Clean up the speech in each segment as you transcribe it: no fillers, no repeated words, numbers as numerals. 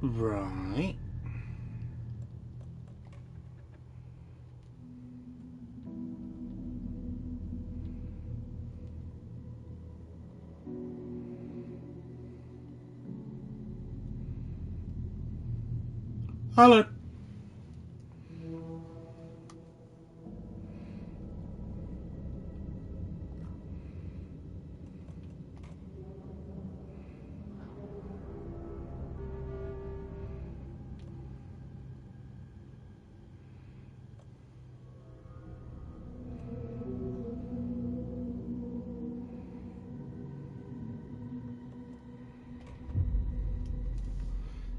Right. Hello.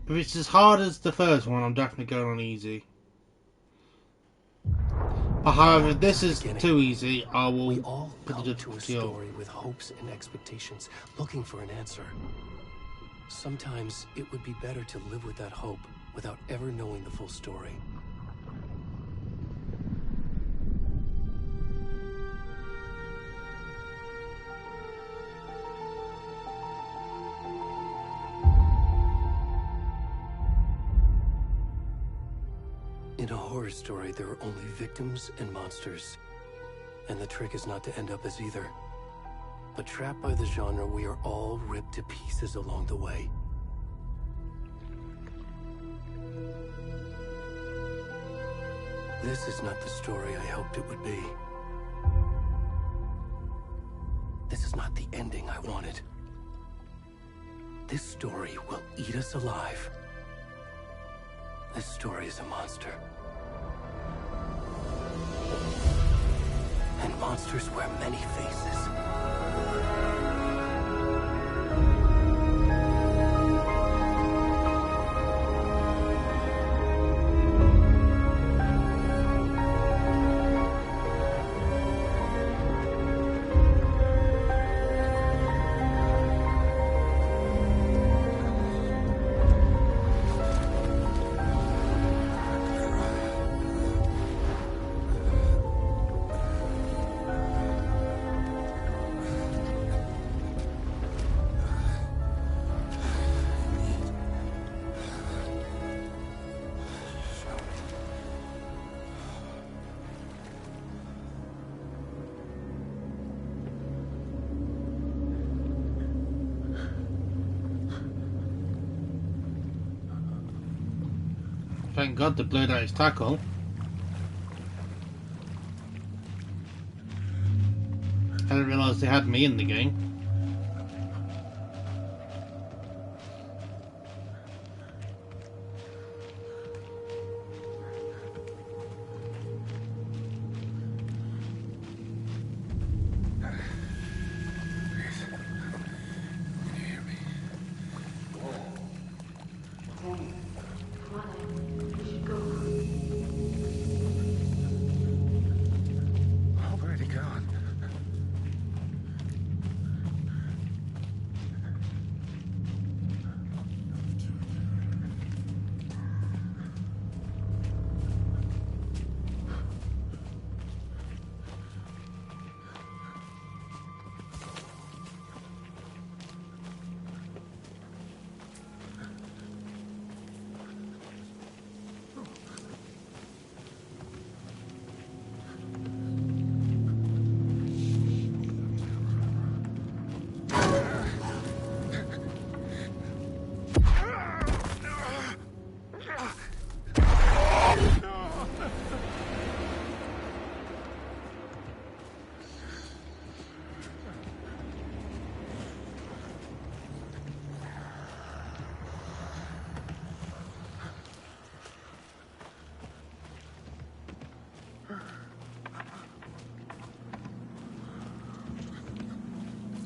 If it's as hard as the first one, I'm definitely going on easy. But however, if this is too easy, I will We all put the come to a difficulty up. story with hopes and expectations, looking for an answer. Sometimes it would be better to live with that hope without ever knowing the full story. In a horror story, there are only victims and monsters. And the trick is not to end up as either. But trapped by the genre, we are all ripped to pieces along the way. This is not the story I hoped it would be. This is not the ending I wanted. This story will eat us alive. This story is a monster. And monsters wear many faces. Thank God they blurred out his tackle. I didn't realise they had me in the game. Already gone.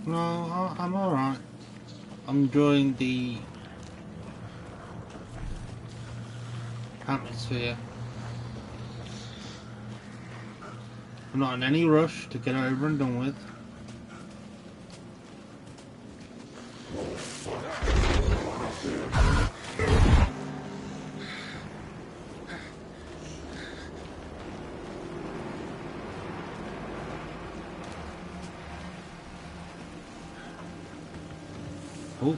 No, I'm alright. I'm enjoying the atmosphere. I'm not in any rush to get it over and done with. Oh,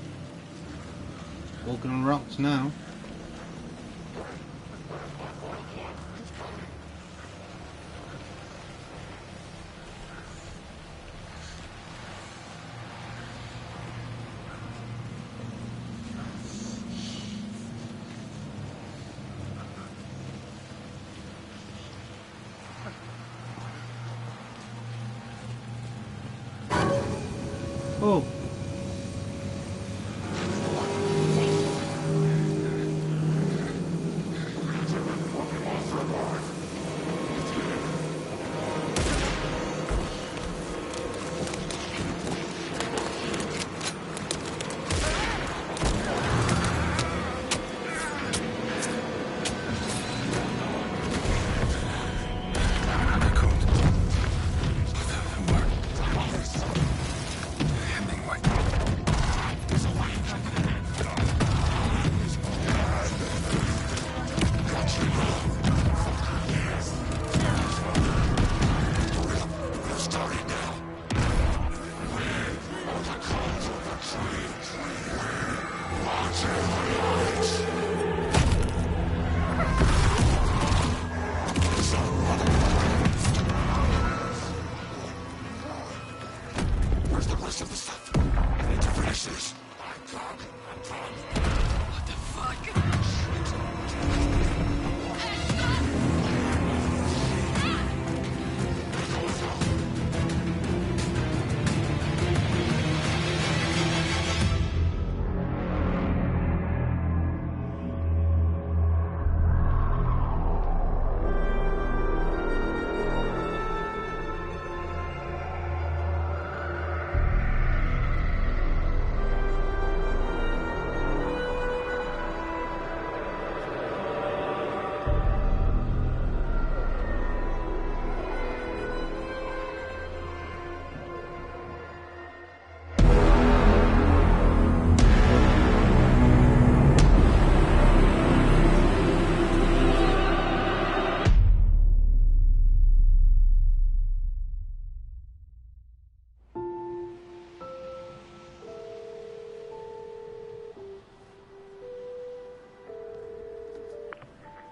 walking on rocks now. Oh.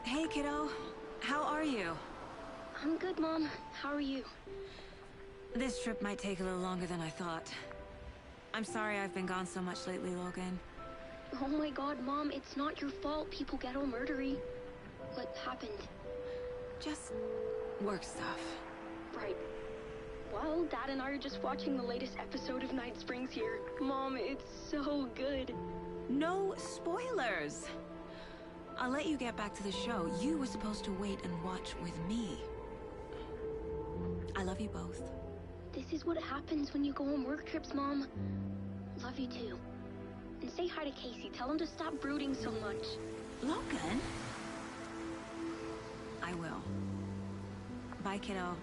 Hey, kiddo. How are you? I'm good, Mom. How are you? This trip might take a little longer than I thought. I'm sorry I've been gone so much lately, Logan. Oh my god, Mom, it's not your fault people get all murdery. What happened? Just work stuff. Right. Well, Dad and I are just watching the latest episode of Night Springs here. Mom, it's so good. No spoilers! I'll let you get back to the show. You were supposed to wait and watch with me. I love you both. This is what happens when you go on work trips, Mom. Love you too. And say hi to Casey. Tell him to stop brooding so much. Logan? I will. Bye, kiddo.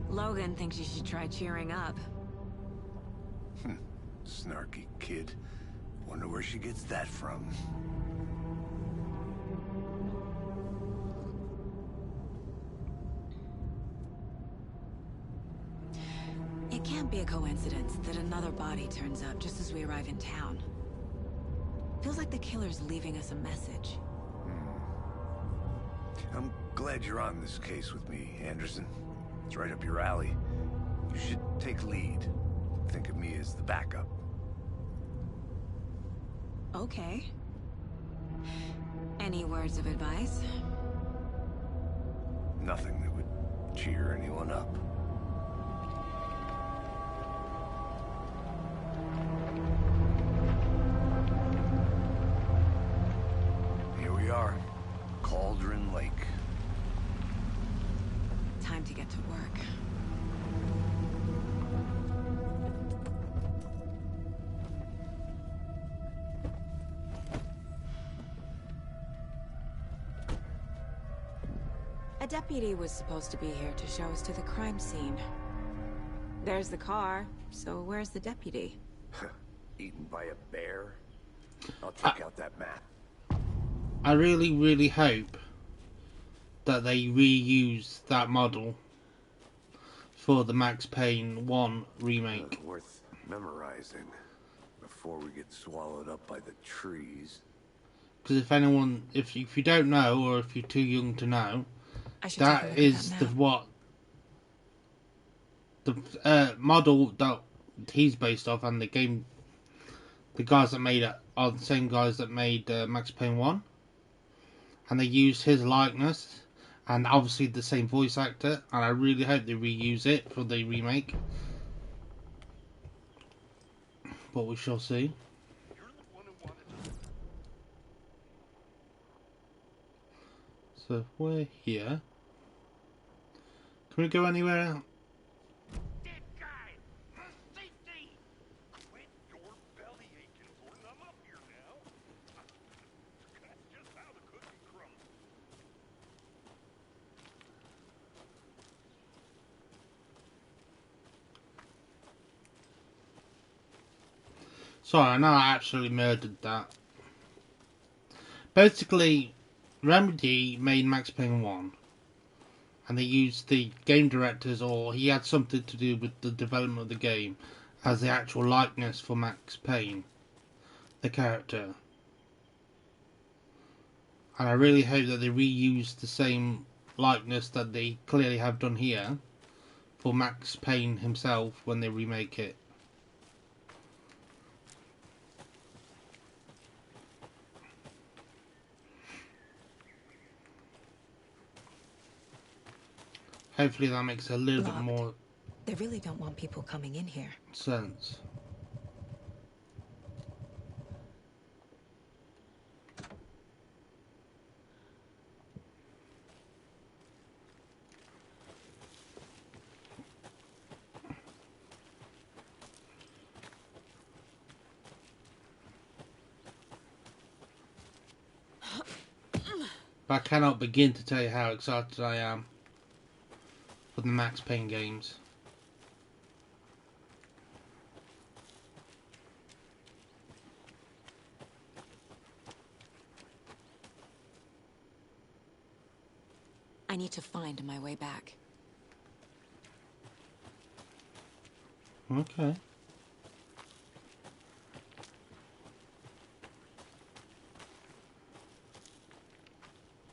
Logan thinks you should try cheering up. Snarky kid. Wonder where she gets that from. It can't be a coincidence that another body turns up just as we arrive in town. Feels like the killer's leaving us a message. I'm glad you're on this case with me, Anderson. It's right up your alley. You should take lead. Think of me as the backup. Okay. Any words of advice? Nothing that would cheer anyone up. Here we are. Cauldron Lake. Time to get to work. A deputy was supposed to be here to show us to the crime scene. There's the car, so where's the deputy? Eaten by a bear? I'll check out that map. I really, really hope that they reuse that model for the Max Payne 1 remake. Worth memorizing before we get swallowed up by the trees. Because if you don't know, or if you're too young to know, I should take a that look at is that the model that he's based off, and the guys that made it are the same guys that made Max Payne 1. and they used his likeness and obviously the same voice actor, and I really hope they reuse it for the remake, but we shall see. So if we're here, can we go anywhere? Sorry, I know I absolutely murdered that. Basically, Remedy made Max Payne 1, and they used the game directors, or he had something to do with the development of the game, as the actual likeness for Max Payne, the character. And I really hope that they reuse the same likeness that they clearly have done here for Max Payne himself when they remake it. Hopefully that makes a little bit more They really don't want people coming in here. sense. But I cannot begin to tell you how excited I am for the Max Payne games. I need to find my way back. Okay.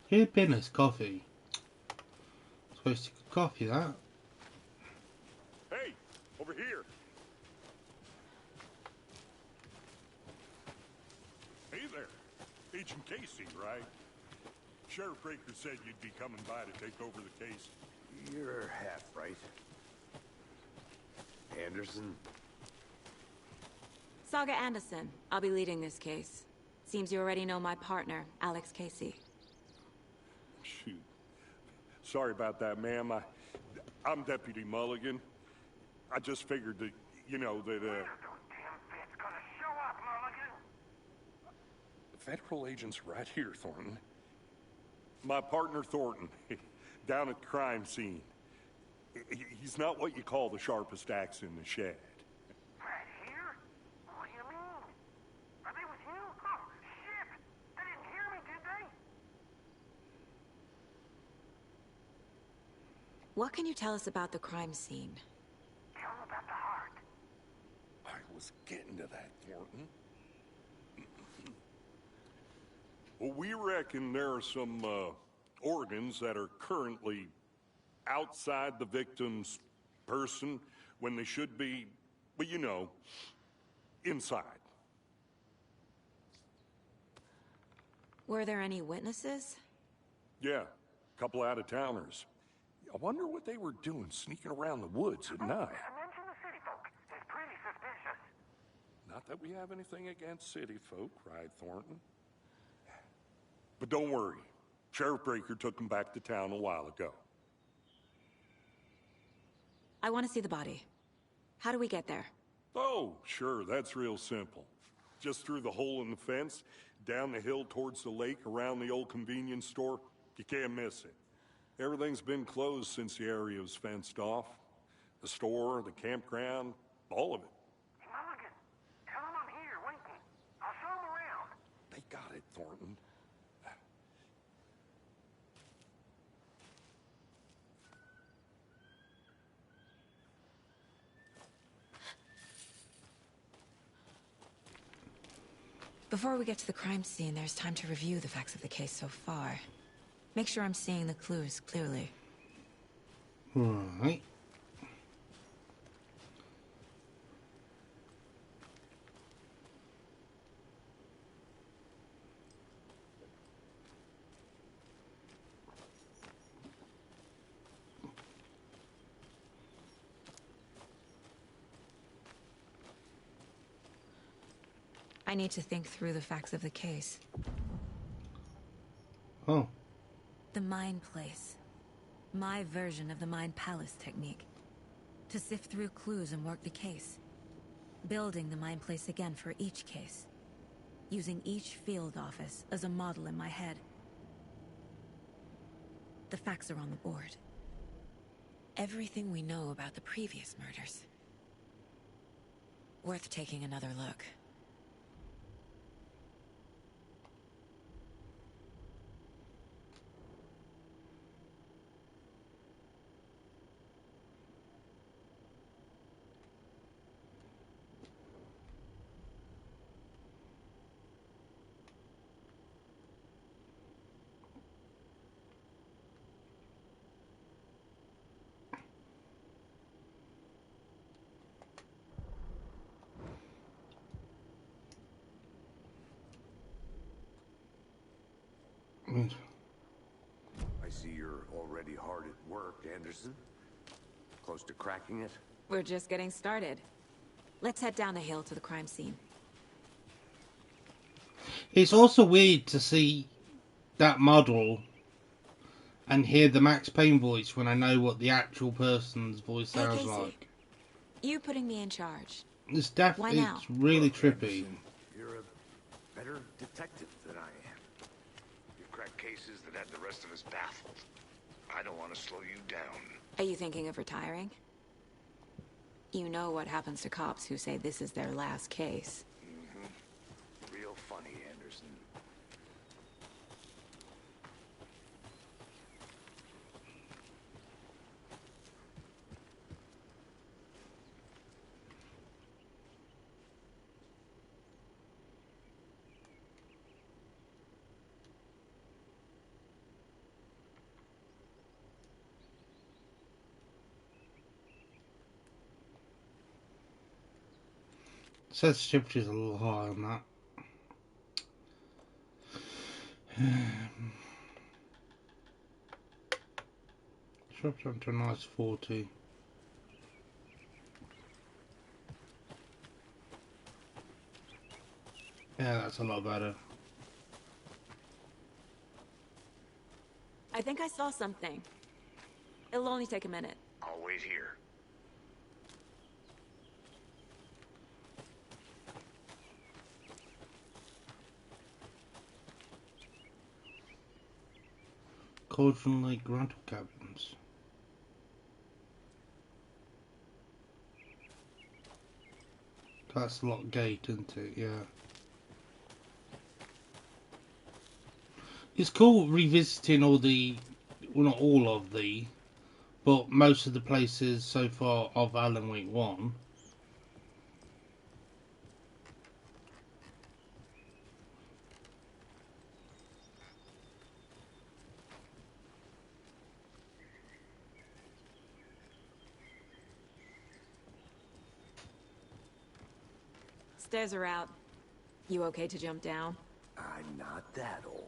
Here, Guinness coffee. Supposed to good coffee, that. Hey, over here. Hey there. Agent Casey, right? Sheriff Breaker said you'd be coming by to take over the case. You're half right. Anderson? Saga Anderson. I'll be leading this case. Seems you already know my partner, Alex Casey. Shoot. Sorry about that, ma'am. I'm Deputy Mulligan. I just figured that, you know, that, Federal agent's right here, Thornton. My partner, Thornton, down at the crime scene. He's not what you call the sharpest axe in the shed. Right here? What do you mean? Are they with you? Oh, shit! They didn't hear me, did they? What can you tell us about the crime scene? Tell them about the heart. I was getting to that, Thornton. Well, we reckon there are some, organs that are currently outside the victim's person when they should be, well, you know, inside. Were there any witnesses? Yeah, a couple out-of-towners. I wonder what they were doing sneaking around the woods at night. Mention the city folk. It's pretty suspicious. Not that we have anything against city folk, cried Thornton. But don't worry. Sheriff Breaker took them back to town a while ago. I want to see the body. How do we get there? Oh, sure, that's real simple. Just through the hole in the fence, down the hill towards the lake, around the old convenience store. You can't miss it. Everything's been closed since the area was fenced off. The store, the campground, all of it. Mulligan, tell them I'm here, waiting. I'll show them around. They got it, Thornton. Before we get to the crime scene, there's time to review the facts of the case so far. Make sure I'm seeing the clues clearly. Right. I need to think through the facts of the case. Oh. The Mind Place. My version of the Mind Palace technique. To sift through clues and work the case. Building the Mind Place again for each case. Using each field office as a model in my head. The facts are on the board. Everything we know about the previous murders. Worth taking another look. I see you're already hard at work, Anderson. Close to cracking it? We're just getting started. Let's head down the hill to the crime scene. It's also weird to see that model and hear the Max Payne voice when I know what the actual person's voice Hey, sounds Casey. like. You putting me in charge. It's Why definitely now? it's really Look, trippy. Anderson, you're a better detective than I am. You've cracked cases that had the rest of us baffled. I don't want to slow you down. Are you thinking of retiring? You know what happens to cops who say this is their last case. Real funny, Anderson. Sensitivity is a little high on that. Dropped down to a nice 40. Yeah, that's a lot better. I think I saw something. It'll only take a minute. I'll wait here. Cauldron Lake rental cabins. That's Lock Gate, isn't it? Yeah. It's cool revisiting all the, well, not all of the, but most of the places so far of Alan Wake 1. Stairs are out. You okay to jump down? I'm not that old.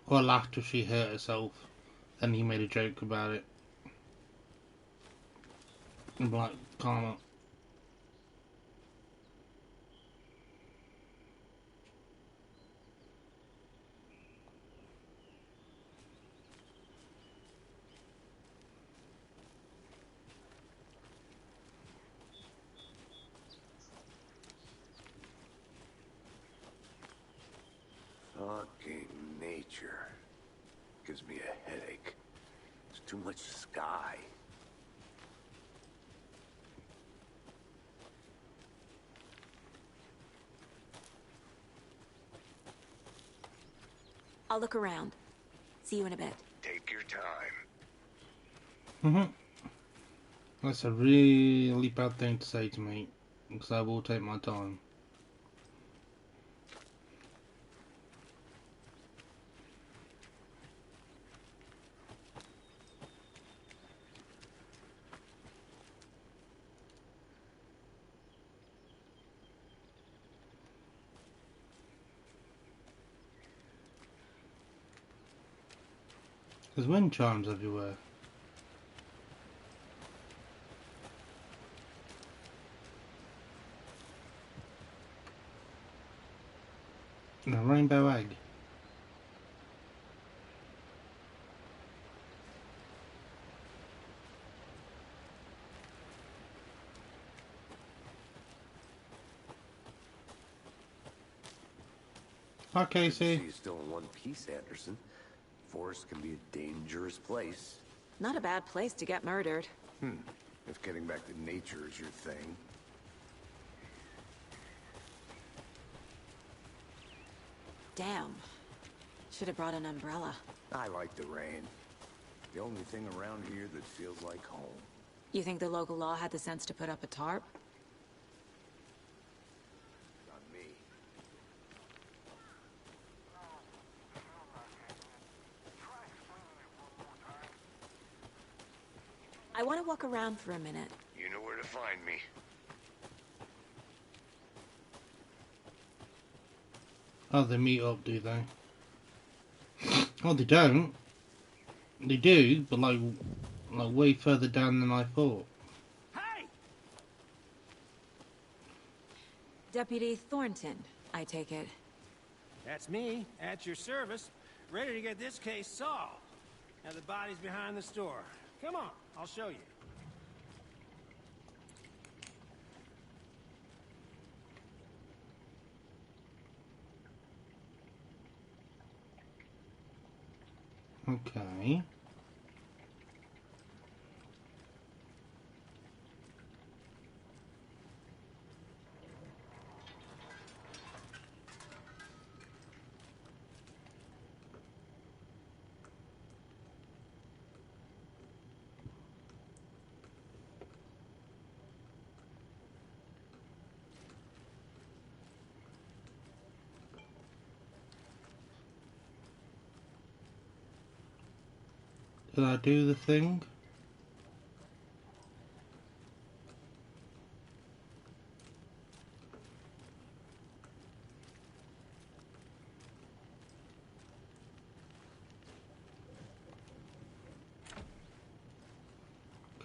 Well, after she hurt herself, then he made a joke about it. I'm like, calm up. Fucking nature. Gives me a headache. There's too much sky. I'll look around. See you in a bit. Take your time. That's a really bad thing to say to me, because I will take my time. There's wind chimes everywhere. And a rainbow egg. Hi, Casey. She's still in one piece, Anderson. Forest can be a dangerous place. Not a bad place to get murdered. If getting back to nature is your thing. Damn. Should have brought an umbrella. I like the rain. The only thing around here that feels like home. You think the local law had the sense to put up a tarp? On me. I want to walk around for a minute. You know where to find me. Oh, they meet up, do they? Oh, they don't. They do, but like way further down than I thought. Hey! Deputy Thornton, I take it. That's me, at your service, ready to get this case solved. Now the body's behind the store. Come on, I'll show you. Okay. Did I do the thing?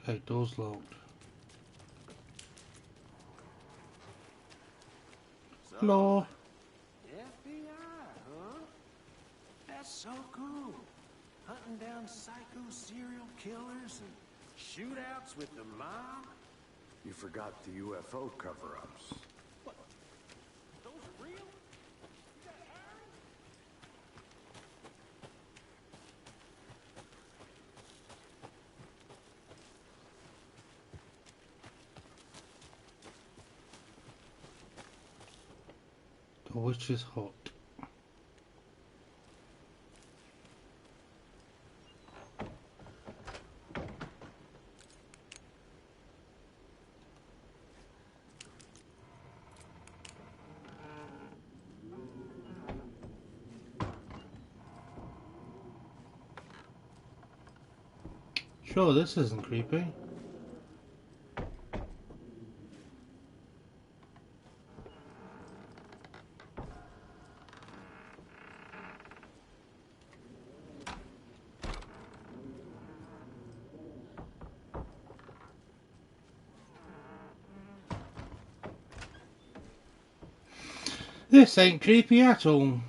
Okay, door's locked. Hello. FBI, huh? That's so cool. Hunting down psycho serial killers and shootouts with the mob. You forgot the UFO cover-ups. Those real? The witch is hot. Sure, this isn't creepy. This ain't creepy at all.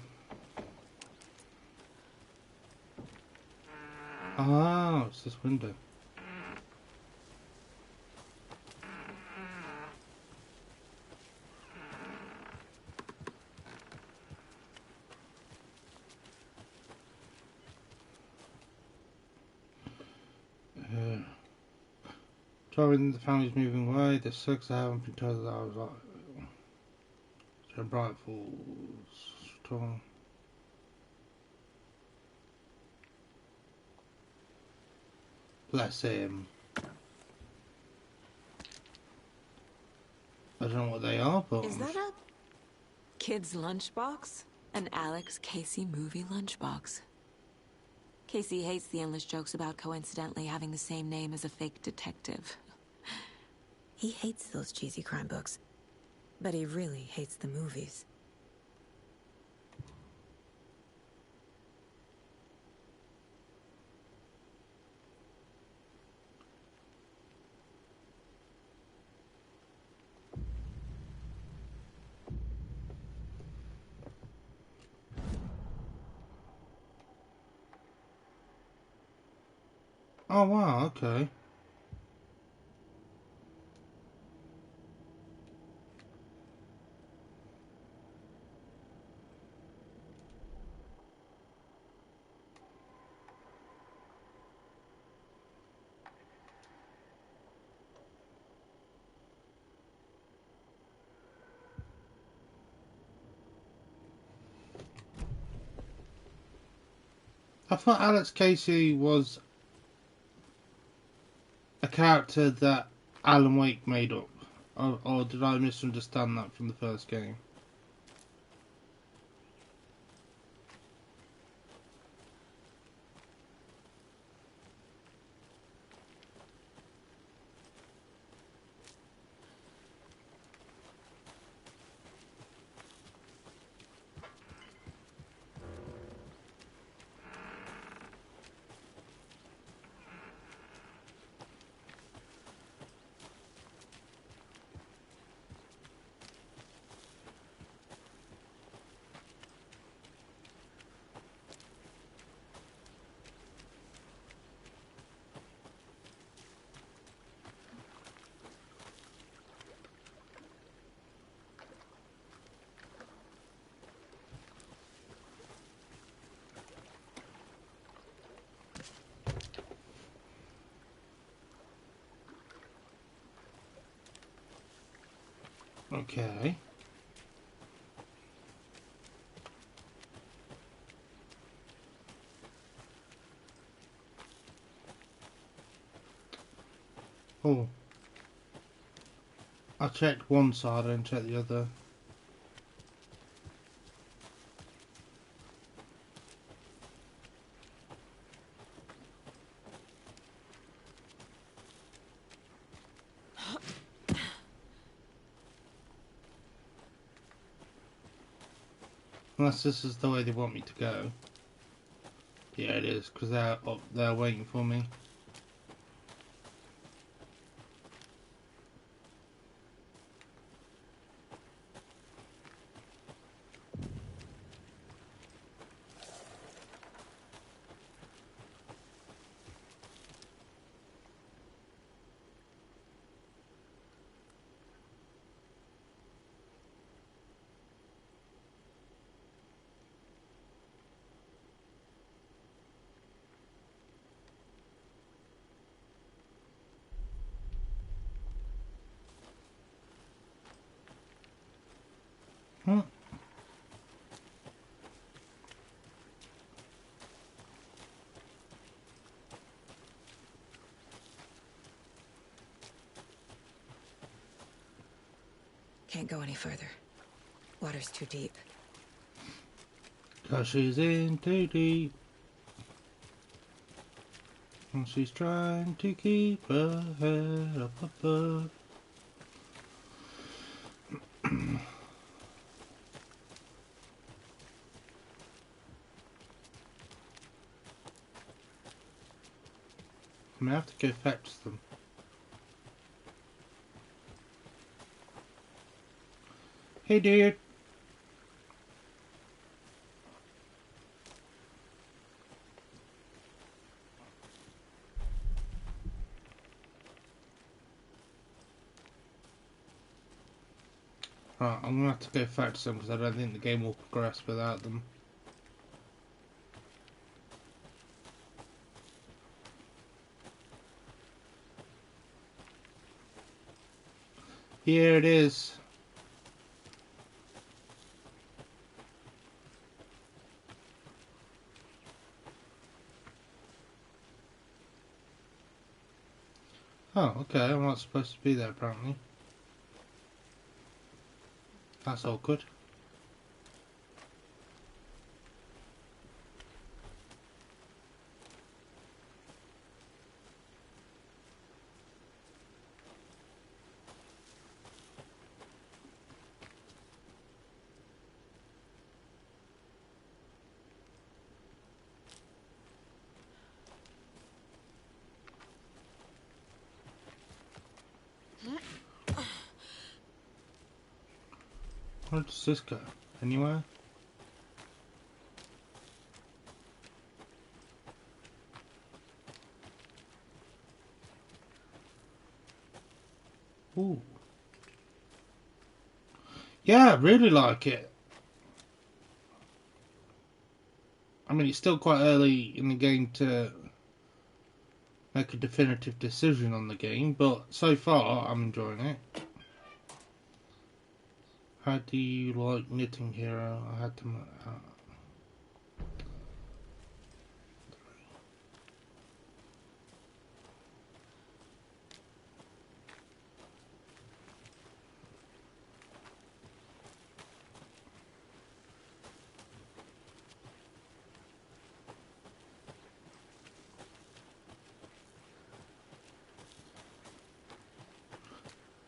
Ah, it's this window. Sorry, the family's moving away. The six I haven't been told that I was like. So Bright Falls. Strong. Bless him. I don't know what they are, but Is that a kid's lunchbox? An Alex Casey movie lunchbox. Casey hates the endless jokes about coincidentally having the same name as a fake detective. He hates those cheesy crime books, but he really hates the movies. Oh wow, okay. I thought Alex Casey was a character that Alan Wake made up, or did I misunderstand that from the first game? Okay. Oh. I checked one side, I didn't check the other. Unless this is the way they want me to go. Yeah, it is, because they're up there waiting for me. Hmm. Can't go any further. Water's too deep. 'Cause she's in too deep. And she's trying to keep her head up above. I may have to go fetch them. Hey dude. Right, I'm gonna have to go fetch them because I don't think the game will progress without them. Here it is. Oh, okay, I'm not supposed to be there apparently. That's all good. Where does this go? Anywhere? Ooh. Yeah, I really like it. I mean, it's still quite early in the game to make a definitive decision on the game, but so far I'm enjoying it. How do you like Knitting Hero? I had to.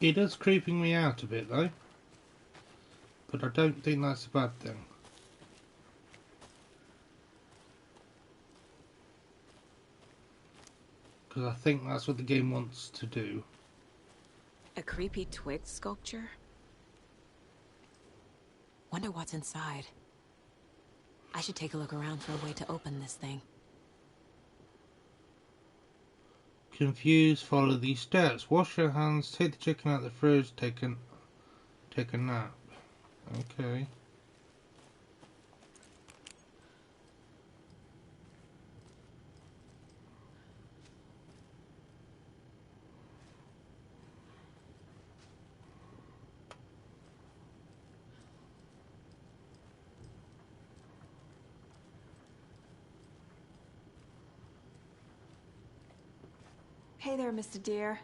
It is creeping me out a bit though, but I don't think that's a bad thing. Because I think that's what the game wants to do. A creepy twig sculpture? Wonder what's inside. I should take a look around for a way to open this thing. Confused, follow these steps. Wash your hands, take the chicken out of the fridge, take a nap. Okay. Hey there, Mr. Deer.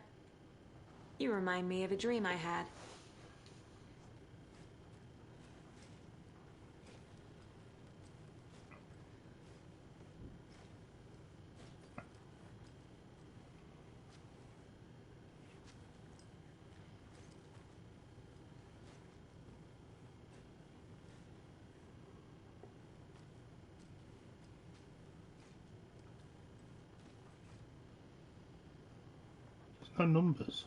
You remind me of a dream I had. There's no numbers.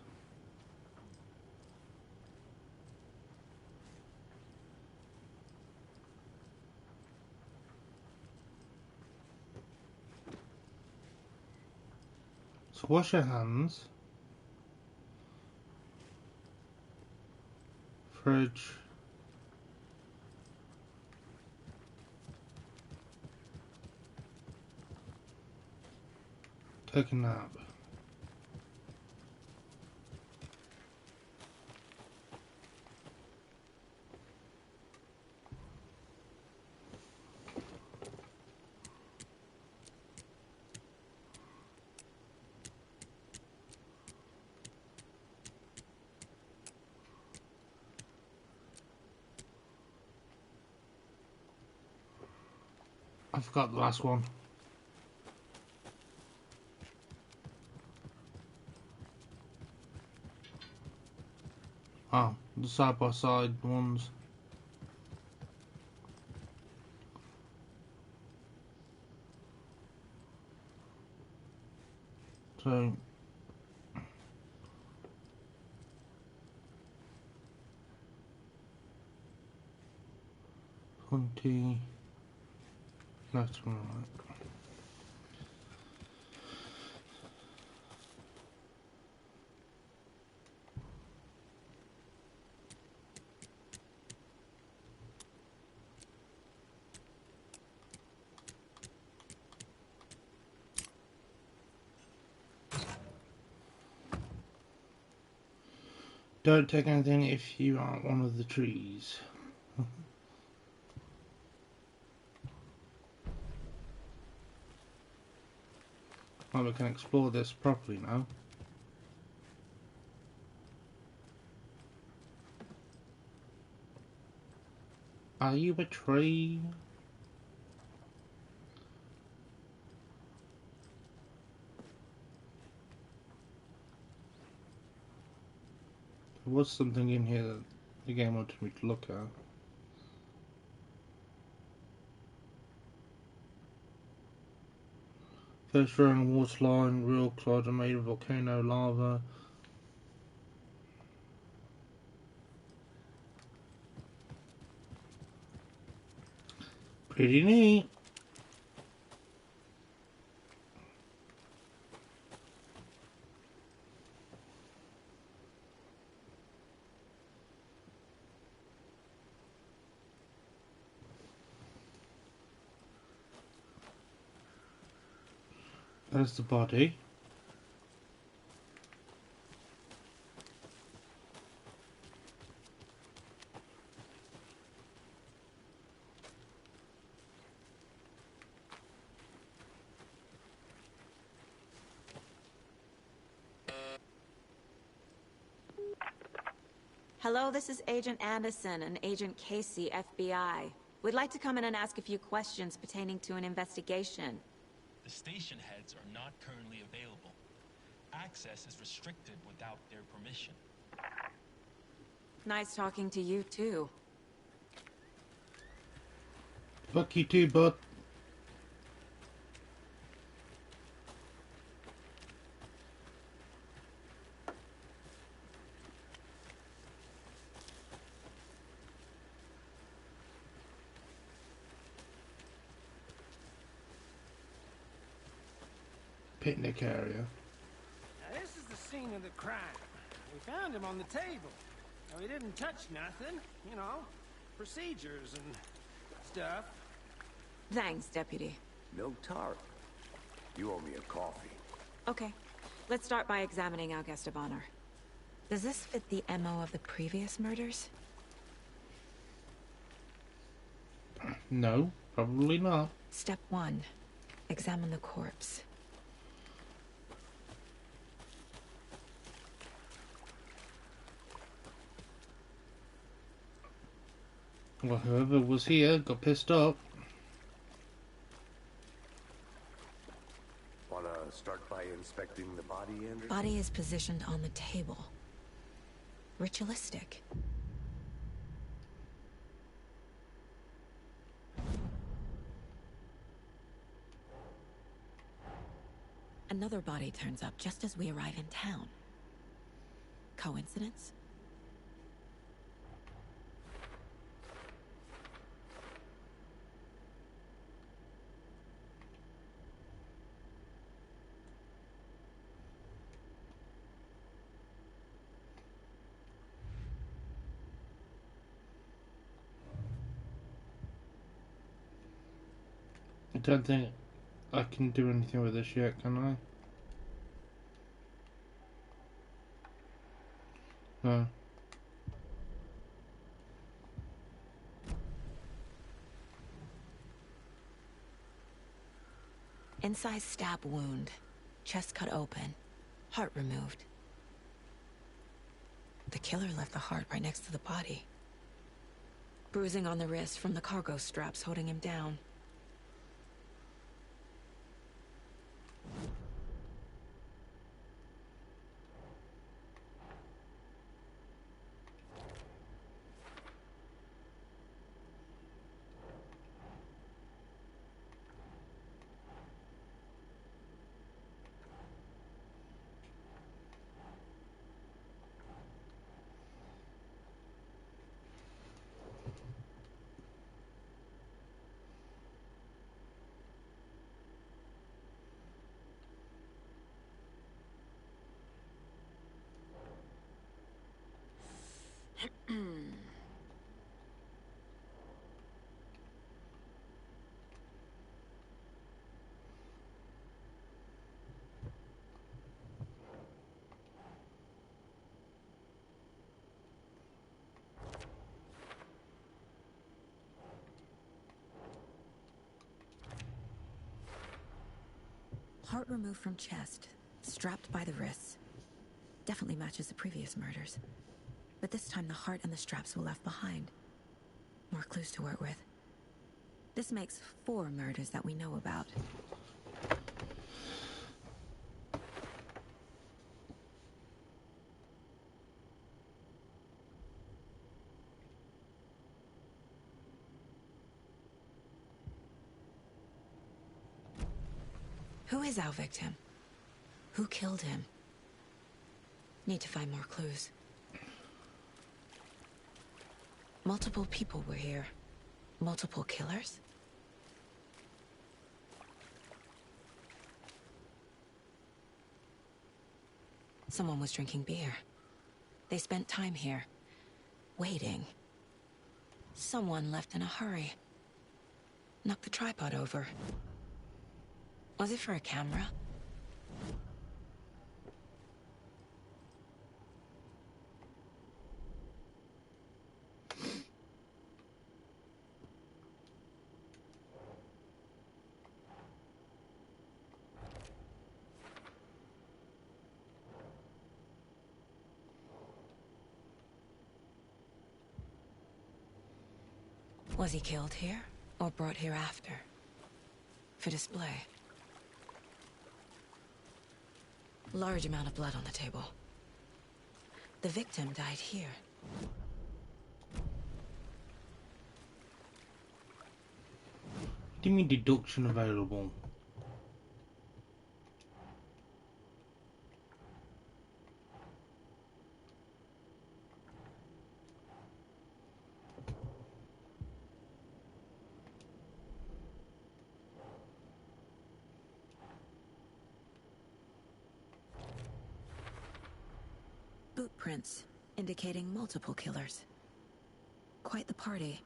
So wash your hands. Fridge. Take a nap. I forgot the last one. Oh, the side-by-side ones. So... 20... left and right. Don't take anything if you aren't one of the trees. Well, we can explore this properly now. Are you a tree? There was something in here that the game wanted me to look at. First row in waterline, real clods are made of volcano lava. Pretty neat. There's the body. Hello, this is Agent Anderson and Agent Casey, FBI. We'd like to come in and ask a few questions pertaining to an investigation. The station heads are not currently available. Access is restricted without their permission. Nice talking to you, too. Fuck you too, bud. Picnic area. Now this is the scene of the crime. We found him on the table. Now, he didn't touch nothing, you know, procedures and stuff. Thanks, Deputy. No tarp. You owe me a coffee. Okay, let's start by examining our guest of honor. Does this fit the MO of the previous murders? No, probably not. Step 1. Examine the corpse. Well, whoever was here got pissed off. Wanna start by inspecting the body, Anderson? Body is positioned on the table. Ritualistic. Another body turns up just as we arrive in town. Coincidence? I don't think I can do anything with this yet, can I? No. Incised stab wound. Chest cut open. Heart removed. The killer left the heart right next to the body. Bruising on the wrist from the cargo straps holding him down. Heart removed from chest, strapped by the wrists. Definitely matches the previous murders. But this time the heart and the straps were left behind. More clues to work with. This makes 4 murders that we know about. Who is our victim? Who killed him? Need to find more clues. Multiple people were here. Multiple killers? Someone was drinking beer. They spent time here, waiting. Someone left in a hurry. Knocked the tripod over. Was it for a camera? Was he killed here, or brought here after? For display. Large amount of blood on the table. The victim died here. What do you mean deduction available? Boot prints, indicating multiple killers. Quite the party.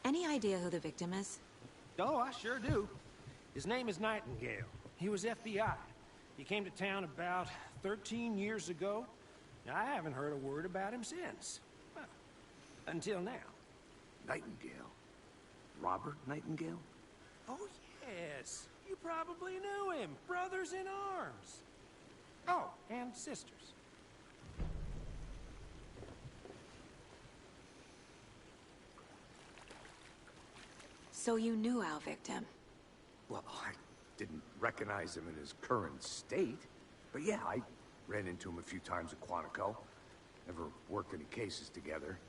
Any idea who the victim is? Oh, I sure do. His name is Nightingale. He was FBI. He came to town about 13 years ago. I haven't heard a word about him since. Well, until now. Nightingale? Robert Nightingale? Oh, yes. You probably knew him. Brothers in arms. Oh, and sisters. So you knew our victim? Well, I didn't recognize him in his current state. But yeah, I ran into him a few times at Quantico. Never worked any cases together.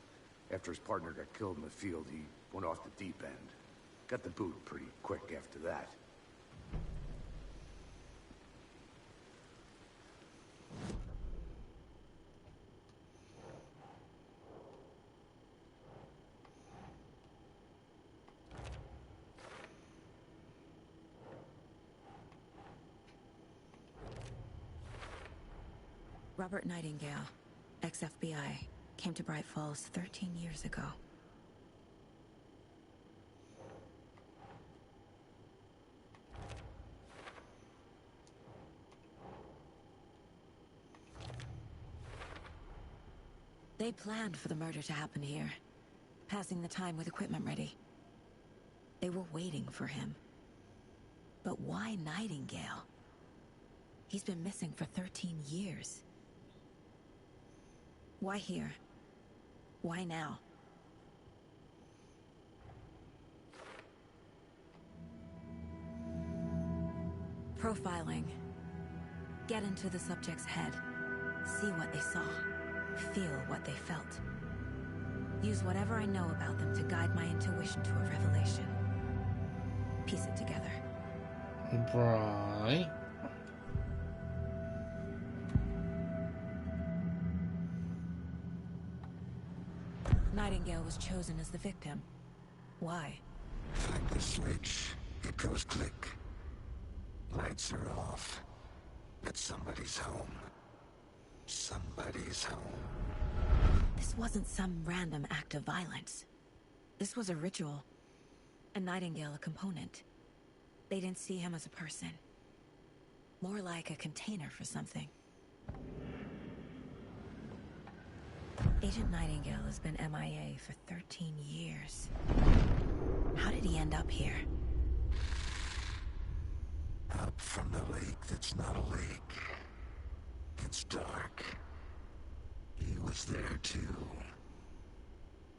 After his partner got killed in the field, he went off the deep end. Got the boot pretty quick after that. Robert Nightingale, ex-FBI, came to Bright Falls 13 years ago. They planned for the murder to happen here, passing the time with equipment ready. They were waiting for him. But why Nightingale? He's been missing for 13 years. Why here? Why now? Profiling. Get into the subject's head. See what they saw. Feel what they felt. Use whatever I know about them to guide my intuition to a revelation. Piece it together. Right. Nightingale was chosen as the victim. Why? Find the switch. It goes click. Lights are off. But somebody's home. Somebody's home. This wasn't some random act of violence. This was a ritual. And Nightingale a component. They didn't see him as a person. More like a container for something. Agent Nightingale has been MIA for 13 years. How did he end up here? Up from the lake that's not a lake. It's dark. He was there too.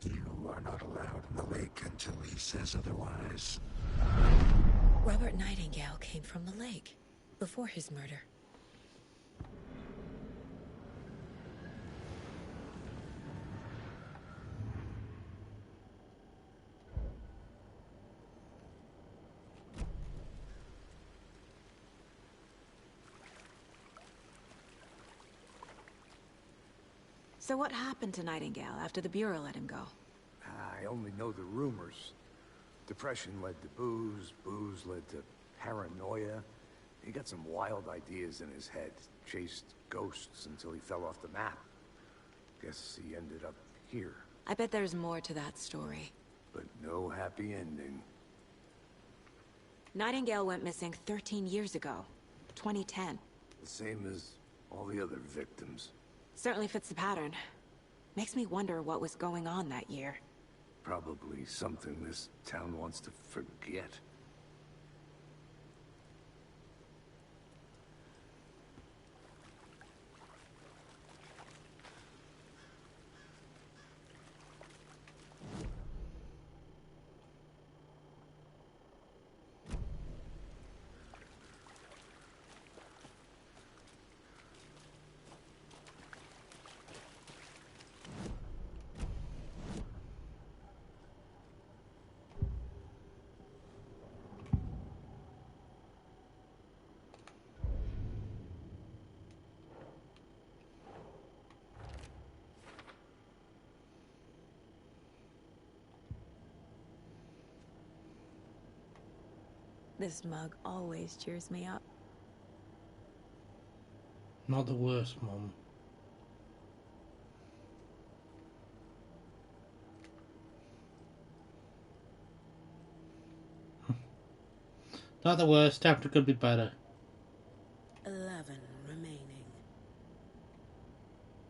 You are not allowed in the lake until he says otherwise. Robert Nightingale came from the lake, before his murder. So what happened to Nightingale after the Bureau let him go? I only know the rumors. Depression led to booze, booze led to paranoia. He got some wild ideas in his head, chased ghosts until he fell off the map. Guess he ended up here. I bet there's more to that story. But no happy ending. Nightingale went missing 13 years ago. 2010. The same as all the other victims. Certainly fits the pattern. Makes me wonder what was going on that year. Probably something this town wants to forget. This mug always cheers me up. Not the worst, Mum. Not the worst, after could be better. 11 remaining.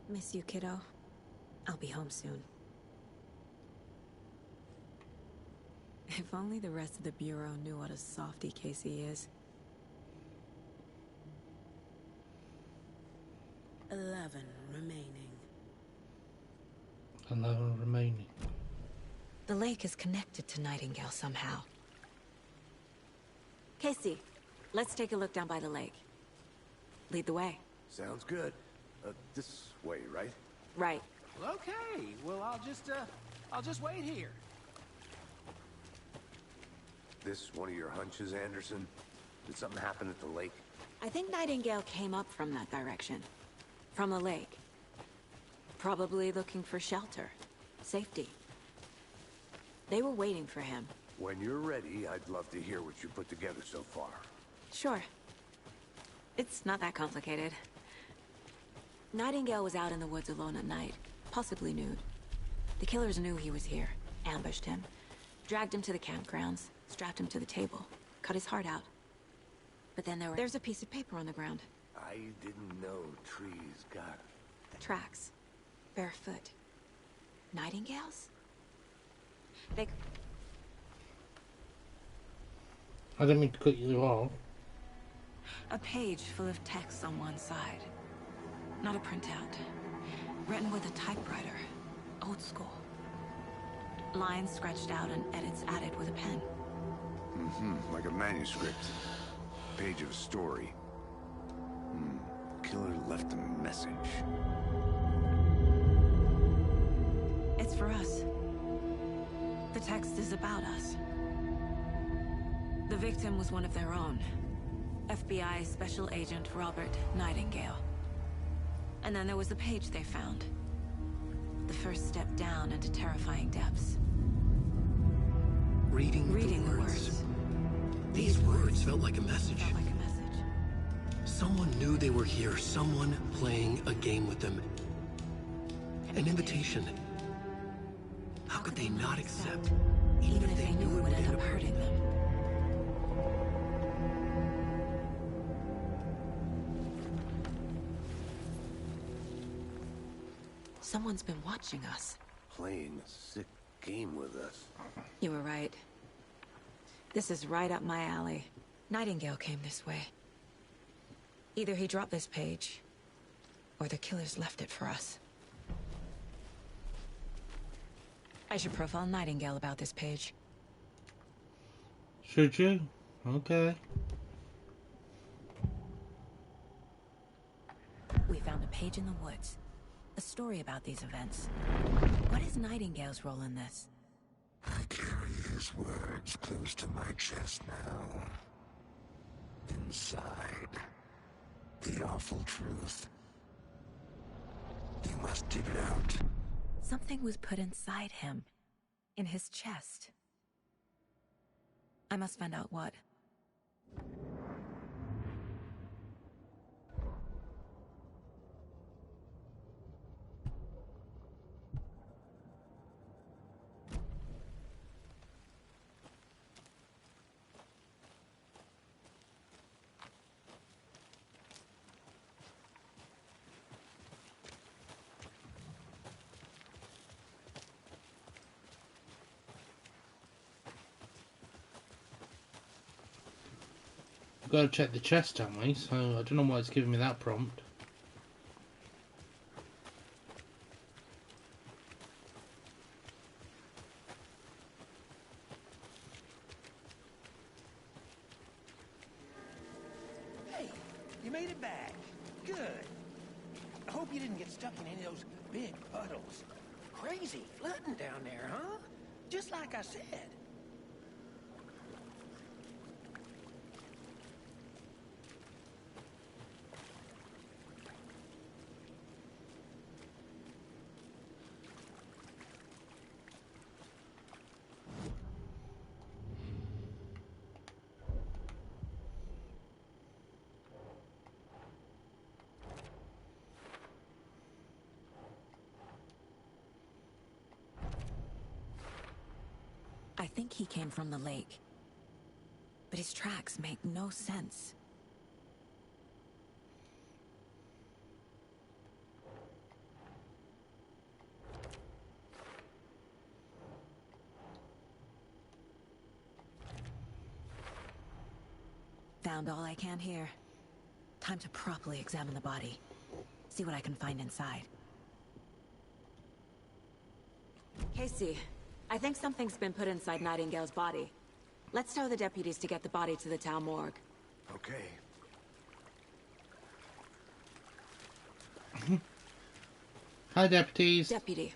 Miss you, kiddo. I'll be home soon. If only the rest of the Bureau knew what a softy Casey is. 11 remaining. 11 remaining. The lake is connected to Nightingale somehow. Casey, let's take a look down by the lake. Lead the way. Sounds good. This way, right? Right. Well, okay. Well, I'll just wait here. This one of your hunches, Anderson? Did something happen at the lake? I think Nightingale came up from that direction. From the lake. Probably looking for shelter. Safety. They were waiting for him. When you're ready, I'd love to hear what you put together so far. Sure. It's not that complicated. Nightingale was out in the woods alone at night, possibly nude. The killers knew he was here, ambushed him, dragged him to the campgrounds, strapped him to the table, cut his heart out. But then there's a piece of paper on the ground. I didn't know trees got... Tracks. Barefoot. Nightingales? They... I didn't mean to cut you off. A page full of text on one side. Not a printout. Written with a typewriter. Old school. Lines scratched out and edits added with a pen. Like a manuscript. Page of a story. Killer left a message. It's for us. The text is about us. The victim was one of their own. FBI Special Agent Robert Nightingale. And then there was the page they found. The first step down into terrifying depths. Reading the words. These words felt like a message. Someone knew they were here. Someone playing a game with them. An invitation. How could they not accept, even if they knew it would end up hurting them? Someone's been watching us. Playing a sick game with us. You were right. This is right up my alley. Nightingale came this way. Either he dropped this page, or the killers left it for us. I should profile Nightingale about this page. Should you? Okay. We found a page in the woods. A story about these events. What is Nightingale's role in this? I carry his words close to my chest now. Inside, the awful truth. You must dig it out. Something was put inside him. In his chest. I must find out what. We've got to check the chest, haven't we? So I don't know why it's giving me that prompt. Hey, you made it back. Good. I hope you didn't get stuck in any of those big puddles. Crazy flooding down there, huh? Just like I said. I think he came from the lake. But his tracks make no sense. Found all I can here. Time to properly examine the body. See what I can find inside. Casey, I think something's been put inside Nightingale's body. Let's tell the deputies to get the body to the town morgue. Okay. Hi, deputies. Deputy,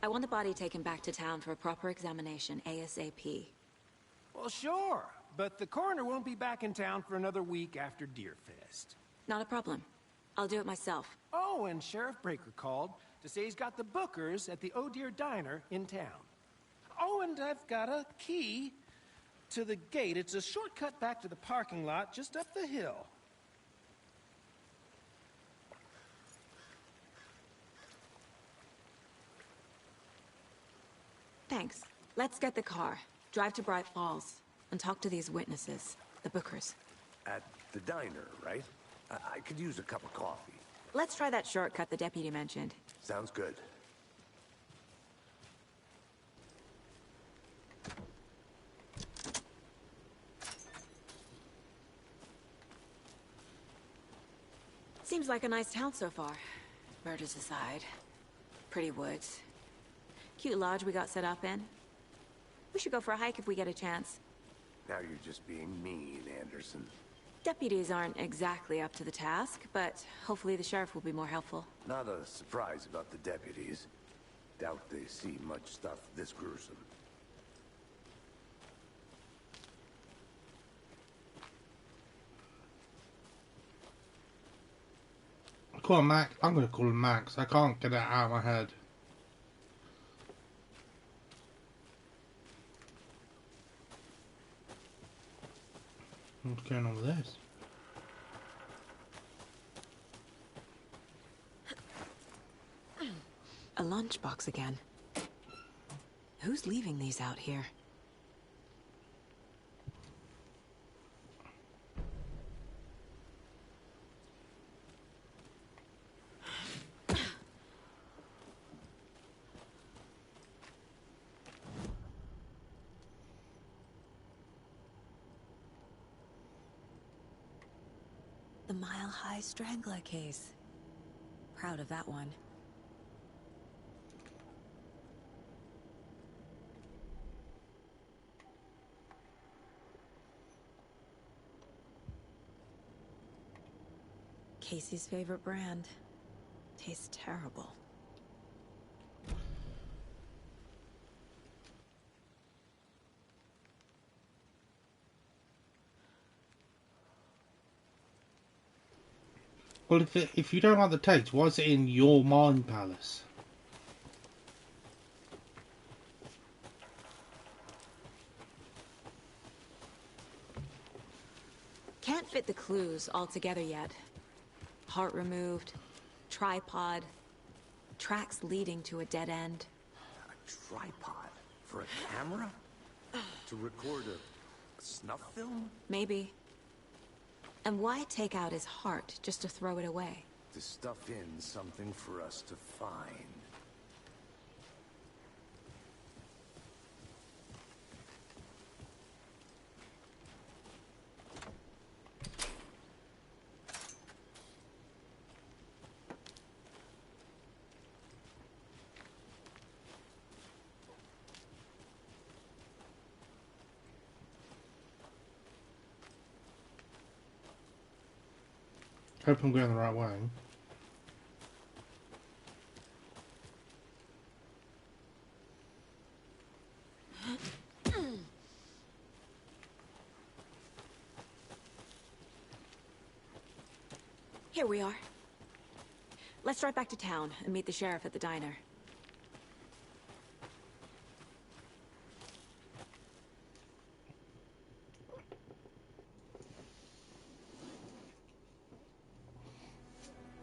I want the body taken back to town for a proper examination, ASAP. Well, sure. But the coroner won't be back in town for another week after Deerfest. Not a problem. I'll do it myself. Oh, and Sheriff Breaker called to say he's got the Bookers at the Oh Dear Diner in town. Oh, and I've got a key to the gate. It's a shortcut back to the parking lot just up the hill. Thanks. Let's get the car, drive to Bright Falls, and talk to these witnesses, the Bookers. At the diner, right? I could use a cup of coffee. Let's try that shortcut the deputy mentioned. Sounds good. Seems like a nice town so far. Murders aside. Pretty woods. Cute lodge we got set up in. We should go for a hike if we get a chance. Now you're just being mean, Anderson. Deputies aren't exactly up to the task, but hopefully the sheriff will be more helpful. Not a surprise about the deputies. Doubt they see much stuff this gruesome. Call him Max. I'm going to call him Max. I can't get it out of my head. What's going on with this? A lunchbox again. Who's leaving these out here? The Mile High Strangler case. Proud of that one. Casey's favorite brand. Tastes terrible. Well, if you don't like the taste, why is it in your mind palace? Can't fit the clues all together yet. Heart removed, tripod, tracks leading to a dead end. A tripod? For a camera? To record a snuff film? Maybe. And why take out his heart just to throw it away? To stuff in something for us to find. Hope I'm going the right way. Here we are. Let's drive back to town and meet the sheriff at the diner.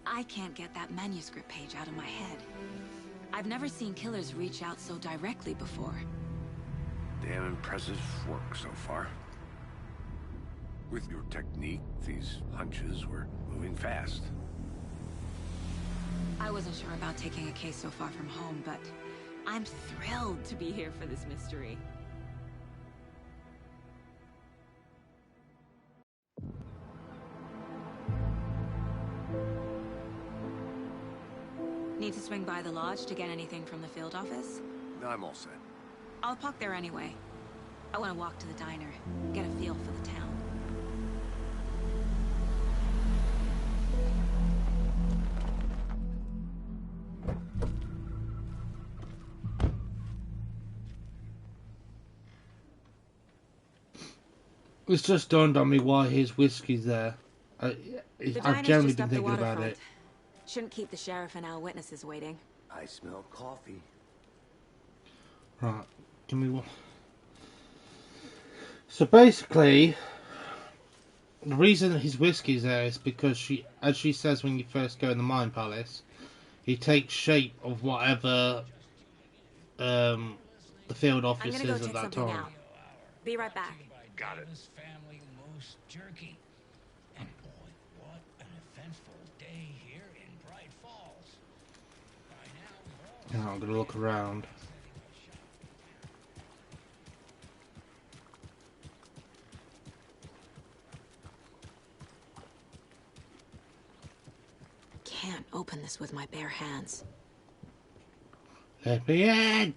I can't get that manuscript page out of my head. I've never seen killers reach out so directly before. Damn impressive work so far. With your technique, these hunches were moving fast. I wasn't sure about taking a case so far from home, but I'm thrilled to be here for this mystery. Need to swing by the lodge to get anything from the field office? No, I'm all set. I'll park there anyway. I want to walk to the diner, get a feel for the town. It's just dawned on me why his whiskey's there. I've generally been thinking about it. Shouldn't keep the sheriff and our witnesses waiting. I smell coffee. Right, give me one. So basically, the reason his whiskey's there is because as she says when you first go in the Mind Palace, he takes shape of whatever the field office is at that time. Out. Be right back. Got it. Family moose jerky. And boy, what an eventful day here in Bright Falls. By now, I'm gonna look around. Can't open this with my bare hands. Let me in!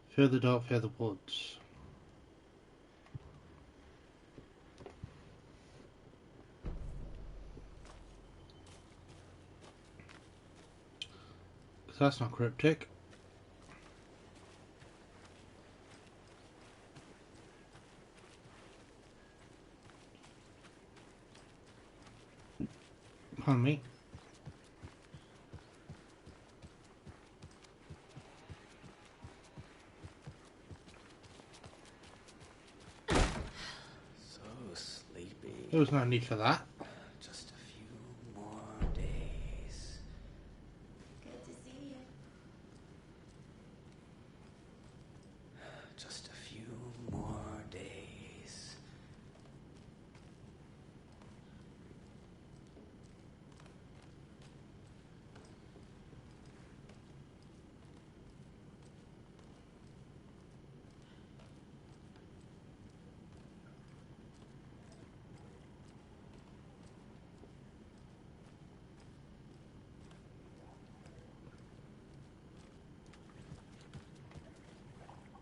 Fear the dark, fear the woods. Because that's not cryptic. Pardon me. There was no need for that. Just a few more days. Good to see you. Just a few more days.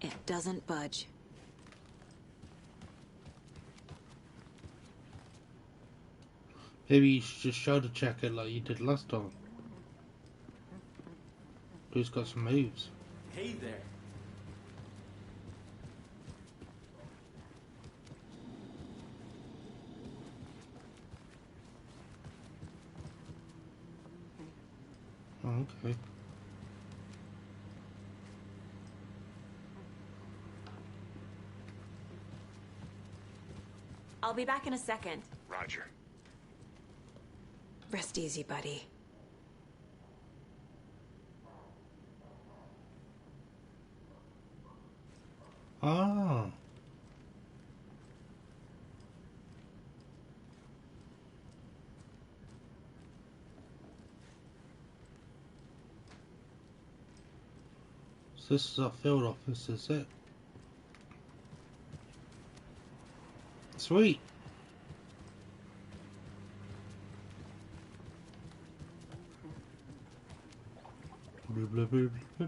It doesn't budge. Maybe you should just shoulder check it like you did last time. Who's got some moves? Hey there. Oh, okay. I'll be back in a second. Roger. Rest easy, buddy. Ah. So this is our field office, is it? Sweet. Blah, blah, blah, blah, blah.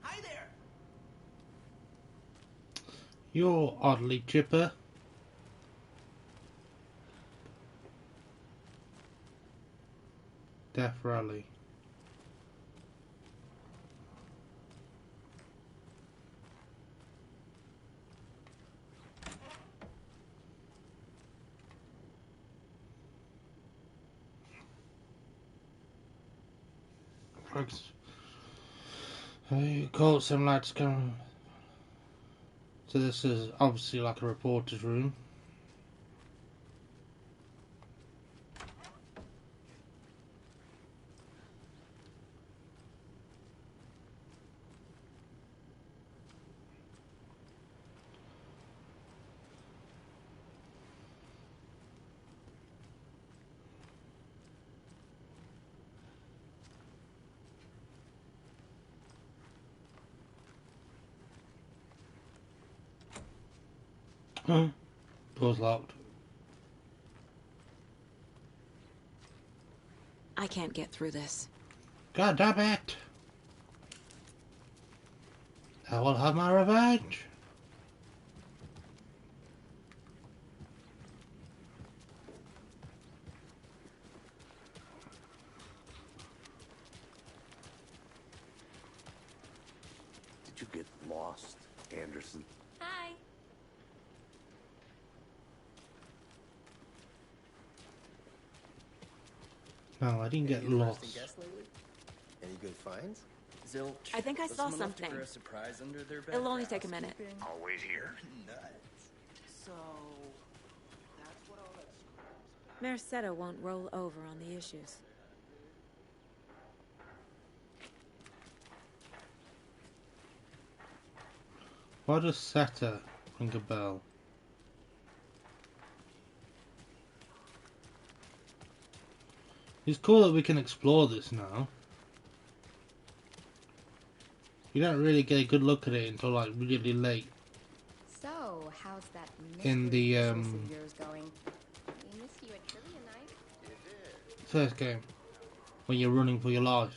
Hi there. You're oddly chipper. Death Rally. Folks, you call some lads come. So this is obviously like a reporter's room. Huh? Door's locked. I can't get through this. God damn it! I will have my revenge. Did you get lost, Anderson? Hi. No, I didn't get Any lost. interesting guests lately? Any good finds? Zilch. I think I Was saw someone left something. for a surprise under their bed It'll only for take a minute. housekeeping? I'll wait here. Nuts. So, that's what all that Merced won't roll over on the issues. Why does Seta ring a bell? It's cool that we can explore this now. You don't really get a good look at it until like really late So, how's that in the business of yours going? We missed you at trivia night. first game when you're running for your life.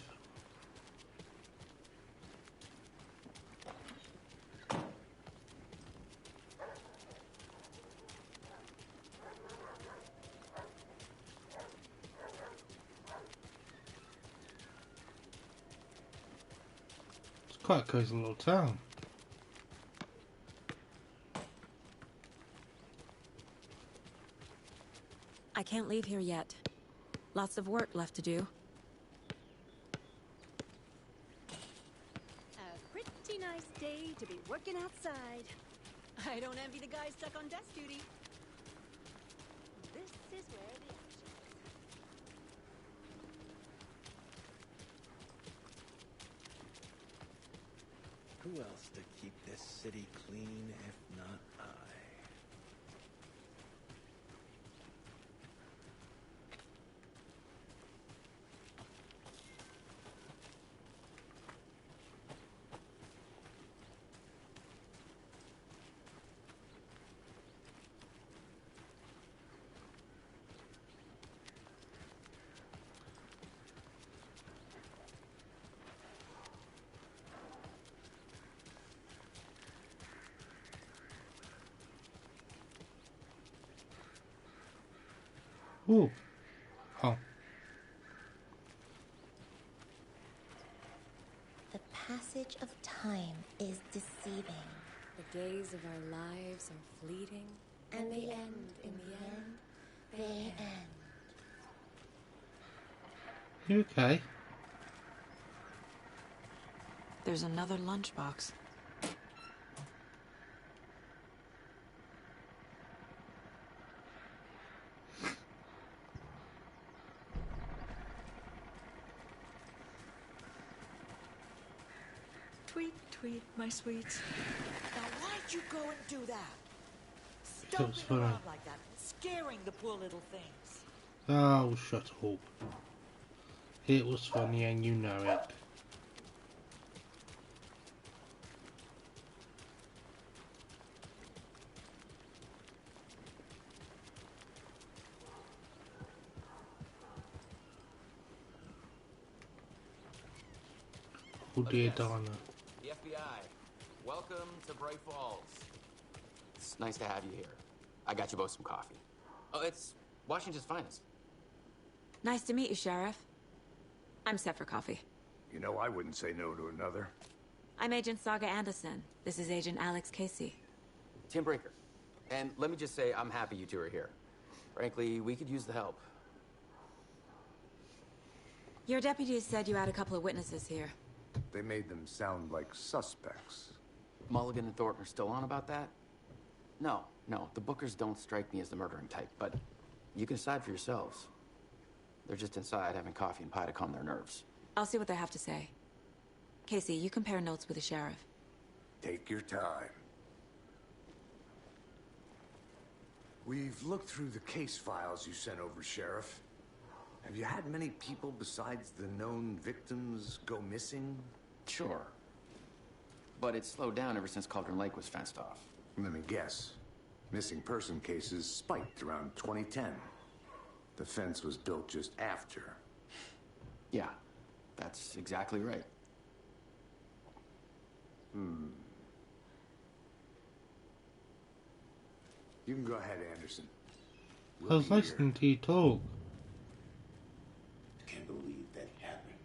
It's quite a cozy little town. I can't leave here yet. Lots of work left to do. A pretty nice day to be working outside. I don't envy the guy stuck on desk duty. This is where the action is. Who else to keep this city clean if not I? Ooh. Oh. The passage of time is deceiving. The days of our lives are fleeting. And they end in the end. They end. You okay? There's another lunchbox. Tweet, tweet, my sweets. Now, why'd you go and do that? It was Stomping funny. around like that, scaring the poor little things. Oh, shut up. It was funny and you know it. Oh dear, Donna. The FBI. Welcome to Bright Falls. It's nice to have you here. I got you both some coffee. Oh, it's Washington's finest. Nice to meet you, Sheriff. I'm set for coffee. You know, I wouldn't say no to another. I'm Agent Saga Anderson. This is Agent Alex Casey. Tim Breaker. And let me just say, I'm happy you two are here. Frankly, we could use the help. Your deputies said you had a couple of witnesses here. They made them sound like suspects. Mulligan and Thornton are still on about that? No, the Bookers don't strike me as the murdering type, but you can decide for yourselves. They're just inside having coffee and pie to calm their nerves. I'll see what they have to say. Casey, you compare notes with the sheriff. Take your time. We've looked through the case files you sent over, Sheriff. Have you had many people besides the known victims go missing? Sure. But it's slowed down ever since Cauldron Lake was fenced off. Let me guess. Missing person cases spiked around 2010. The fence was built just after. Yeah, that's exactly right. You can go ahead, Anderson. I was listening to you talk. Can't believe that happened.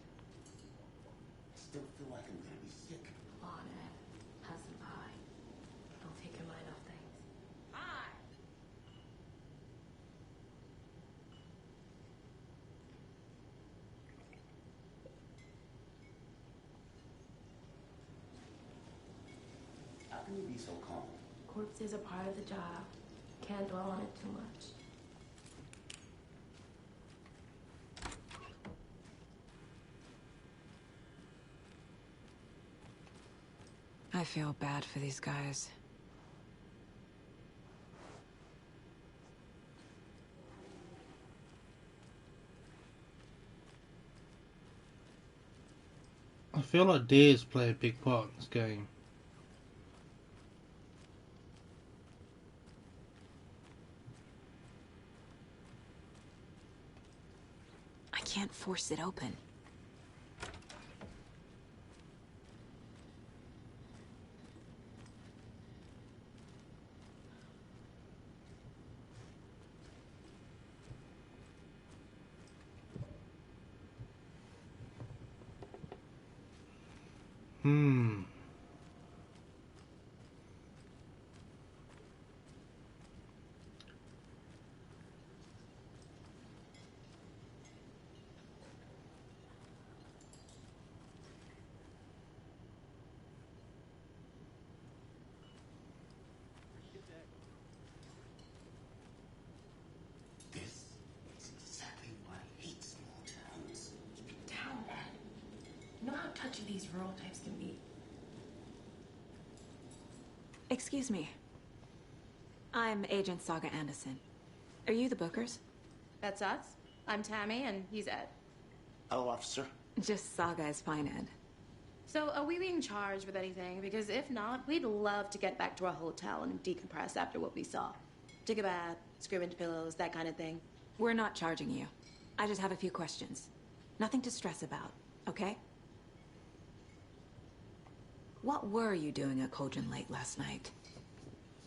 I still feel like I'm gonna be sick. Come on, Ed. Have some pie. Don't take your mind off things. How can you be so calm? Corpses are part of the job. Can't dwell on it too much. I feel bad for these guys. I feel like deers play a big part in this game. I can't force it open. This is exactly why I hate small towns. Down, Ed. You know how touchy these rural types can be. Excuse me. I'm Agent Saga Anderson. Are you the Bookers? That's us. I'm Tammy, and he's Ed. Hello, officer. Just Saga is fine, Ed. So, are we being charged with anything? Because if not, we'd love to get back to our hotel and decompress after what we saw. Take a bath, scream into pillows, that kind of thing. We're not charging you. I just have a few questions. Nothing to stress about, okay? What were you doing at Cauldron Lake last night?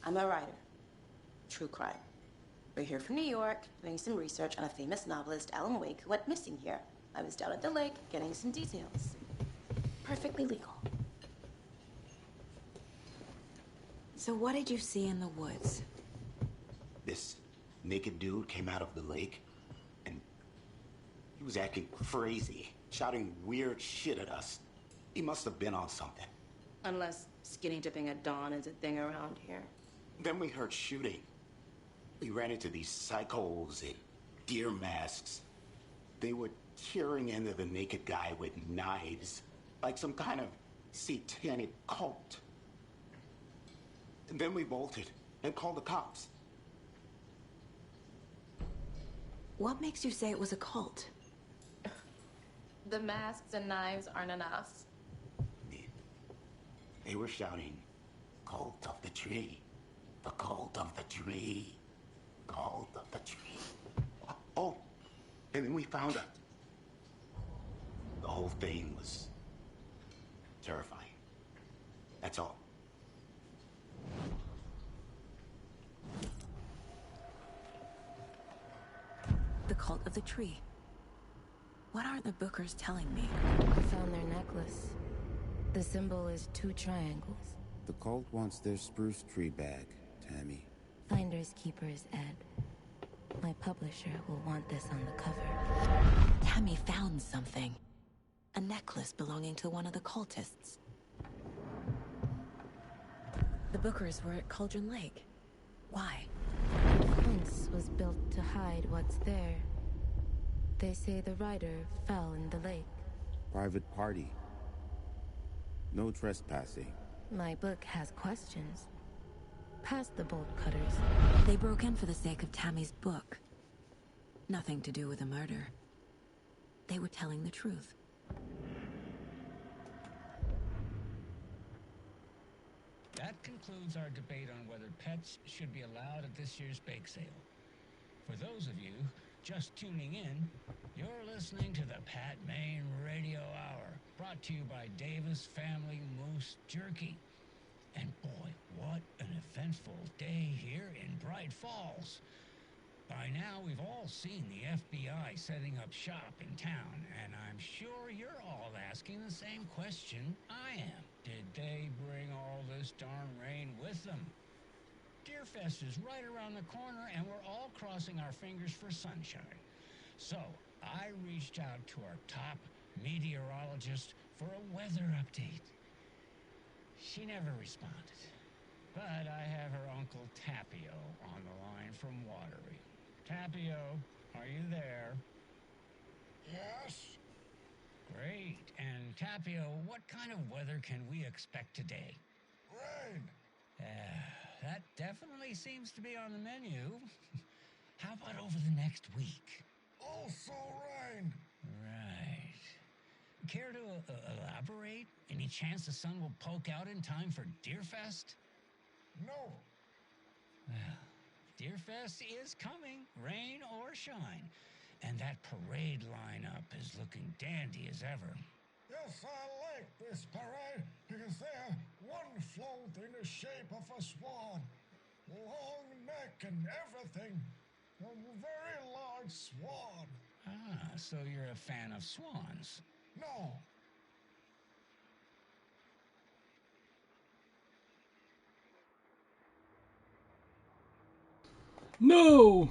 I'm a writer. True crime. We're here from New York, doing some research on a famous novelist, Alan Wake, who went missing here. I was down at the lake, getting some details. Perfectly legal. So what did you see in the woods? This naked dude came out of the lake, and he was acting crazy, shouting weird shit at us. He must have been on something. Unless skinny dipping at dawn is a thing around here. Then we heard shooting. We ran into these psychos in deer masks. They were tearing into the naked guy with knives, like some kind of satanic cult. And then we bolted and called the cops. What makes you say it was a cult? The masks and knives aren't enough. They were shouting, "Cult of the tree. The cult of the tree. Cult of the tree." Oh, and then we found her. The whole thing was terrifying. That's all. The cult of the tree. What are the Bookers telling me? I found their necklace. The symbol is 2 triangles. The cult wants their spruce tree back, Tammy. Finders keepers, Ed. My publisher will want this on the cover. Tammy found something. A necklace belonging to one of the cultists. The Bookers were at Cauldron Lake. Why? The fence was built to hide what's there. They say the rider fell in the lake. Private party. No trespassing. My book has questions. Past the bolt cutters. They broke in for the sake of Tammy's book. Nothing to do with a murder. They were telling the truth. That concludes our debate on whether pets should be allowed at this year's bake sale. For those of you just tuning in, you're listening to the Pat Maine Radio Hour, brought to you by Davis Family Moose Jerky. And boy, what an eventful day here in Bright Falls. By now, we've all seen the FBI setting up shop in town, and I'm sure you're all asking the same question I am. Did they bring all this darn rain with them? Deerfest is right around the corner, and we're all crossing our fingers for sunshine. So, I reached out to our top meteorologist for a weather update. She never responded, but I have her Uncle Tapio on the line from Watery. Tapio, are you there? Yes? Great. And Tapio, what kind of weather can we expect today? Rain. That definitely seems to be on the menu. How about over the next week? Also rain. Right. Care to elaborate? Any chance the sun will poke out in time for Deerfest? No. Well, Deerfest is coming, rain or shine. And that parade lineup is looking dandy as ever. Yes, I like this parade because they're one float in the shape of a swan. Long neck and everything. A very large swan. Ah, so you're a fan of swans? No. No!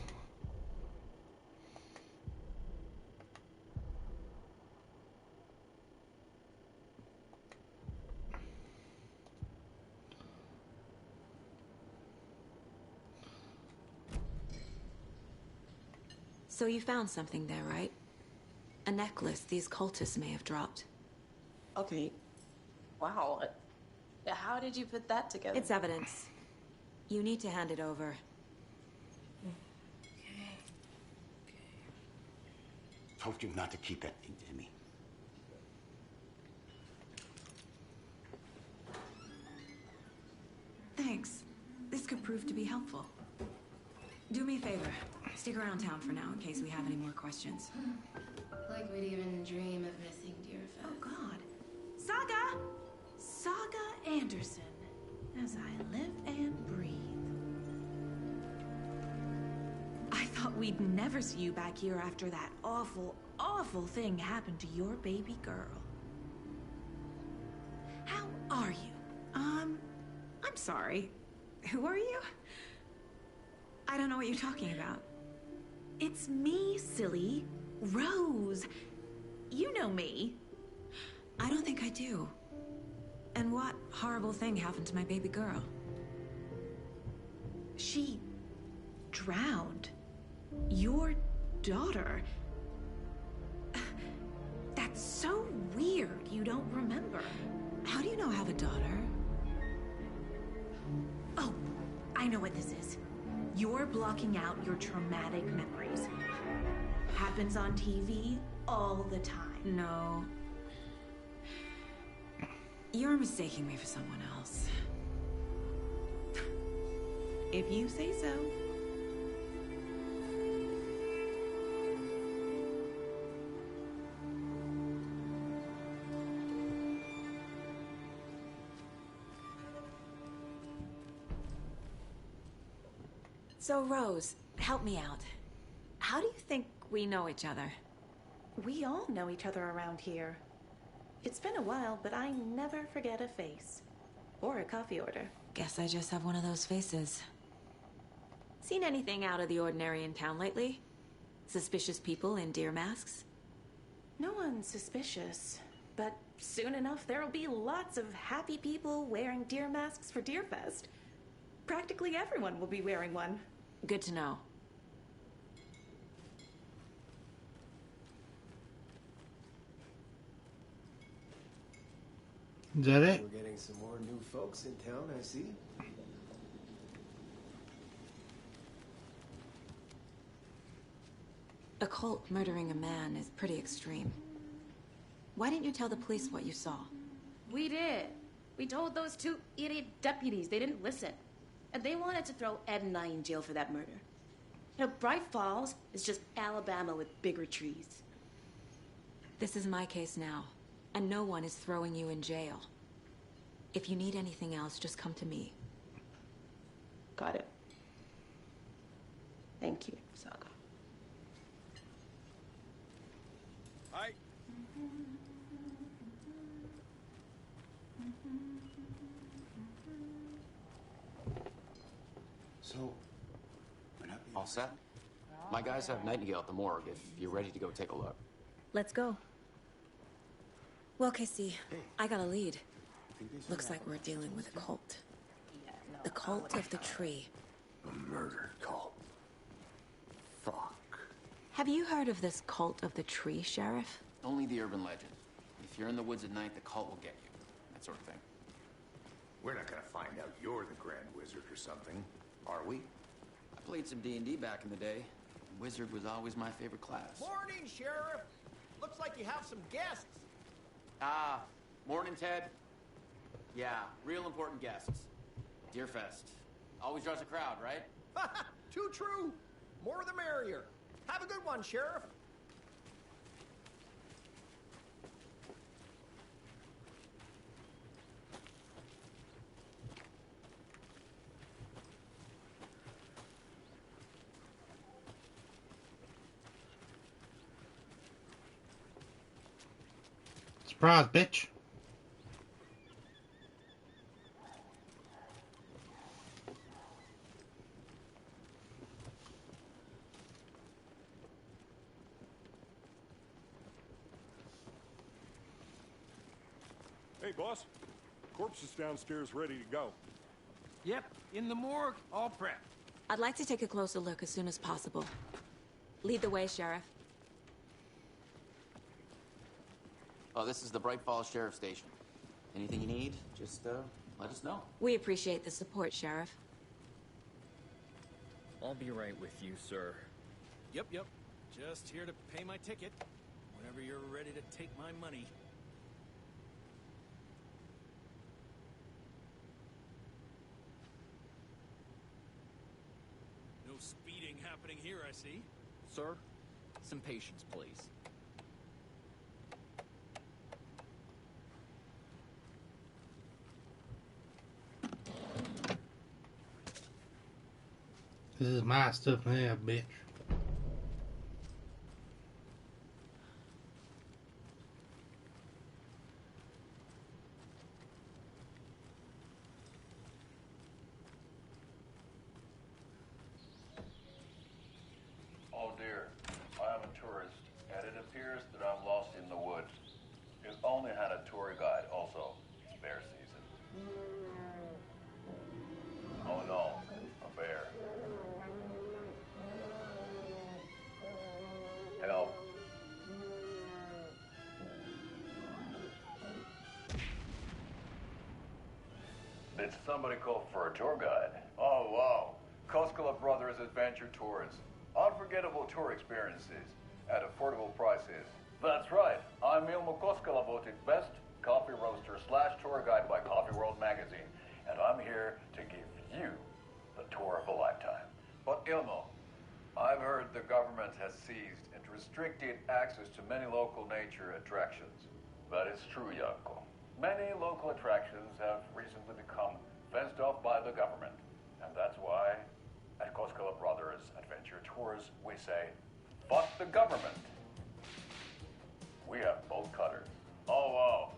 So you found something there, right? A necklace these cultists may have dropped. Okay. Wow. How did you put that together? It's evidence. You need to hand it over. Told you not to keep that thing, Timmy. Thanks. This could prove to be helpful. Do me a favor. Stick around town for now in case we have any more questions. Like we'd even dream of missing Deerfest. Oh, God. Saga! Saga Anderson. As I live and breathe. I thought we'd never see you back here after that awful, awful thing happened to your baby girl. How are you? I'm sorry. Who are you? I don't know what you're talking about. It's me, silly. Rose. You know me. I don't think I do. And what horrible thing happened to my baby girl? She drowned. Your daughter. That's so weird you don't remember. How do you know I have a daughter? Oh, I know what this is. You're blocking out your traumatic memories. Happens on TV all the time. No. You're mistaking me for someone else. If you say so. So, Rose, help me out. How do you think we know each other? We all know each other around here. It's been a while, but I never forget a face. Or a coffee order. Guess I just have one of those faces. Seen anything out of the ordinary in town lately? Suspicious people in deer masks? No one's suspicious. But soon enough, there'll be lots of happy people wearing deer masks for Deerfest. Practically everyone will be wearing one. Good to know. Is that it? We're getting some more new folks in town, I see. A cult murdering a man is pretty extreme. Why didn't you tell the police what you saw? We did. We told those two idiot deputies. They didn't listen. And they wanted to throw Ed and I in jail for that murder. You know, Bright Falls is just Alabama with bigger trees. This is my case now, and no one is throwing you in jail. If you need anything else, just come to me. Got it. Thank you, Saga. Hi. So, all set? My guys have Nightingale at the morgue if you're ready to go take a look. Let's go. Well, Casey, I got a lead. Looks like we're dealing with a cult. The Cult of the Tree. A murder cult. Fuck. Have you heard of this Cult of the Tree, Sheriff? Only the urban legend. If you're in the woods at night, the cult will get you. That sort of thing. We're not gonna find out you're the Grand Wizard or something, are we? I played some D&D back in the day. Wizard was always my favorite class. Morning, Sheriff. Looks like you have some guests. Ah, morning, Ted. Yeah, real important guests. Deerfest. Always draws a crowd, right? Too true. More the merrier. Have a good one, Sheriff. Surprise, bitch. Hey, boss. Corpse is downstairs ready to go. Yep, in the morgue, all prepped. I'd like to take a closer look as soon as possible. Lead the way, Sheriff. Oh, this is the Bright Falls Sheriff Station. Anything you need, just let us know. We appreciate the support, Sheriff. I'll be right with you, sir. Yep. Just here to pay my ticket. Whenever you're ready to take my money. No speeding happening here, I see. Sir, some patience, please. This is my stuff now, bitch. Oh dear, I am a tourist, and it appears that I'm lost in the woods. You only had a tour guide, also. It's bear season. Oh no, a bear. Did somebody call for a tour guide? Oh, wow. Koskela Brothers Adventure Tours. Unforgettable tour experiences at affordable prices. That's right. I'm Ilmo Koskela, voted best coffee roaster / tour guide by Coffee World magazine. And I'm here to give you the tour of a lifetime. But Ilmo, I've heard the government has seized and restricted access to many local nature attractions. That is true, Janko. Many local attractions have recently become fenced off by the government. And that's why, at Koskela Brothers Adventure Tours, we say, fuck the government. We have bolt cutters. Oh, wow.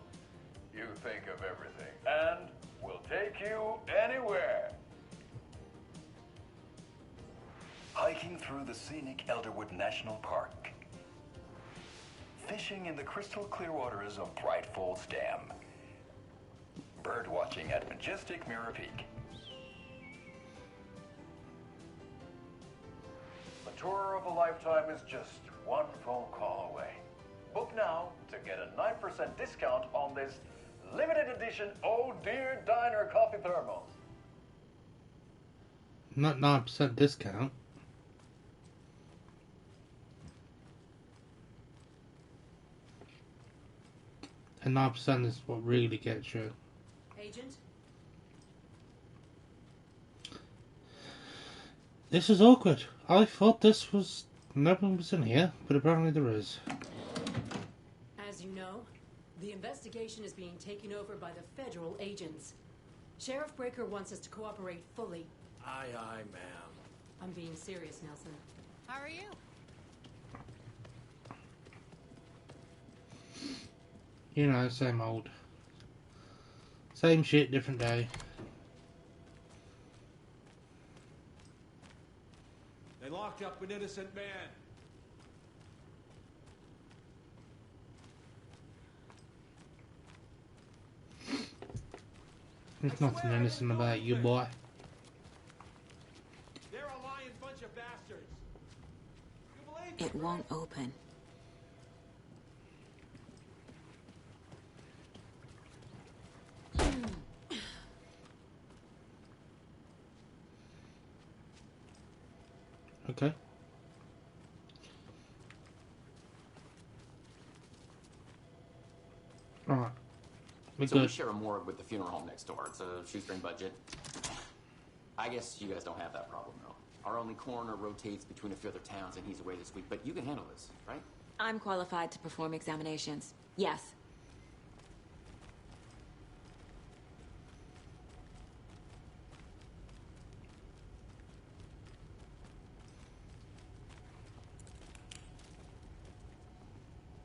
You think of everything. And we'll take you anywhere. Hiking through the scenic Elderwood National Park. Fishing in the crystal clear waters of Bright Falls Dam. Bird watching at majestic Mirror Peak. The tour of a lifetime is just one phone call away. Book now to get a 9% discount on this limited edition Oh Dear Diner coffee thermos. Not 9% discount. And 9% is what really gets you. Agent? This is awkward. I thought this was... no one was in here, but apparently there is. As you know, the investigation is being taken over by the federal agents. Sheriff Breaker wants us to cooperate fully. Aye, aye, ma'am. I'm being serious, Nelson. How are you? You know, same old. Same shit, different day. They locked up an innocent man. There's nothing innocent about you, boy. They're a lying bunch of bastards. It won't open. Okay. Alright. We share a morgue with the funeral home next door. It's a shoestring budget. I guess you guys don't have that problem, though. Our only coroner rotates between a few other towns, and he's away this week. But you can handle this, right? I'm qualified to perform examinations. Yes.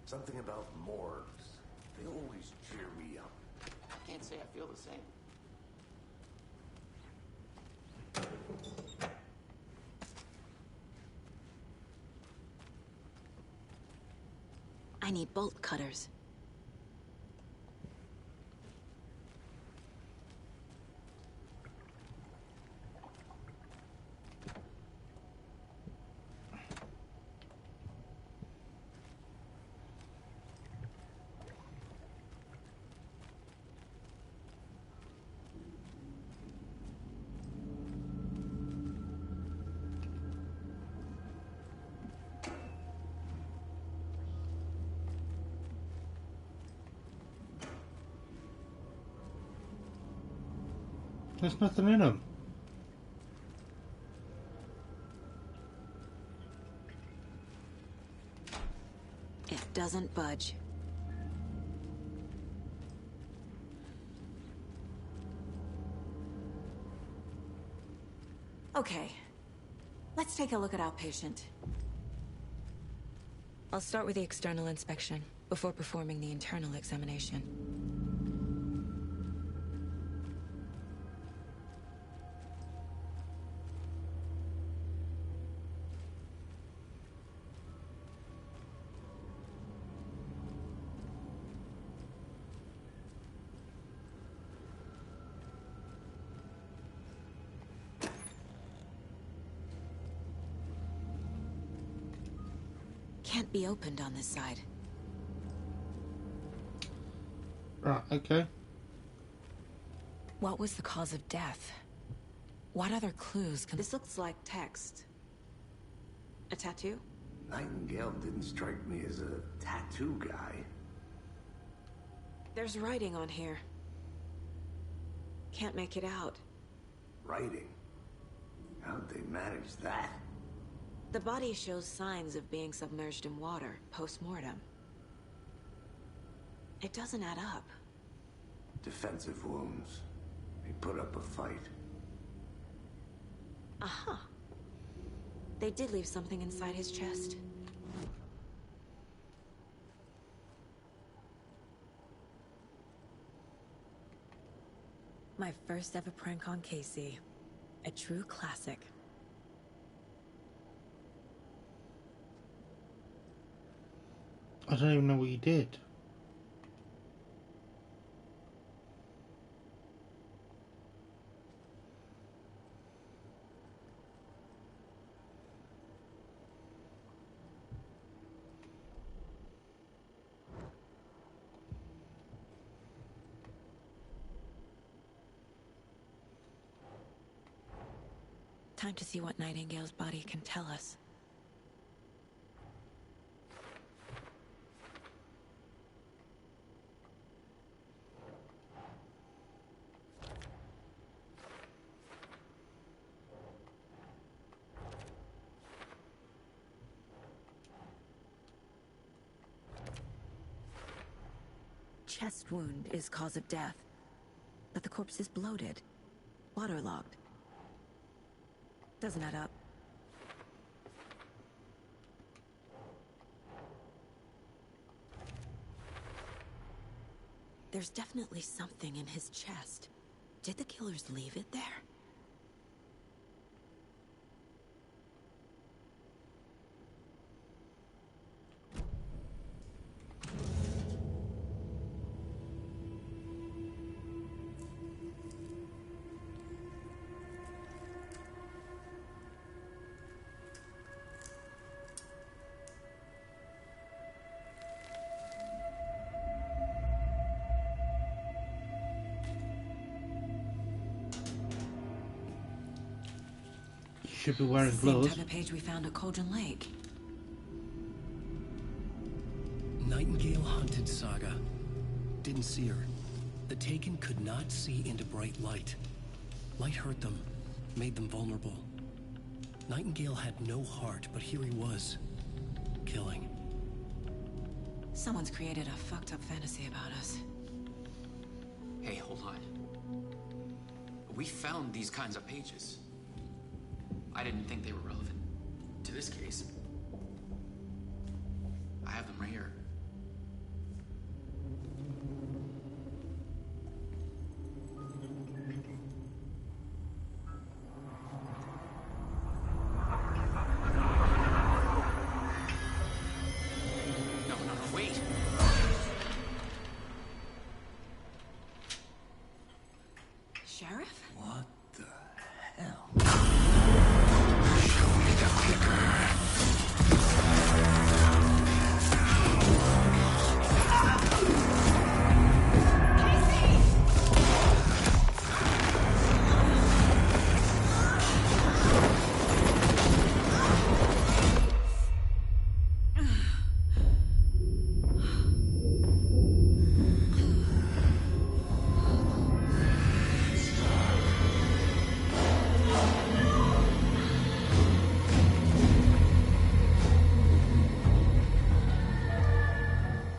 Something about morgues. They always cheer me up. I can't say I feel the same. I need bolt cutters. There's nothing in them. It doesn't budge. Okay. Let's take a look at outpatient. I'll start with the external inspection before performing the internal examination. Can't be opened on this side. Right, okay. What was the cause of death? What other clues can... This looks like text. A tattoo? Nightingale didn't strike me as a tattoo guy. There's writing on here. Can't make it out. Writing? How'd they manage that? The body shows signs of being submerged in water, post-mortem. It doesn't add up. Defensive wounds. He put up a fight. Uh-huh. They did leave something inside his chest. My first ever prank on Casey. A true classic. I don't even know what you did. Time to see what Nightingale's body can tell us. Chest wound is cause of death, but the corpse is bloated, waterlogged. Doesn't add up. There's definitely something in his chest. Did the killers leave it there? Should be wearing Same gloves. type of page we found at Cauldron Lake. Nightingale hunted Saga. Didn't see her. The Taken could not see into bright light. Light hurt them, made them vulnerable. Nightingale had no heart, but here he was, killing. Someone's created a fucked up fantasy about us. Hey, hold on. We found these kinds of pages. I didn't think they were relevant to this case. I have them right here. No, wait. Sheriff? What the hell?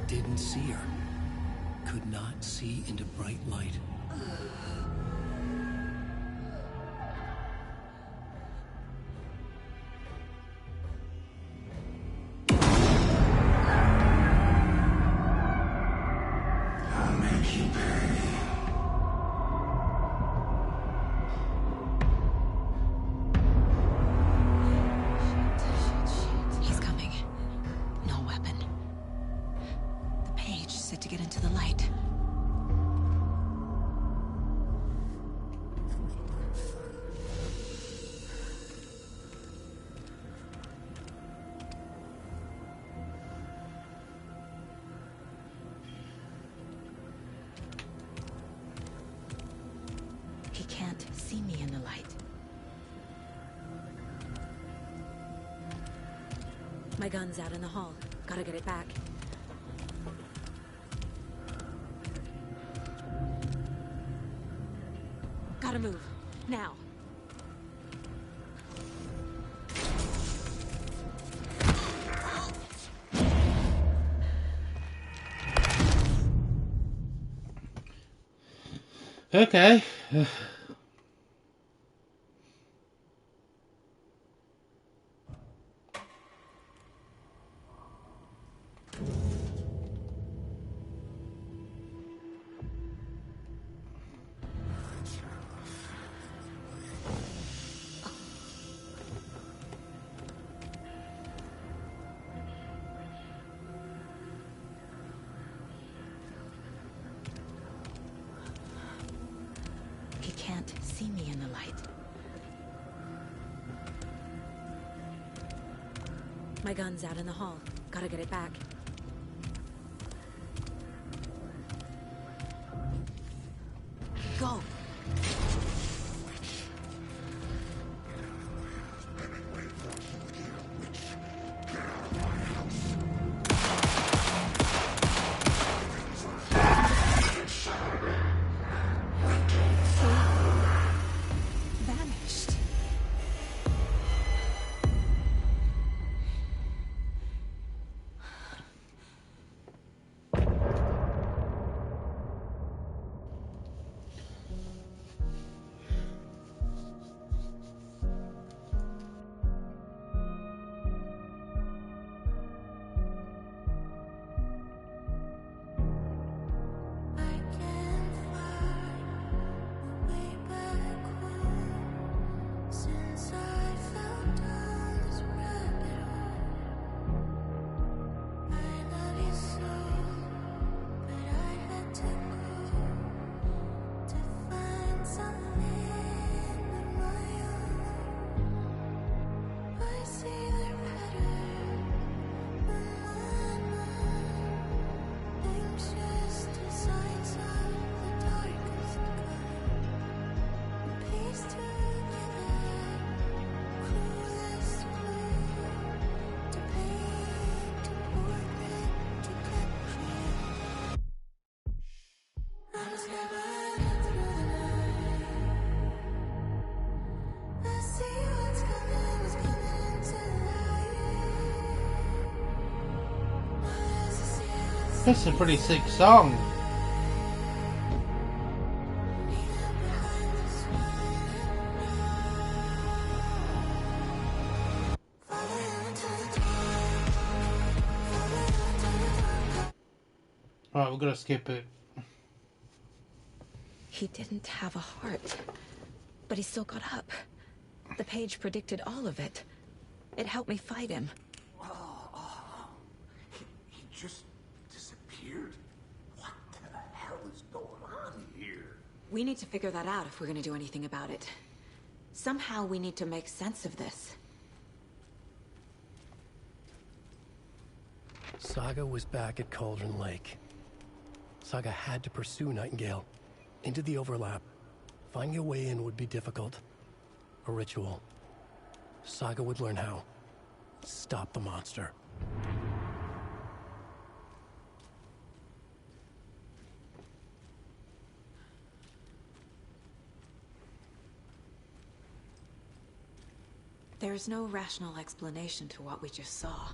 Didn't see her. Could not see into bright light. I'll make you pay. He's coming. No weapon. The page set to get into the light. My gun's out in the hall. Gotta get it back. Gotta move. Now. Okay. He can't see me in the light. My gun's out in the hall. Gotta get it back. Go! Vanished. Since I fell down this rabbit hole, I love you so, but I had to go to find something of my own. I see the pattern in my mind, anxious designs of the darkest kind, piece together. Clueless clue to paint a portrait to capture. I was never through the night. I see what's coming into light. That's a pretty sick song. Alright, we're gonna skip it. He didn't have a heart, but he still got up. The page predicted all of it. It helped me fight him. He just disappeared? What the hell is going on here? We need to figure that out if we're gonna do anything about it. Somehow we need to make sense of this. Saga was back at Cauldron Lake. Saga had to pursue Nightingale. Into the overlap. Finding a way in would be difficult. A ritual. Saga would learn how. Stop the monster. There's no rational explanation to what we just saw.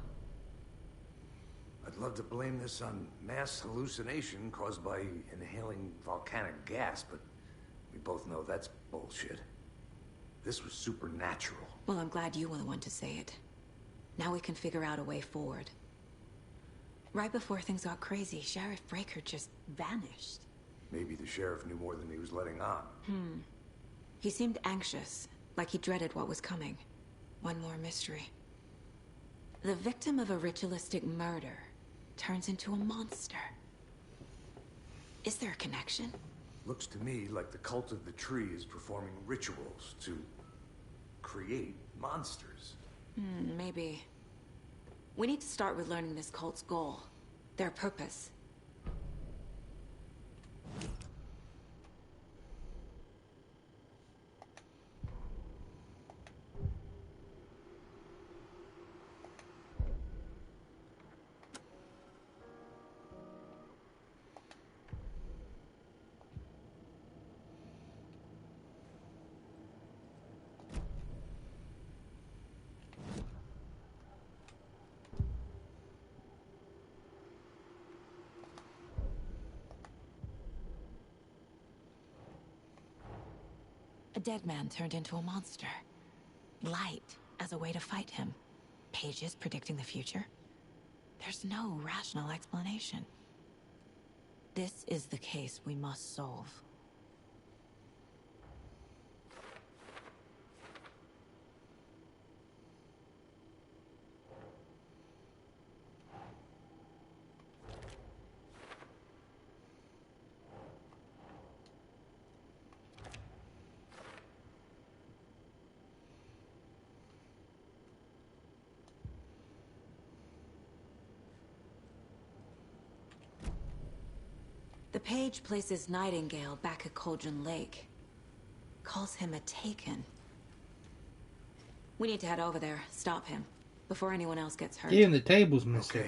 I'd love to blame this on mass hallucination caused by inhaling volcanic gas, but we both know that's bullshit. This was supernatural. Well, I'm glad you were the one to say it. Now we can figure out a way forward. Right before things got crazy, Sheriff Breaker just vanished. Maybe the sheriff knew more than he was letting on. He seemed anxious, like he dreaded what was coming. One more mystery. The victim of a ritualistic murder turns into a monster. Is there a connection? Looks to me like the cult of the tree is performing rituals to create monsters. Maybe. We need to start with learning this cult's goal. Their purpose. dead man turned into a monster. Light as a way to fight him. Pages predicting the future. There's no rational explanation. This is the case we must solve. The page places Nightingale back at Cauldron Lake. Calls him a Taken. We need to head over there, stop him, before anyone else gets hurt. Even the table's missing.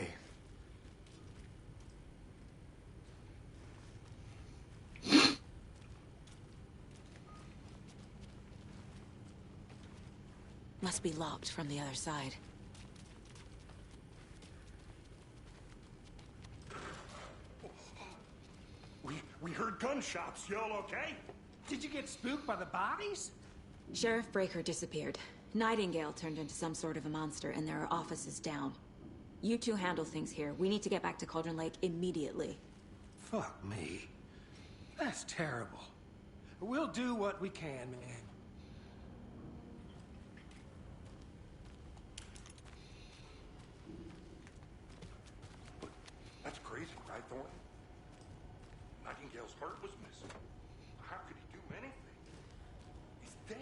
Okay. Must be locked from the other side. We heard gunshots. Y'all okay? Did you get spooked by the bodies? Sheriff Breaker disappeared. Nightingale turned into some sort of a monster, and there are offices down. You two handle things here. We need to get back to Cauldron Lake immediately. Fuck me. That's terrible. We'll do what we can, man. That's crazy, right, Thornton? Nightingale's heart was missing. How could he do anything? He's dead.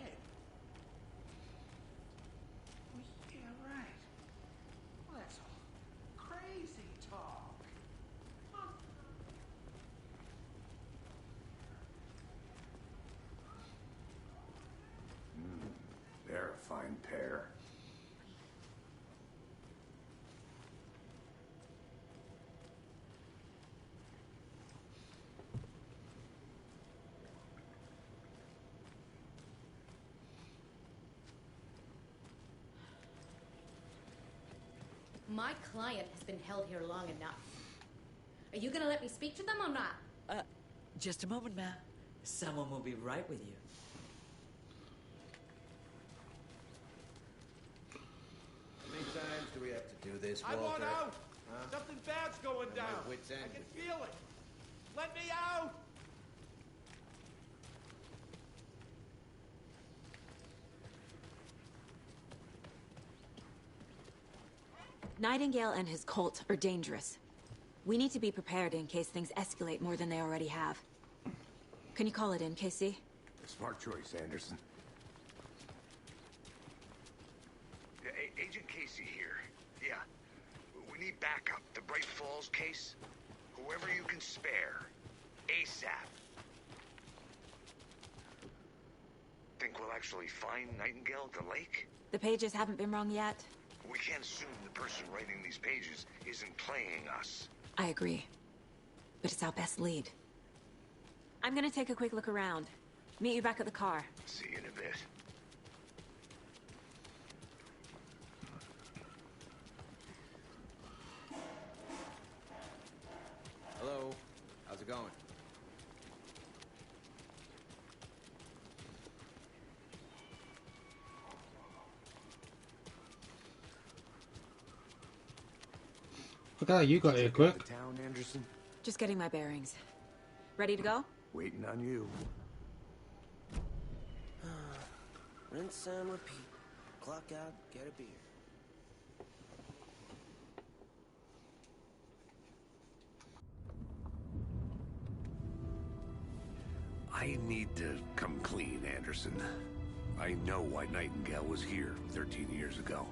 Well, yeah, right. Well, that's all crazy talk. Huh. They're a fine pair. My client has been held here long enough. Are you gonna let me speak to them or not? Just a moment, ma'am. Someone will be right with you. How many times do we have to do this, I Walter? want out! Huh? Something bad's going At down. my wit's end. I can feel it. Let me out! Nightingale and his cult are dangerous. We need to be prepared in case things escalate more than they already have. Can you call it in, Casey? Smart choice, Anderson. Agent Casey here. Yeah. We need backup. The Bright Falls case. Whoever you can spare. ASAP. Think we'll actually find Nightingale at the lake? The pages haven't been wrong yet. We can't assume the person writing these pages isn't playing us. I agree. But it's our best lead. I'm gonna take a quick look around. Meet you back at the car. See you in a bit. Hello. How's it going? Look how you got here quick. Town, Anderson. Just getting my bearings. Ready to go? Waiting on you. Rinse and repeat. Clock out, get a beer. I need to come clean, Anderson. I know why Nightingale was here 13 years ago.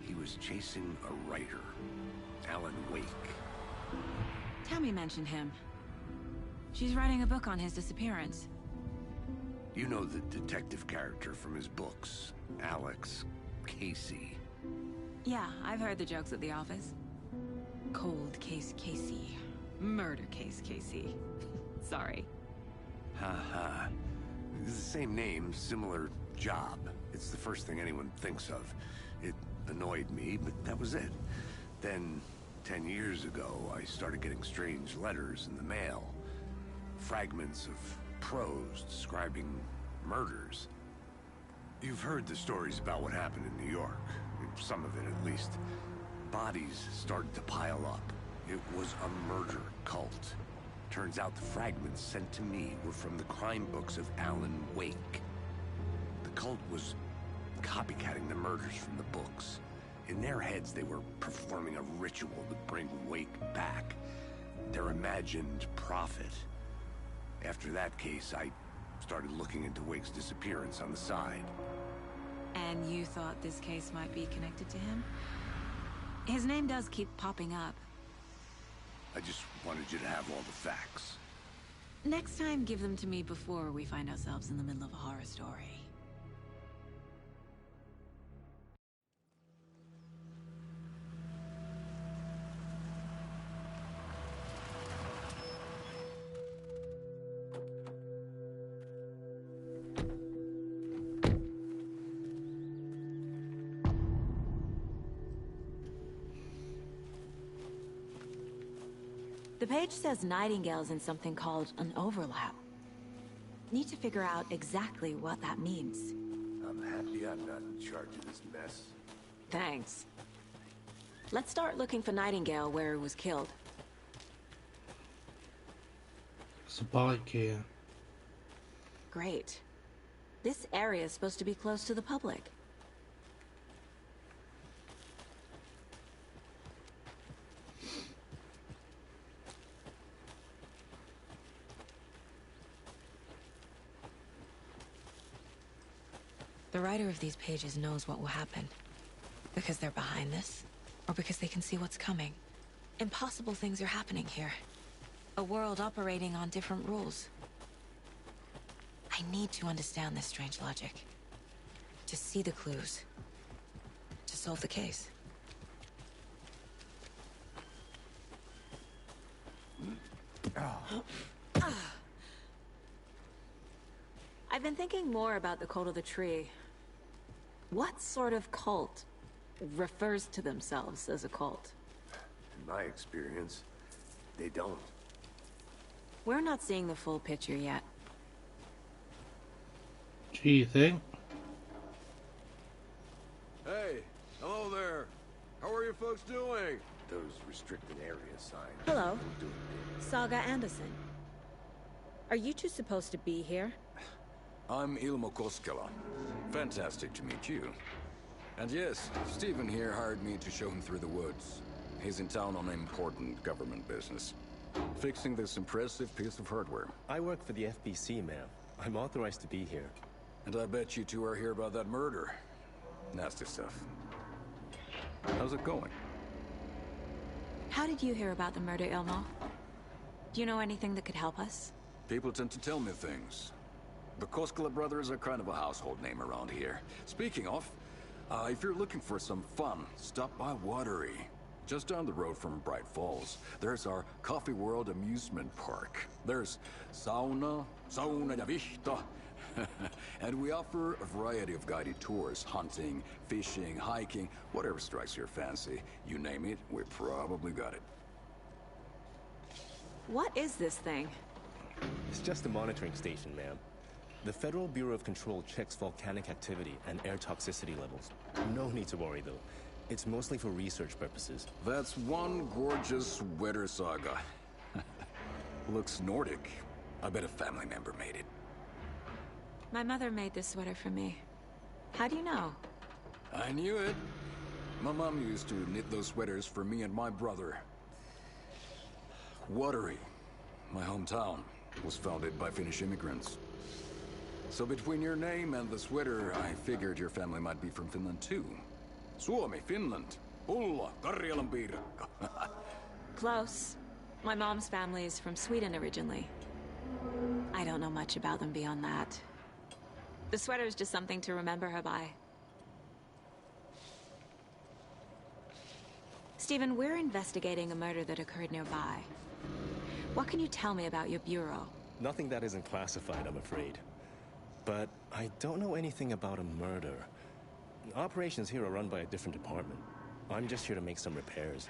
He was chasing a writer, Alan Wake. Tammy mentioned him. She's writing a book on his disappearance. You know the detective character from his books, Alex Casey. Yeah, I've heard the jokes at the office. Cold case Casey. Murder case Casey. Sorry. Ha. It's the same name, similar job. It's the first thing anyone thinks of. It annoyed me, but that was it. Then, 10 years ago, I started getting strange letters in the mail. Fragments of prose describing murders. You've heard the stories about what happened in New York. Some of it, at least. Bodies started to pile up. It was a murder cult. Turns out the fragments sent to me were from the crime books of Alan Wake. The cult was copycatting the murders from the books. In their heads, they were performing a ritual to bring Wake back. Their imagined prophet. After that case, I started looking into Wake's disappearance on the side. And you thought this case might be connected to him? His name does keep popping up. I just wanted you to have all the facts. Next time, give them to me before we find ourselves in the middle of a horror story. The page says Nightingale's in something called an overlap. Need to figure out exactly what that means. I'm happy I'm not in charge of this mess. Thanks. Let's start looking for Nightingale where he was killed. It's a bike here. Great. This area is supposed to be close to the public. The writer of these pages knows what will happen. Because they're behind this, or because they can see what's coming. Impossible things are happening here. A world operating on different rules. I need to understand this strange logic. To see the clues. To solve the case. I've been thinking more about the cult of the tree. What sort of cult refers to themselves as a cult? In my experience, they don't. We're not seeing the full picture yet. Do you think? Hey, hello there. How are you folks doing? Those restricted area signs. Hello. Saga Anderson. Are you two supposed to be here? I'm Ilmo Koskela. Fantastic to meet you. And yes, Stephen here hired me to show him through the woods. He's in town on important government business. Fixing this impressive piece of hardware. I work for the FBC, ma'am. I'm authorized to be here. And I bet you two are here about that murder. Nasty stuff. How's it going? How did you hear about the murder, Ilmo? Do you know anything that could help us? People tend to tell me things. The Koskela brothers are kind of a household name around here. Speaking of, if you're looking for some fun, stop by Watery. Just down the road from Bright Falls, there's our Coffee World amusement park. There's sauna ja vihta. And we offer a variety of guided tours, hunting, fishing, hiking, whatever strikes your fancy. You name it, we probably got it. What is this thing? It's just a monitoring station, ma'am. The Federal Bureau of Control checks volcanic activity and air toxicity levels. No need to worry, though. It's mostly for research purposes. That's one gorgeous sweater, Saga. Looks Nordic. I bet a family member made it. My mother made this sweater for me. How do you know? I knew it. My mom used to knit those sweaters for me and my brother. Watery, my hometown, was founded by Finnish immigrants. So between your name and the sweater, I figured your family might be from Finland too. Suomi, Finland. Pulla, Karjalan piirakka. Close. My mom's family is from Sweden originally. I don't know much about them beyond that. The sweater is just something to remember her by. Stephen, we're investigating a murder that occurred nearby. What can you tell me about your bureau? Nothing that isn't classified, I'm afraid. But I don't know anything about a murder. Operations here are run by a different department. I'm just here to make some repairs.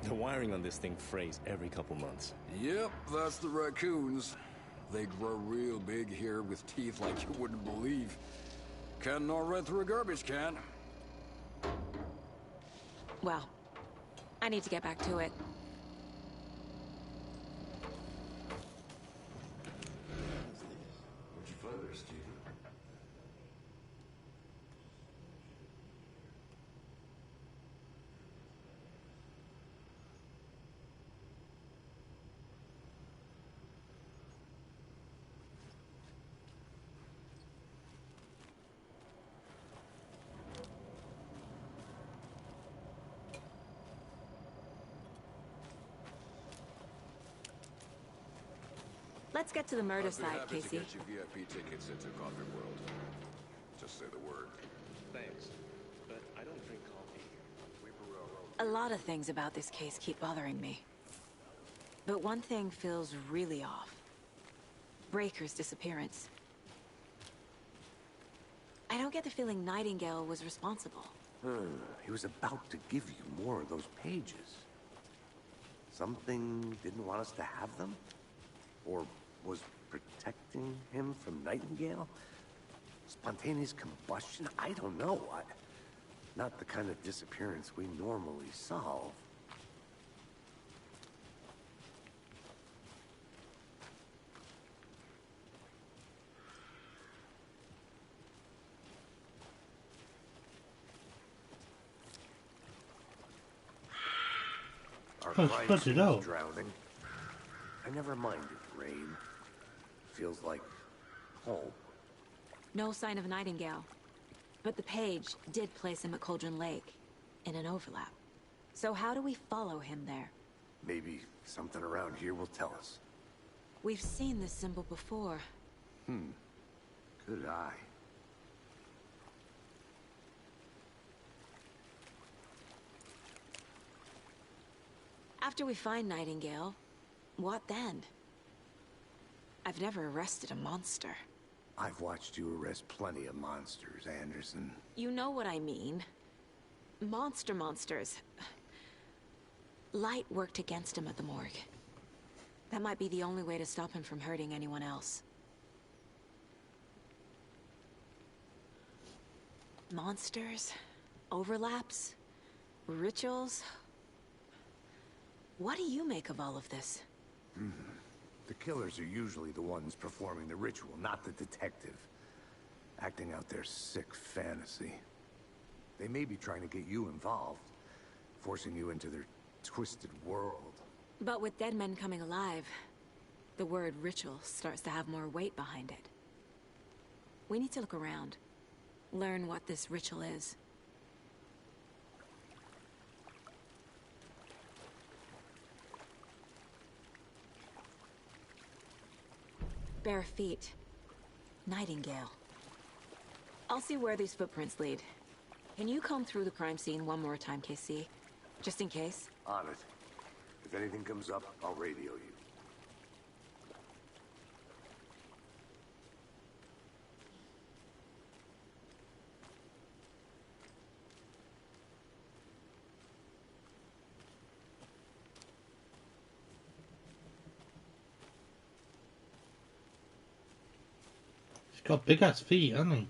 The wiring on this thing frays every couple months. Yep, that's the raccoons. They grow real big here with teeth like you wouldn't believe. Can nor run through a garbage can. Well, I need to get back to it. What'd you find there, Steven? Let's get to the murder I'd be site, happy Casey. to get you VIP tickets into Coffee World. Just say the word. Thanks, but I don't drink coffee. A lot of things about this case keep bothering me. But one thing feels really off. Breaker's disappearance. I don't get the feeling Nightingale was responsible. He was about to give you more of those pages. Something didn't want us to have them? Or was protecting him from Nightingale? Spontaneous combustion? I don't know. Not the kind of disappearance we normally solve. Our client cut it out. drowning. I never minded rain. Feels like home. No sign of Nightingale. But the page did place him at Cauldron Lake, in an overlap. So how do we follow him there? Maybe something around here will tell us. We've seen this symbol before. Good eye. After we find Nightingale, what then? I've never arrested a monster. I've watched you arrest plenty of monsters, Anderson. You know what I mean. Monsters. Light worked against him at the morgue. That might be the only way to stop him from hurting anyone else. Monsters? Overlaps? Rituals? What do you make of all of this? The killers are usually the ones performing the ritual, not the detective. Acting out their sick fantasy. They may be trying to get you involved, forcing you into their twisted world. But with dead men coming alive, the word ritual starts to have more weight behind it. We need to look around. Learn what this ritual is. Bare feet. Nightingale. I'll see where these footprints lead. Can you comb through the crime scene one more time, KC? Just in case? On it. If anything comes up, I'll radio you. He's got big ass feet, hasn't he?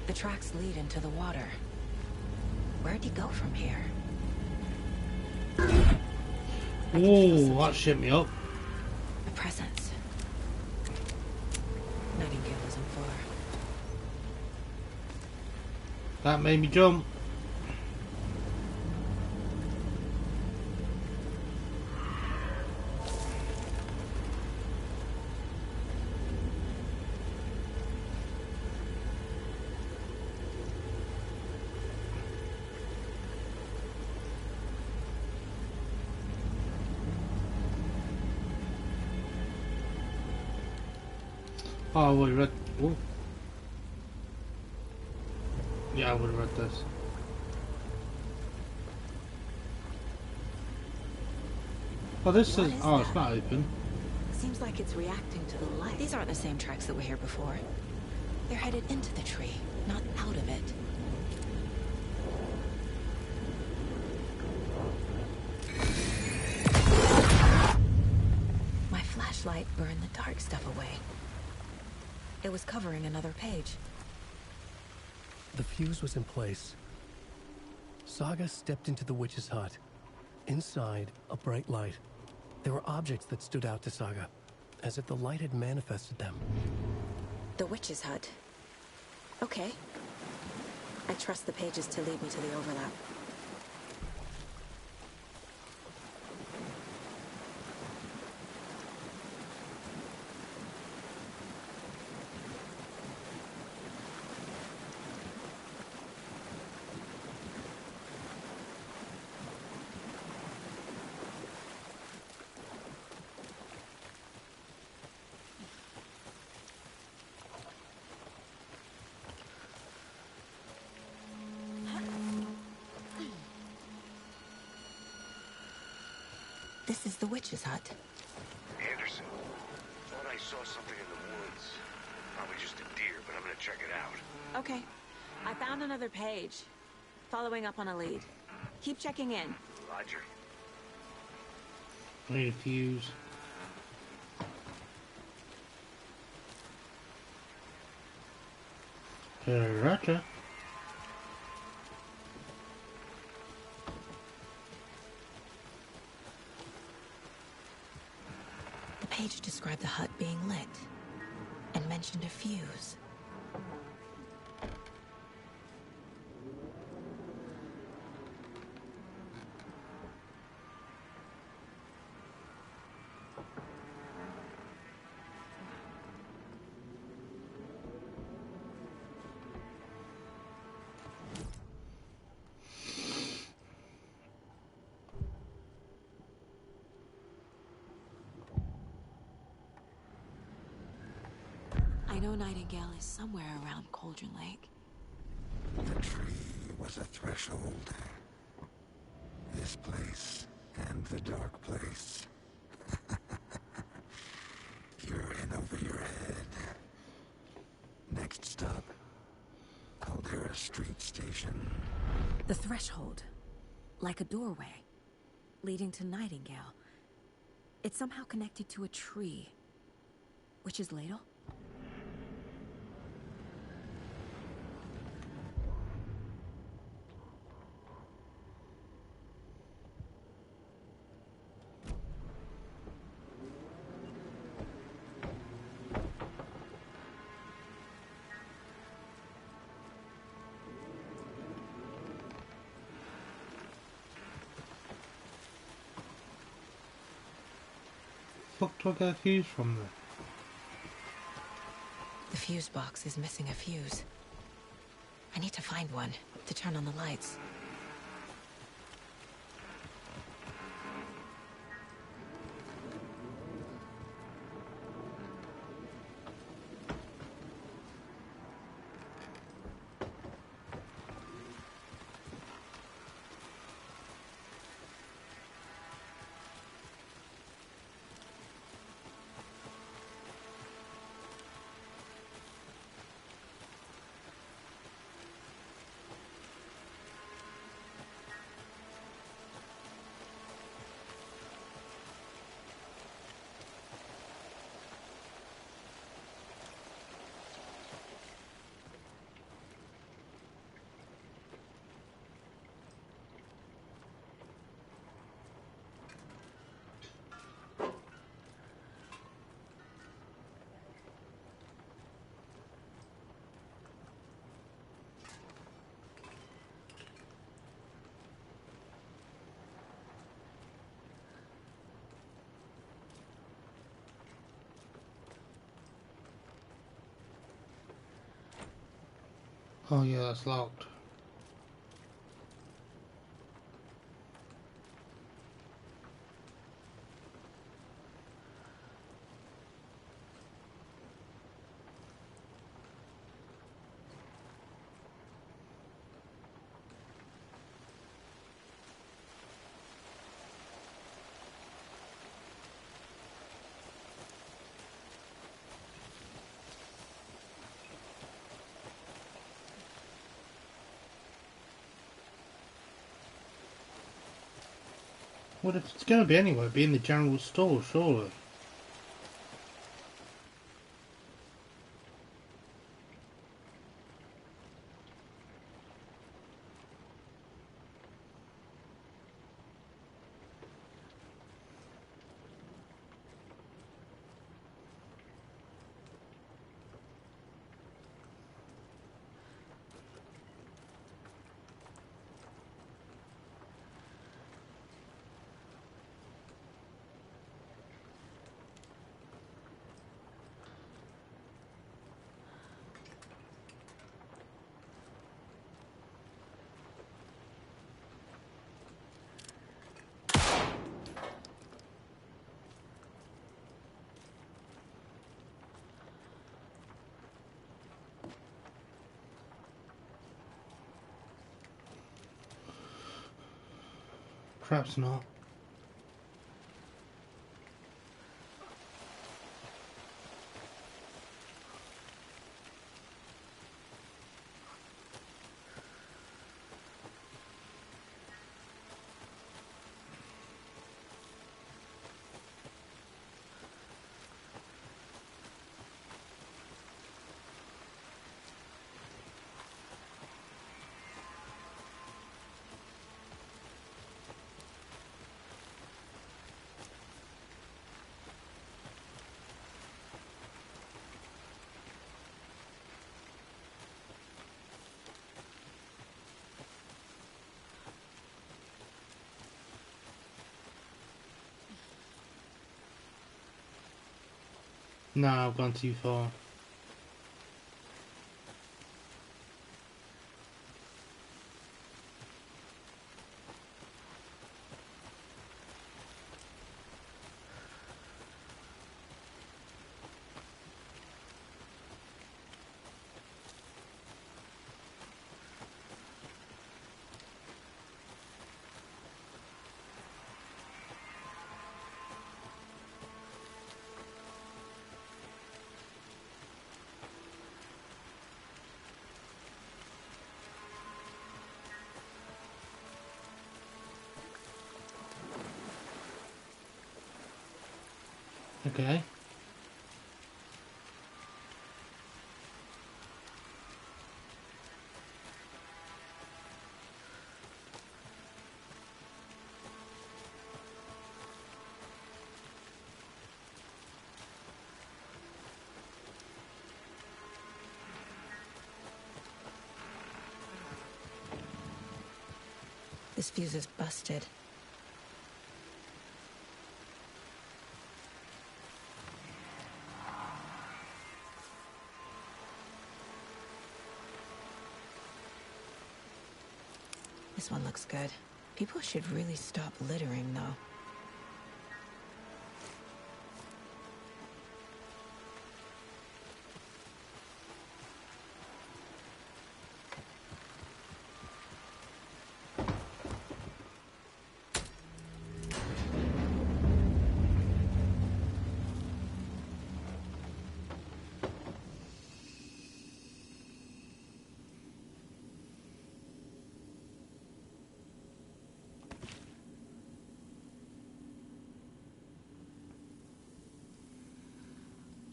The tracks lead into the water. Where'd he go from here? Oh, that shit me up. A presence. Nightingale isn't far. That made me jump. Oh, we read. Ooh. Yeah, I would have read this. Oh, this is. Oh, it's not open. Seems like it's reacting to the light. These aren't the same tracks that were here before. They're headed into the tree, not out of it. My flashlight burned the dark stuff away. It was covering another page. The fuse was in place. Saga stepped into the witch's hut. Inside, a bright light. There were objects that stood out to Saga, as if the light had manifested them. The witch's hut. Okay. I trust the pages to lead me to the overlap. This is the witch's hut. Anderson, thought I saw something in the woods. Probably just a deer, but I'm gonna check it out. Okay. I found another page. Following up on a lead. Keep checking in. Roger. I need a fuse. Roger. The page described the hut being lit and mentioned a fuse. I know Nightingale is somewhere around Cauldron Lake. The tree was a threshold. This place and the dark place. You're in over your head. Next stop, Caldera Street Station. The threshold. Like a doorway. Leading to Nightingale. It's somehow connected to a tree. Witch's Ladle? Fuck do I get a fuse from there? The fuse box is missing a fuse. I need to find one to turn on the lights. Oh yeah, that's locked. Well, if it's going to be anywhere, it'd be in the general store, surely. Perhaps not. No, I've gone too far. Okay. This fuse is busted. This one looks good. People should really stop littering, though.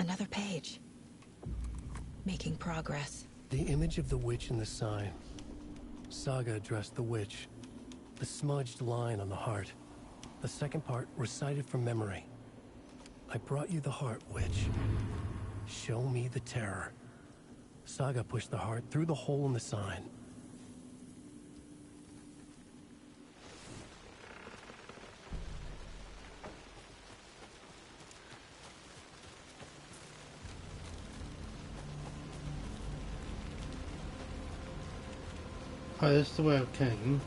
Another page. Making progress. The image of the witch in the sign. Saga addressed the witch. The smudged line on the heart. The second part recited from memory. I brought you the heart, witch. Show me the terror. Saga pushed the heart through the hole in the sign. Oh, that's the way I came.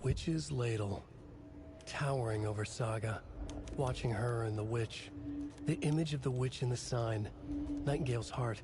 Witch's ladle, towering over Saga, watching her and the witch. The image of the witch in the sign, Nightingale's heart.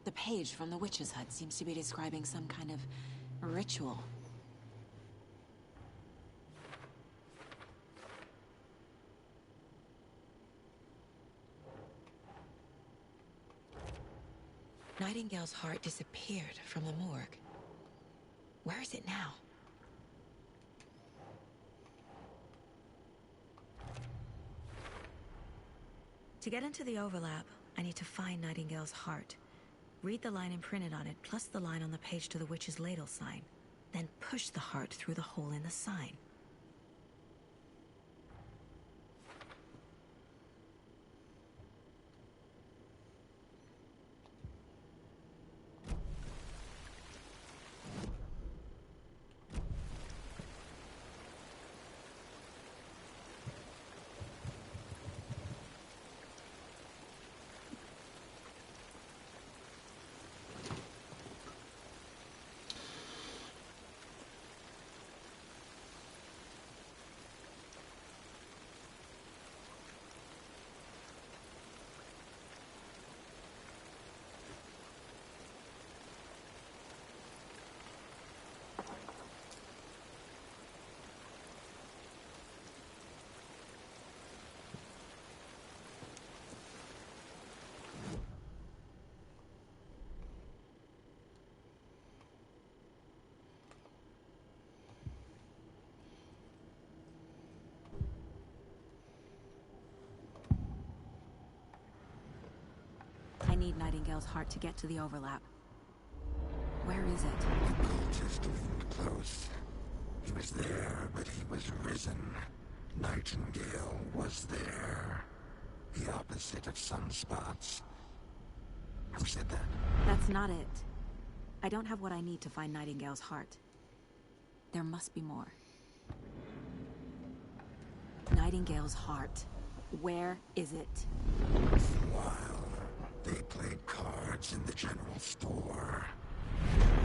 The page from the witch's hut seems to be describing some kind of ritual. Nightingale's heart disappeared from the morgue. Where is it now? To get into the overlap, I need to find Nightingale's heart. Read the line imprinted on it, plus the line on the page to the witch's ladle sign. Then push the heart through the hole in the sign. I need Nightingale's heart to get to the overlap. Where is it? The cultist loomed close. He was there, but he was risen. Nightingale was there. The opposite of sunspots. Who said that? That's not it. I don't have what I need to find Nightingale's heart. There must be more. Nightingale's heart. Where is it? While they played cards in the general store,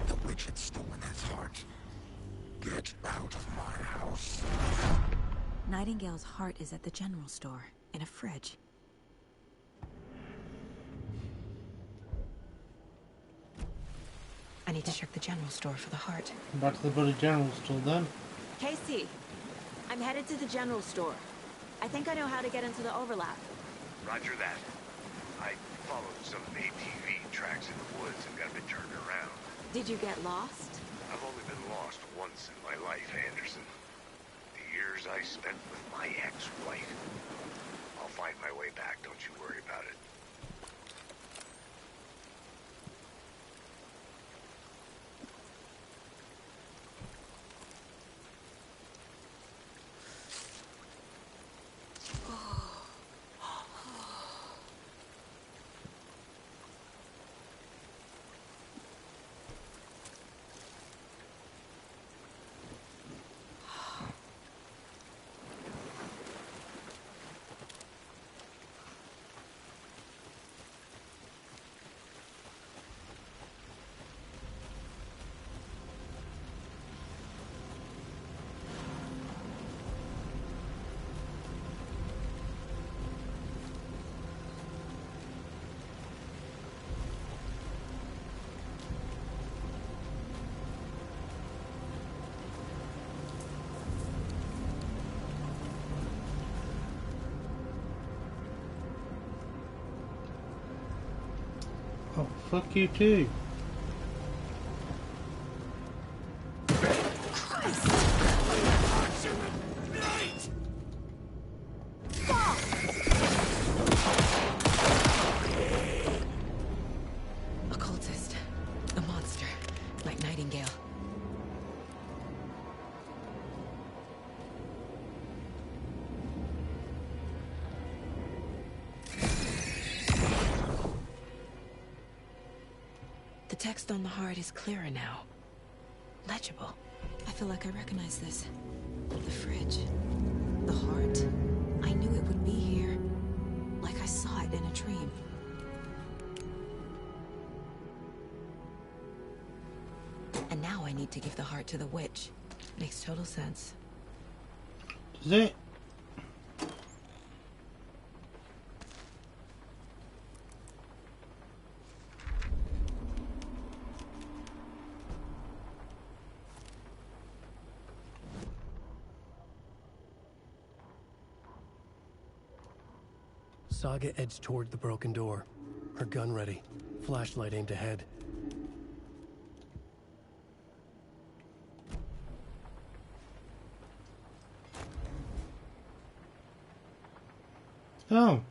the witch had stolen his heart. Get out of my house. Nightingale's heart is at the general store, in a fridge. I need to check the general store for the heart. Back to the bloody general store then. Casey, I'm headed to the general store. I think I know how to get into the overlap. Roger that. I followed some ATV tracks in the woods and got a bit turned around. Did you get lost? I've only been lost once in my life, Anderson. The years I spent with my ex-wife. I'll find my way back, don't you worry about it. Fuck you too. A cultist. A monster. Like Nightingale. The text on the heart is clearer now. Legible. I feel like I recognize this. The fridge. The heart. I knew it would be here. Like I saw it in a dream. And now I need to give the heart to the witch. Makes total sense. Does it? Saga edged toward the broken door, her gun ready, flashlight aimed ahead. Oh.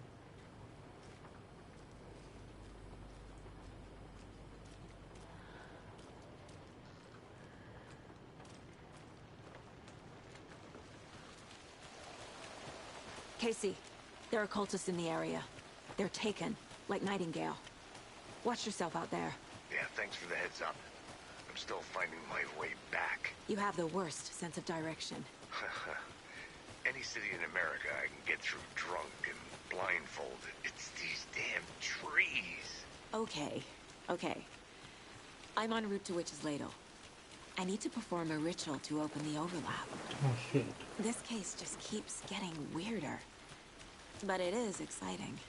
Casey, there are cultists in the area. They're taken, like Nightingale. Watch yourself out there. Yeah, thanks for the heads up. I'm still finding my way back. You have the worst sense of direction. Any city in America I can get through drunk and blindfolded. It's these damn trees. Okay, okay. I'm en route to Witch's Ladle. I need to perform a ritual to open the overlap. Oh shit. This case just keeps getting weirder. But it is exciting.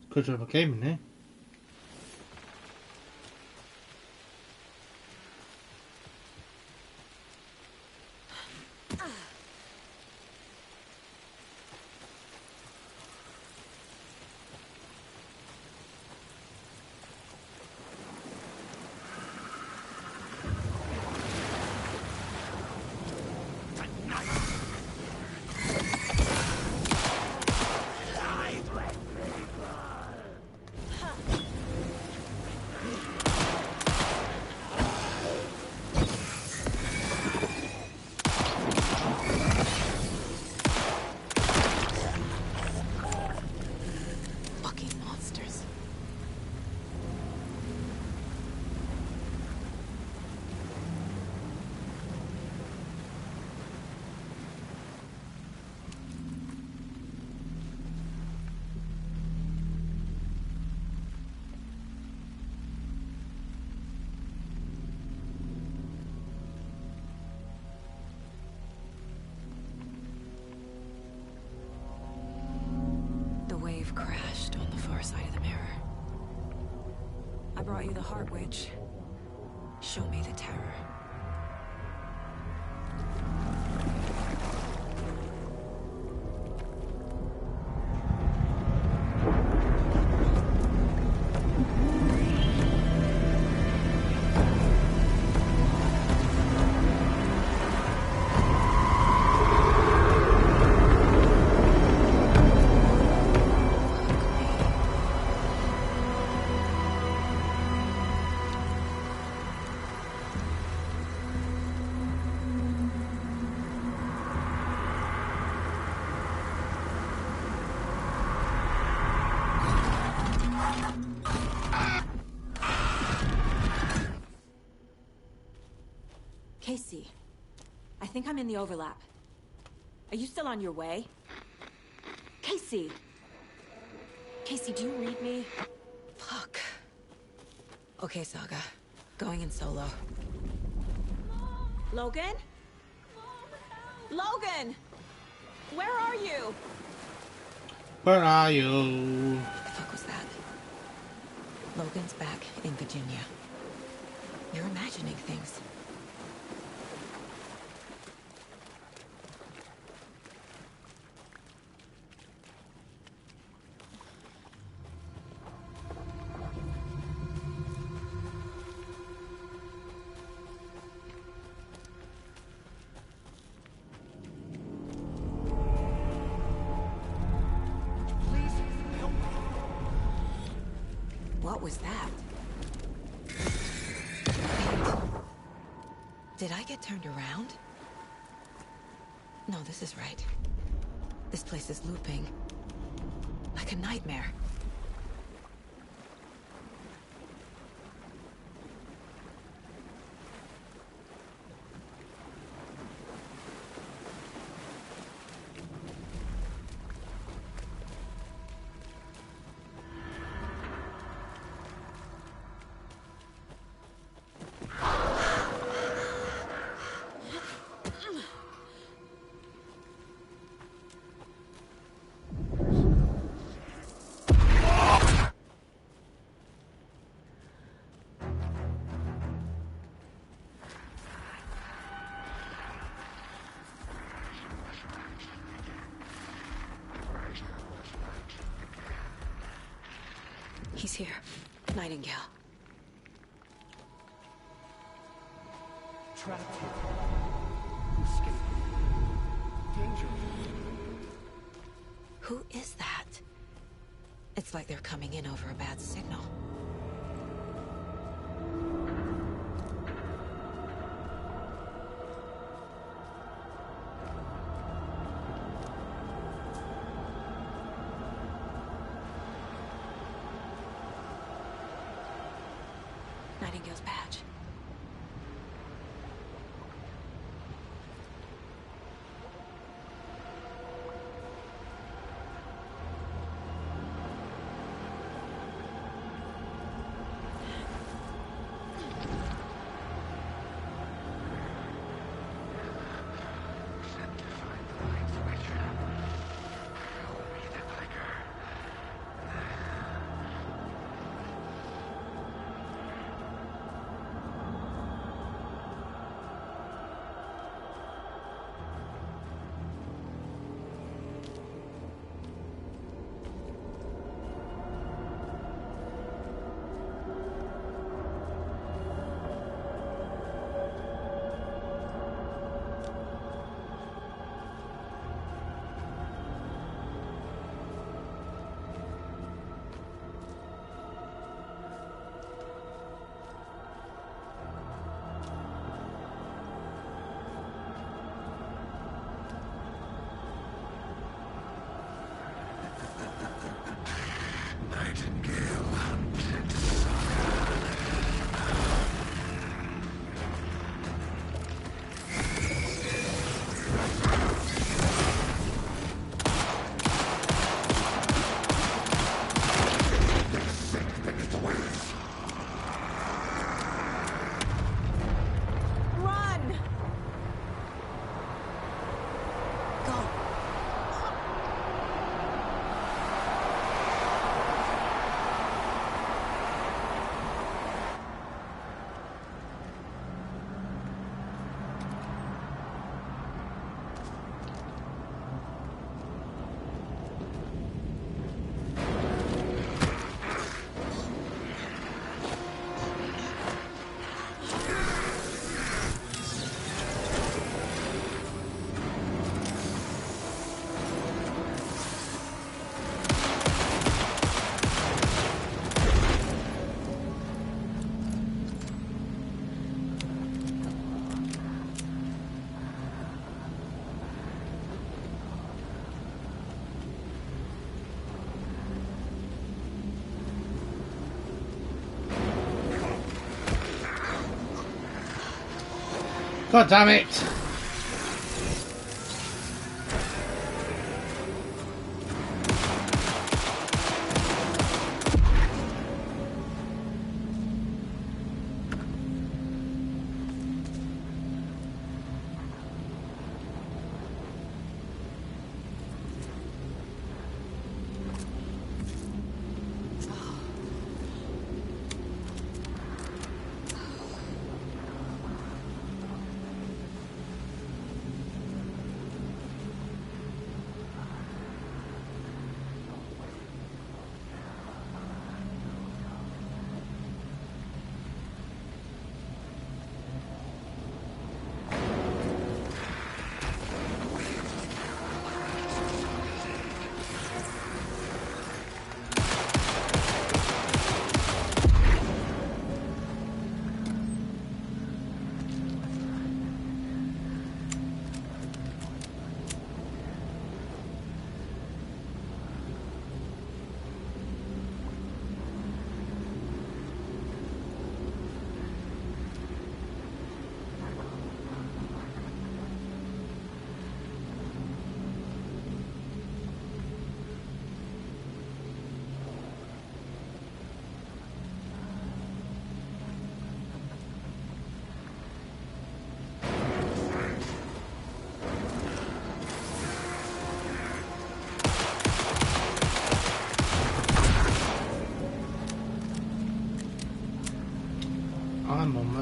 Could have came in here. Crashed on the far side of the mirror. I brought you the Heart Witch. Show me the terror. Casey, I think I'm in the overlap. Are you still on your way? Casey! Casey, do you read me? Fuck. Okay, Saga. Going in solo. Logan? Logan! Where are you? Where are you? What the fuck was that? Logan's back in Virginia. You're imagining things. What was that? Wait. Did I get turned around? No, this is right. This place is looping. Like a nightmare. He's here. Nightingale. Trapped here. Escape. Danger. Who is that? It's like they're coming in over a bad signal. Nightingale's badge. God damn it!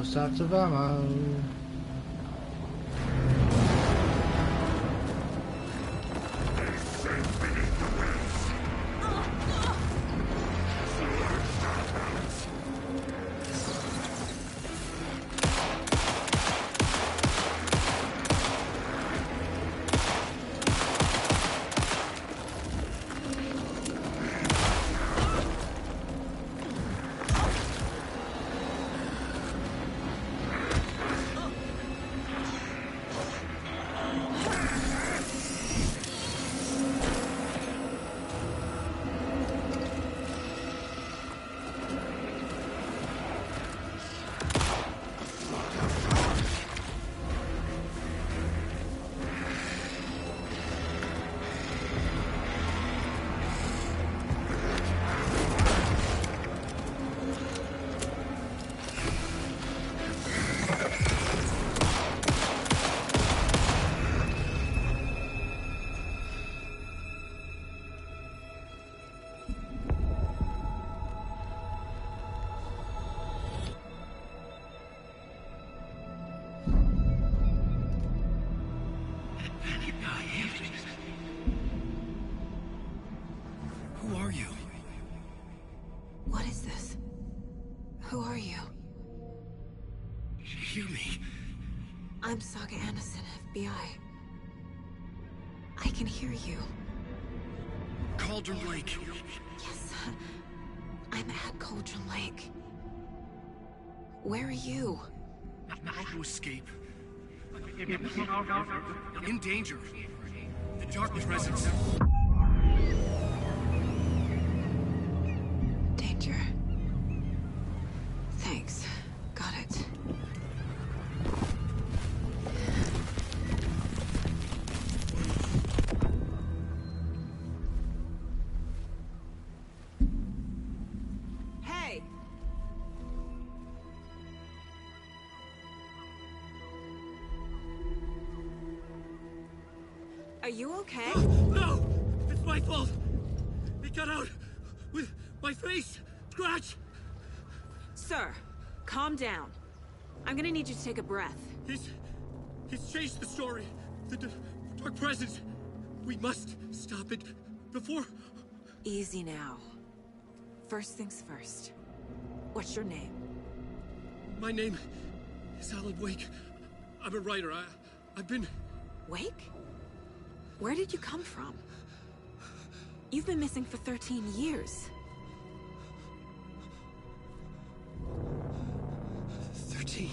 Almost out of ammo. Who are you? What is this? Who are you? Hear me. I'm Saga Anderson, FBI. I can hear you. Cauldron Lake. Yes, I'm at Cauldron Lake. Where are you? How to escape. In danger. The Dark Presence. Danger. Thanks. Got it. Hey! Are you okay? No! It's my fault! It got out with my face! Scratch! Sir, calm down. I'm gonna need you to take a breath. He's changed the story. The Dark Presence. We must stop it before... Easy now. First things first. What's your name? My name is Alan Wake. I'm a writer. I've been... Wake? Where did you come from? You've been missing for 13 years. 13.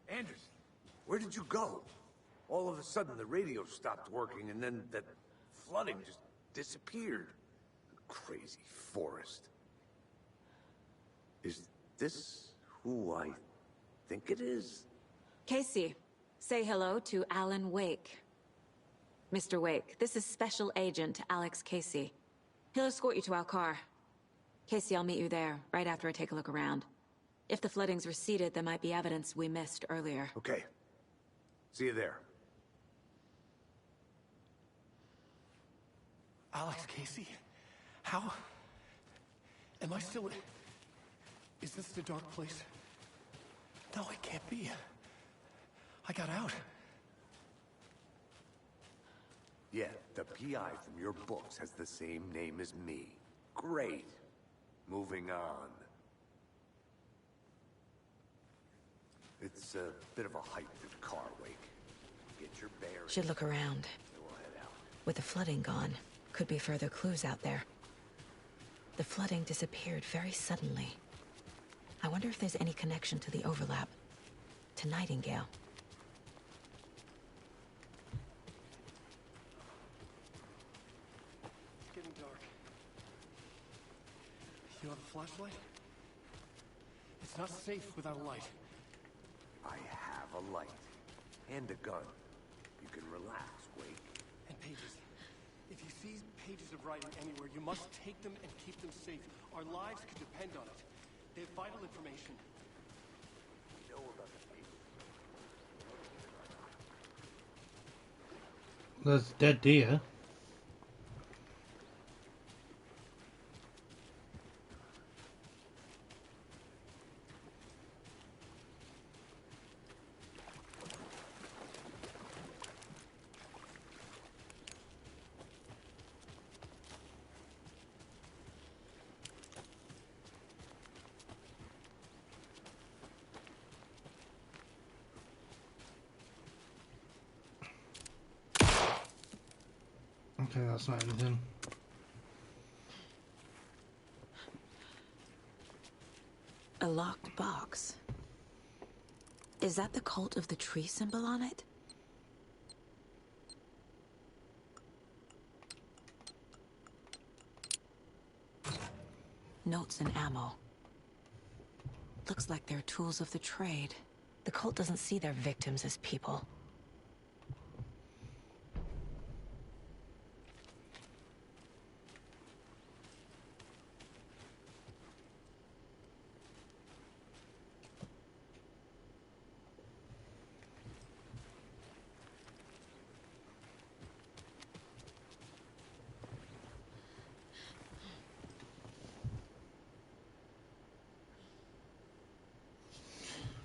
Anderson, where did you go? All of a sudden, the radio stopped working, and then that flooding just disappeared. Crazy forest. Is this who I think it is? Casey, say hello to Alan Wake. Mr. Wake, this is Special Agent Alex Casey. He'll escort you to our car. Casey, I'll meet you there, right after I take a look around. If the flooding's receded, there might be evidence we missed earlier. Okay. See you there. Alex Casey? How? Am I still... Is this the dark place? No, it can't be. I got out. Yeah, the PI from your books has the same name as me. Great. Moving on. It's a bit of a hike to the car, Wake. Get your bearings. Should look around. We'll head out. With the flooding gone, could be further clues out there. The flooding disappeared very suddenly. I wonder if there's any connection to the overlap. To Nightingale. It's getting dark. You have a flashlight? It's not safe without a light. I have a light. And a gun. You can relax, Wake. And pages. If you see pages of writing anywhere, you must take them and keep them safe. Our lives could depend on it. They have vital information. There's dead deer. Okay, that's not anything. A locked box. Is that the cult of the tree symbol on it? Notes and ammo. Looks like they're tools of the trade. The cult doesn't see their victims as people.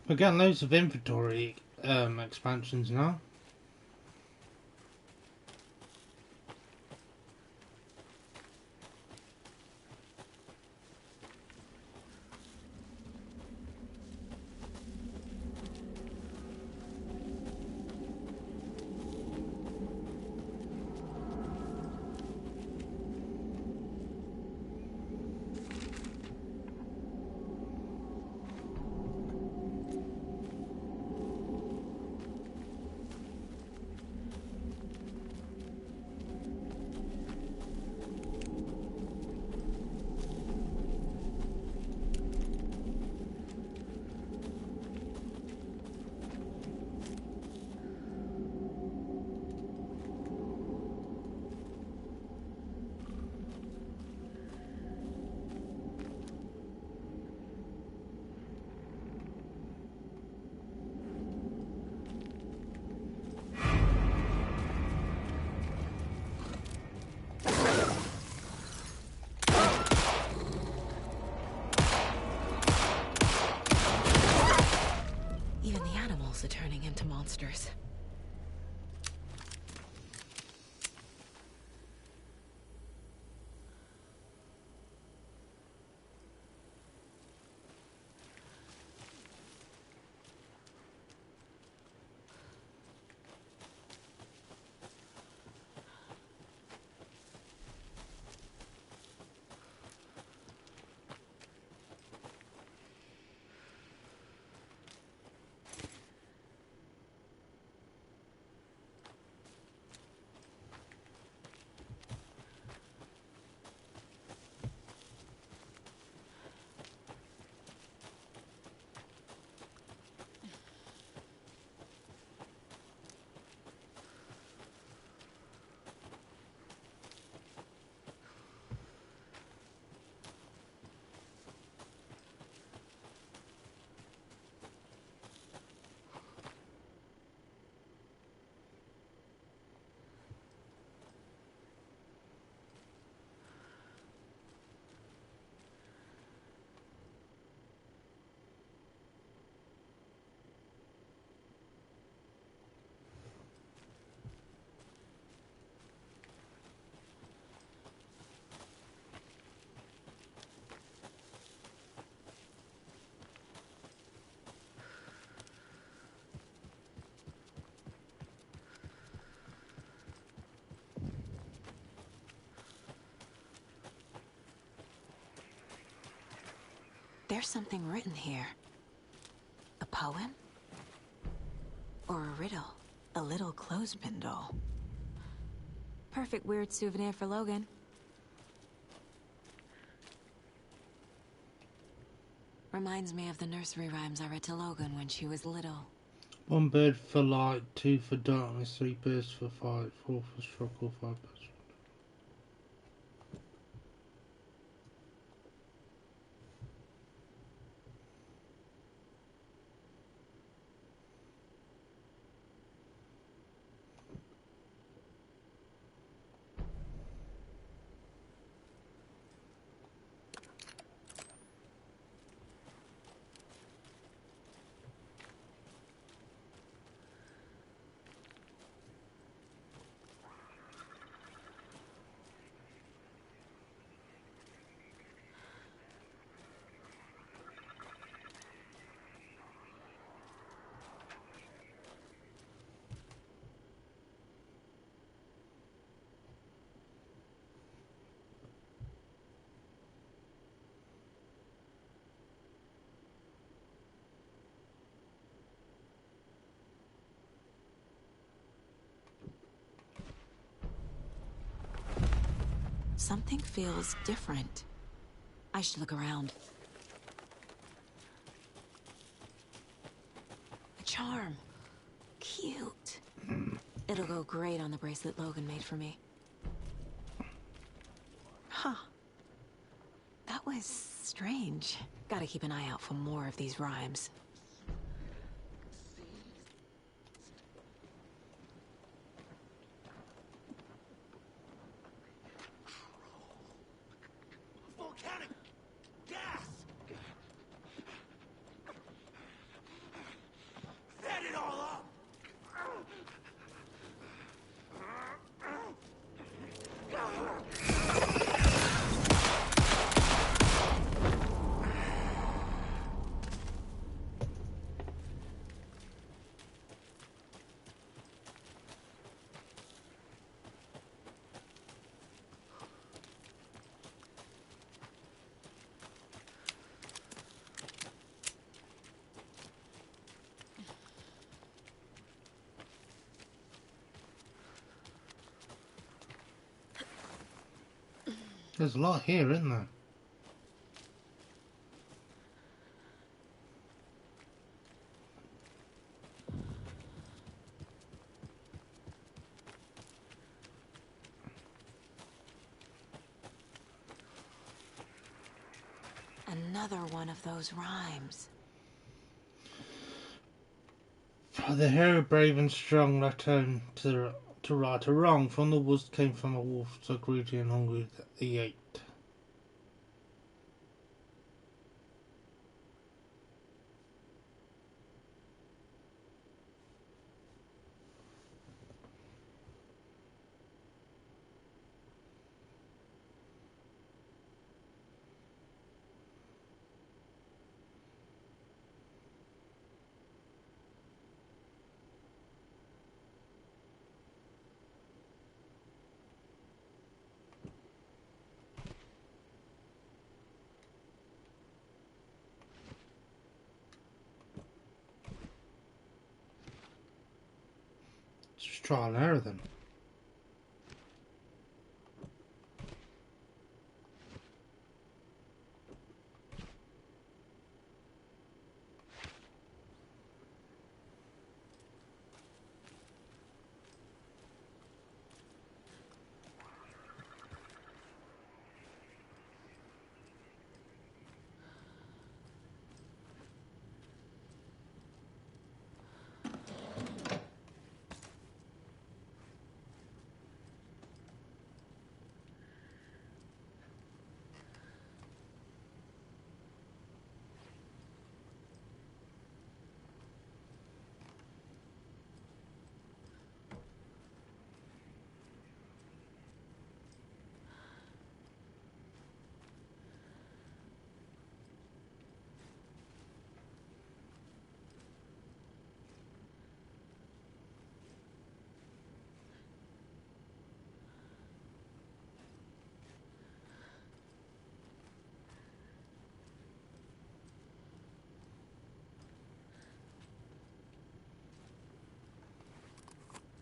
We're getting loads of inventory expansions now. Are turning into monsters. There's something written here. A poem? Or a riddle? A little clothespin doll. Perfect weird souvenir for Logan. Reminds me of the nursery rhymes I read to Logan when she was little. 1 bird for light, 2 for darkness, 3 birds for fight, 4 for struggle, 5 birds. something feels different. I should look around. A charm. Cute. It'll go great on the bracelet Logan made for me. Huh. That was strange. Gotta keep an eye out for more of these rhymes. Volcanic gas! Set it all up! There's a lot here, isn't there? Another one of those rhymes. For the hero brave and strong left home to right a wrong. From the woods came from a wolf, so greedy and hungry that he ate. Just trial and error then.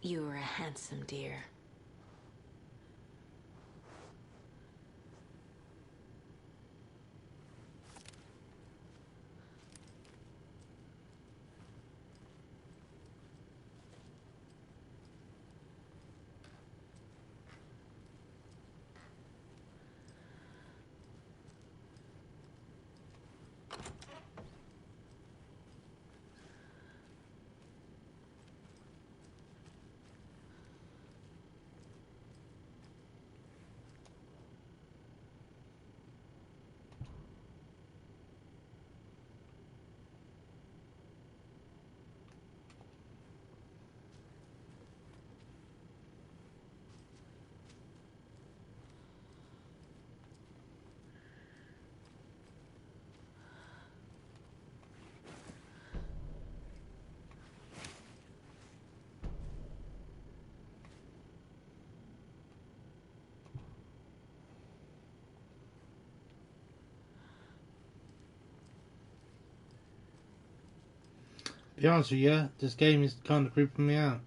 You were a handsome deer. To be honest with you, this game is kind of creeping me out.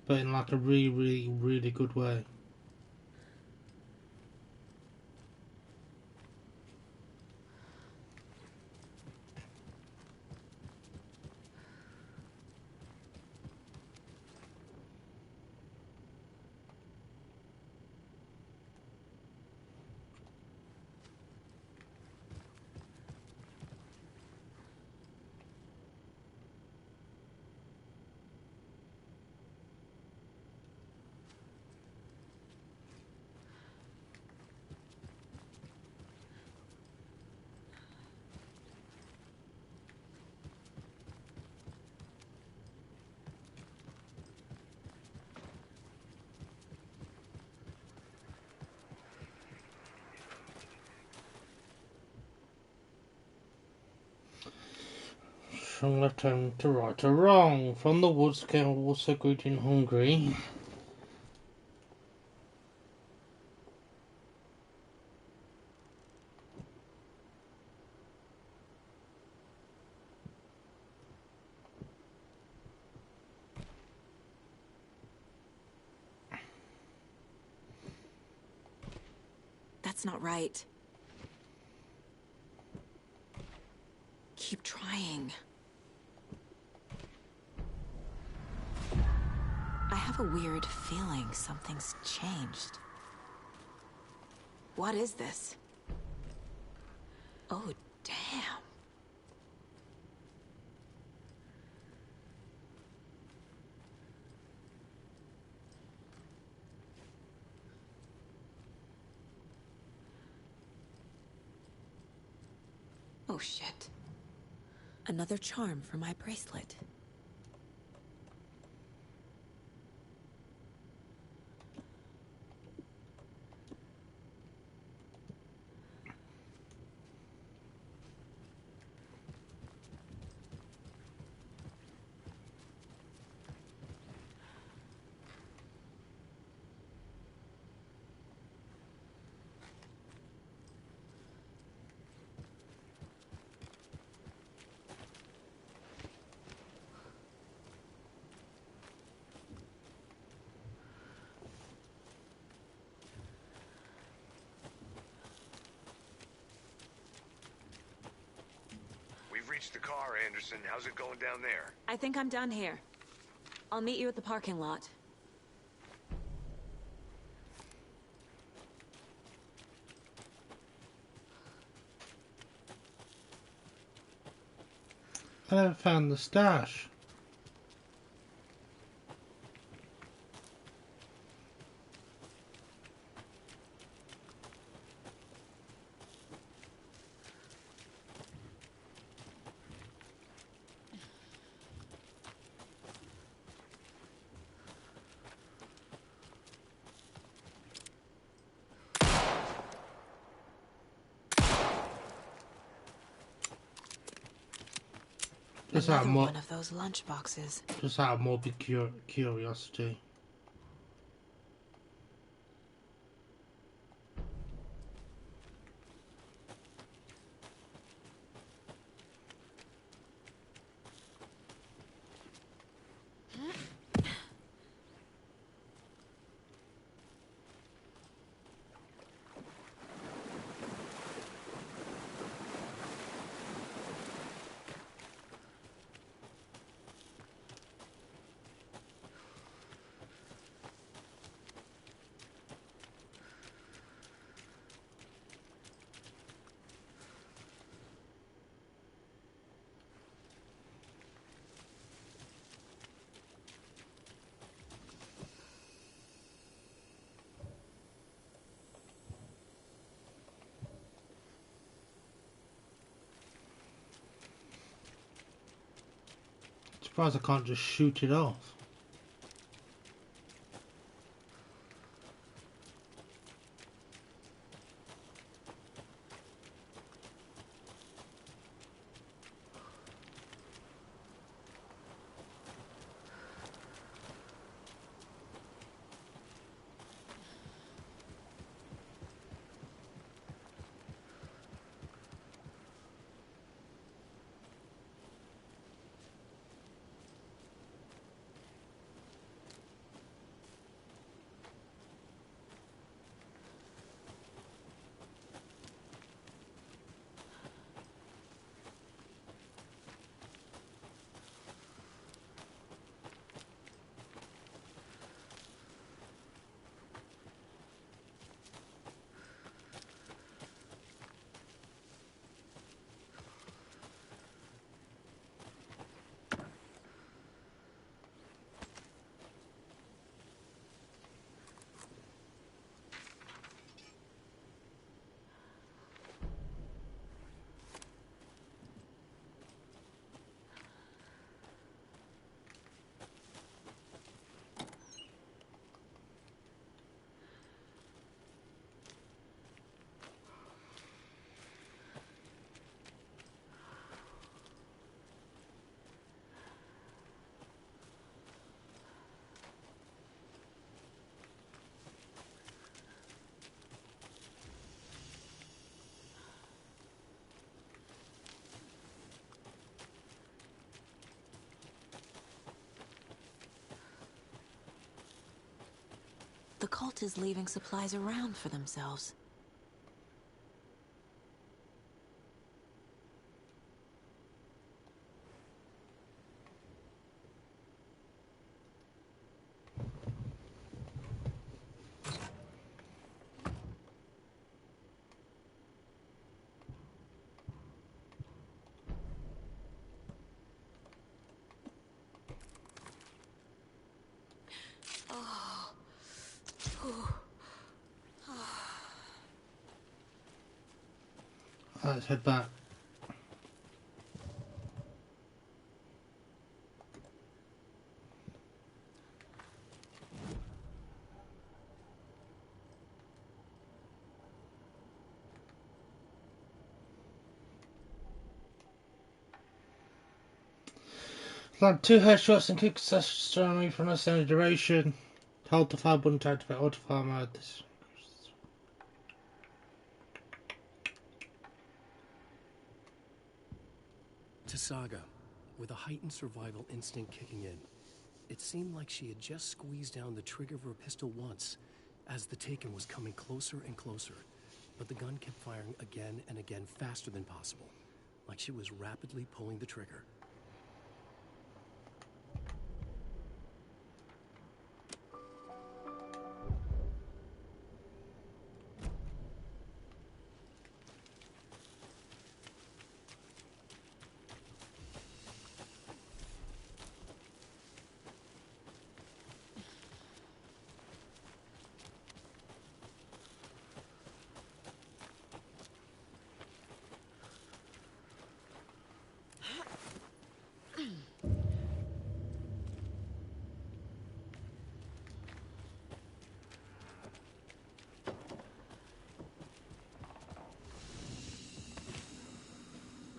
But in like a really, really, really good way. from left home to right or wrong. From the woods came also greeting hungry. That's not right. Keep trying. I have a weird feeling something's changed. What is this? Oh, damn. Oh, shit. Another charm for my bracelet. Reached the car, Anderson. How's it going down there? I think I'm done here. I'll meet you at the parking lot. I haven't found the stash. Just out of one of those lunch boxes. Just out of morbid curiosity. Surprised I can't just shoot it off. The cult is leaving supplies around for themselves. Let's head back. Land 2 headshots and kick astronomy for an extended duration. Hold the fire button to activate auto fire mode. To Saga, with a heightened survival instinct kicking in, it seemed like she had just squeezed down the trigger of her pistol once as the Taken was coming closer and closer, but the gun kept firing again and again faster than possible, like she was rapidly pulling the trigger.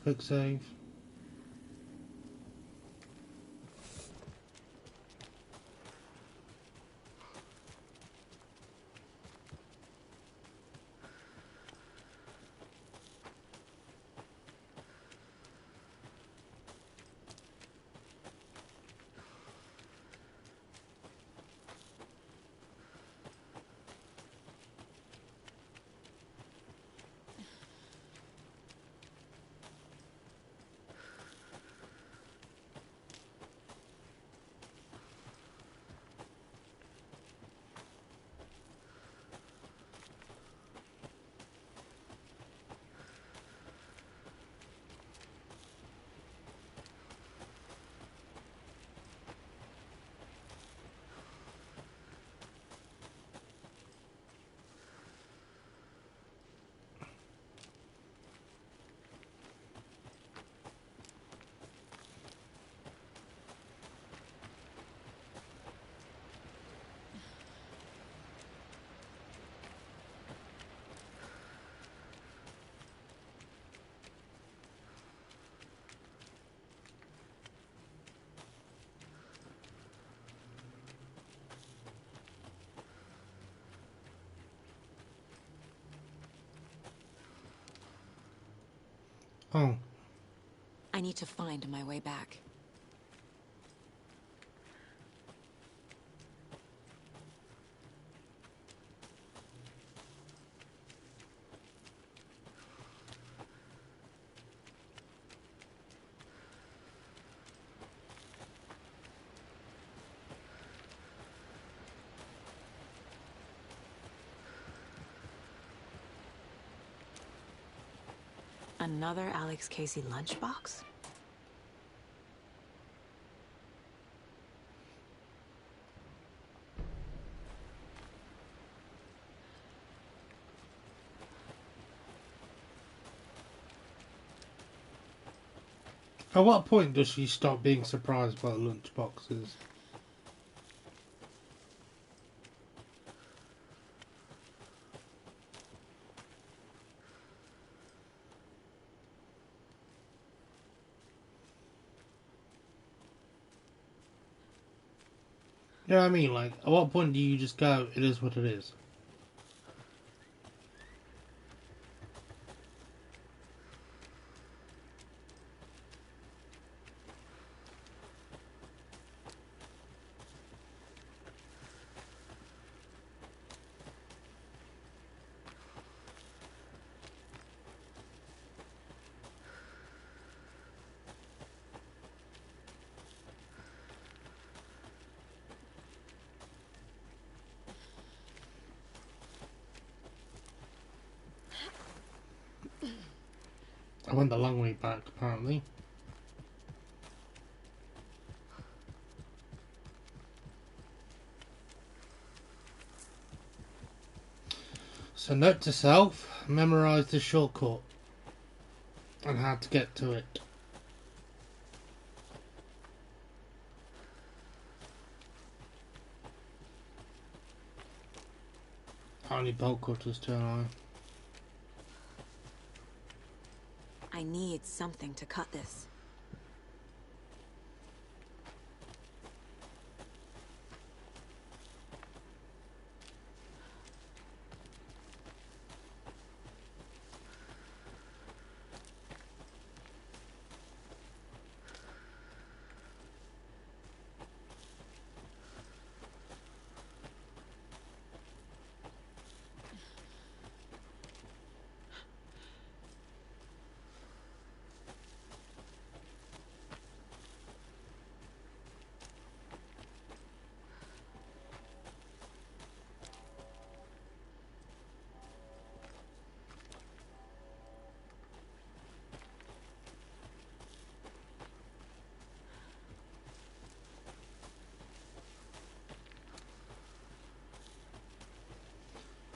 Quick save. Oh. I need to find my way back. Another Alex Casey lunchbox? At what point does she stop being surprised by the lunchboxes? You know what I mean? Like, at what point do you just go, it is what it is? I went the long way back, apparently. So note to self, memorise the shortcut and how to get to it. Only bolt cutters turn on. I need something to cut this.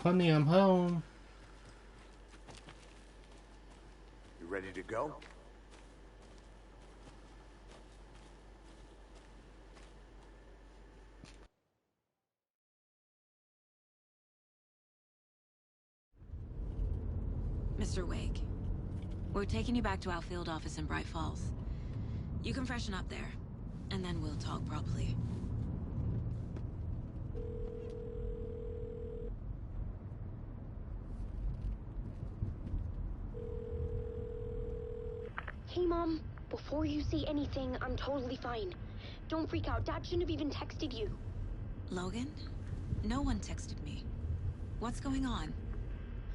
Honey, I'm home. You ready to go? Mr. Wake, we're taking you back to our field office in Bright Falls. You can freshen up there, and then we'll talk properly. Hey, Mom. Before you say anything, I'm totally fine. Don't freak out. Dad shouldn't have even texted you. Logan? No one texted me. What's going on?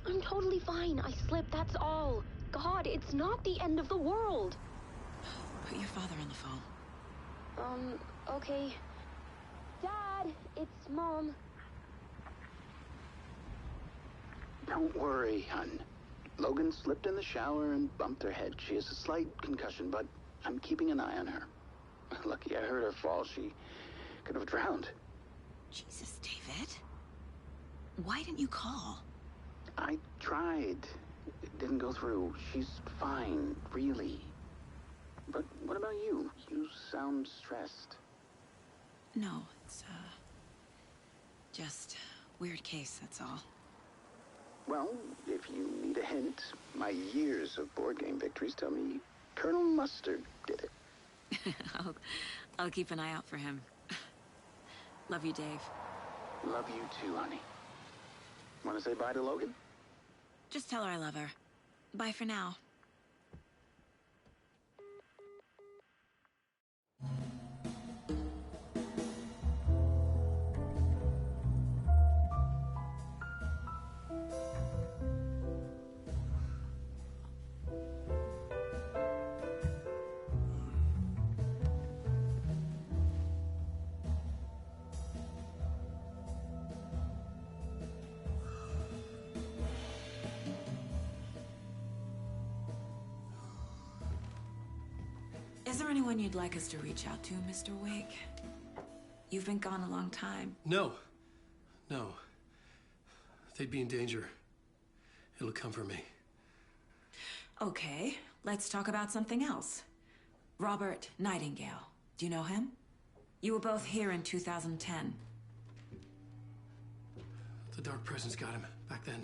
I'm totally fine. I slipped, that's all. God, it's not the end of the world. Put your father on the phone. Okay. Dad, it's Mom. Don't worry, hon. Logan slipped in the shower and bumped her head. She has a slight concussion, but I'm keeping an eye on her. Lucky I heard her fall. She could have drowned. Jesus, David. Why didn't you call? I tried. It didn't go through. She's fine, really. But what about you? You sound stressed. No, it's, just weird case, that's all. Well, if you need a hint, my years of board game victories tell me Colonel Mustard did it. I'll keep an eye out for him. Love you, Dave. Love you too, honey. Want to say bye to Logan? Just tell her I love her. Bye for now. Is there anyone you'd like us to reach out to, Mr. Wake? You've been gone a long time. No. They'd be in danger. It'll come for me. Okay, let's talk about something else. Robert Nightingale. Do you know him? You were both here in 2010. The Dark Presence got him back then.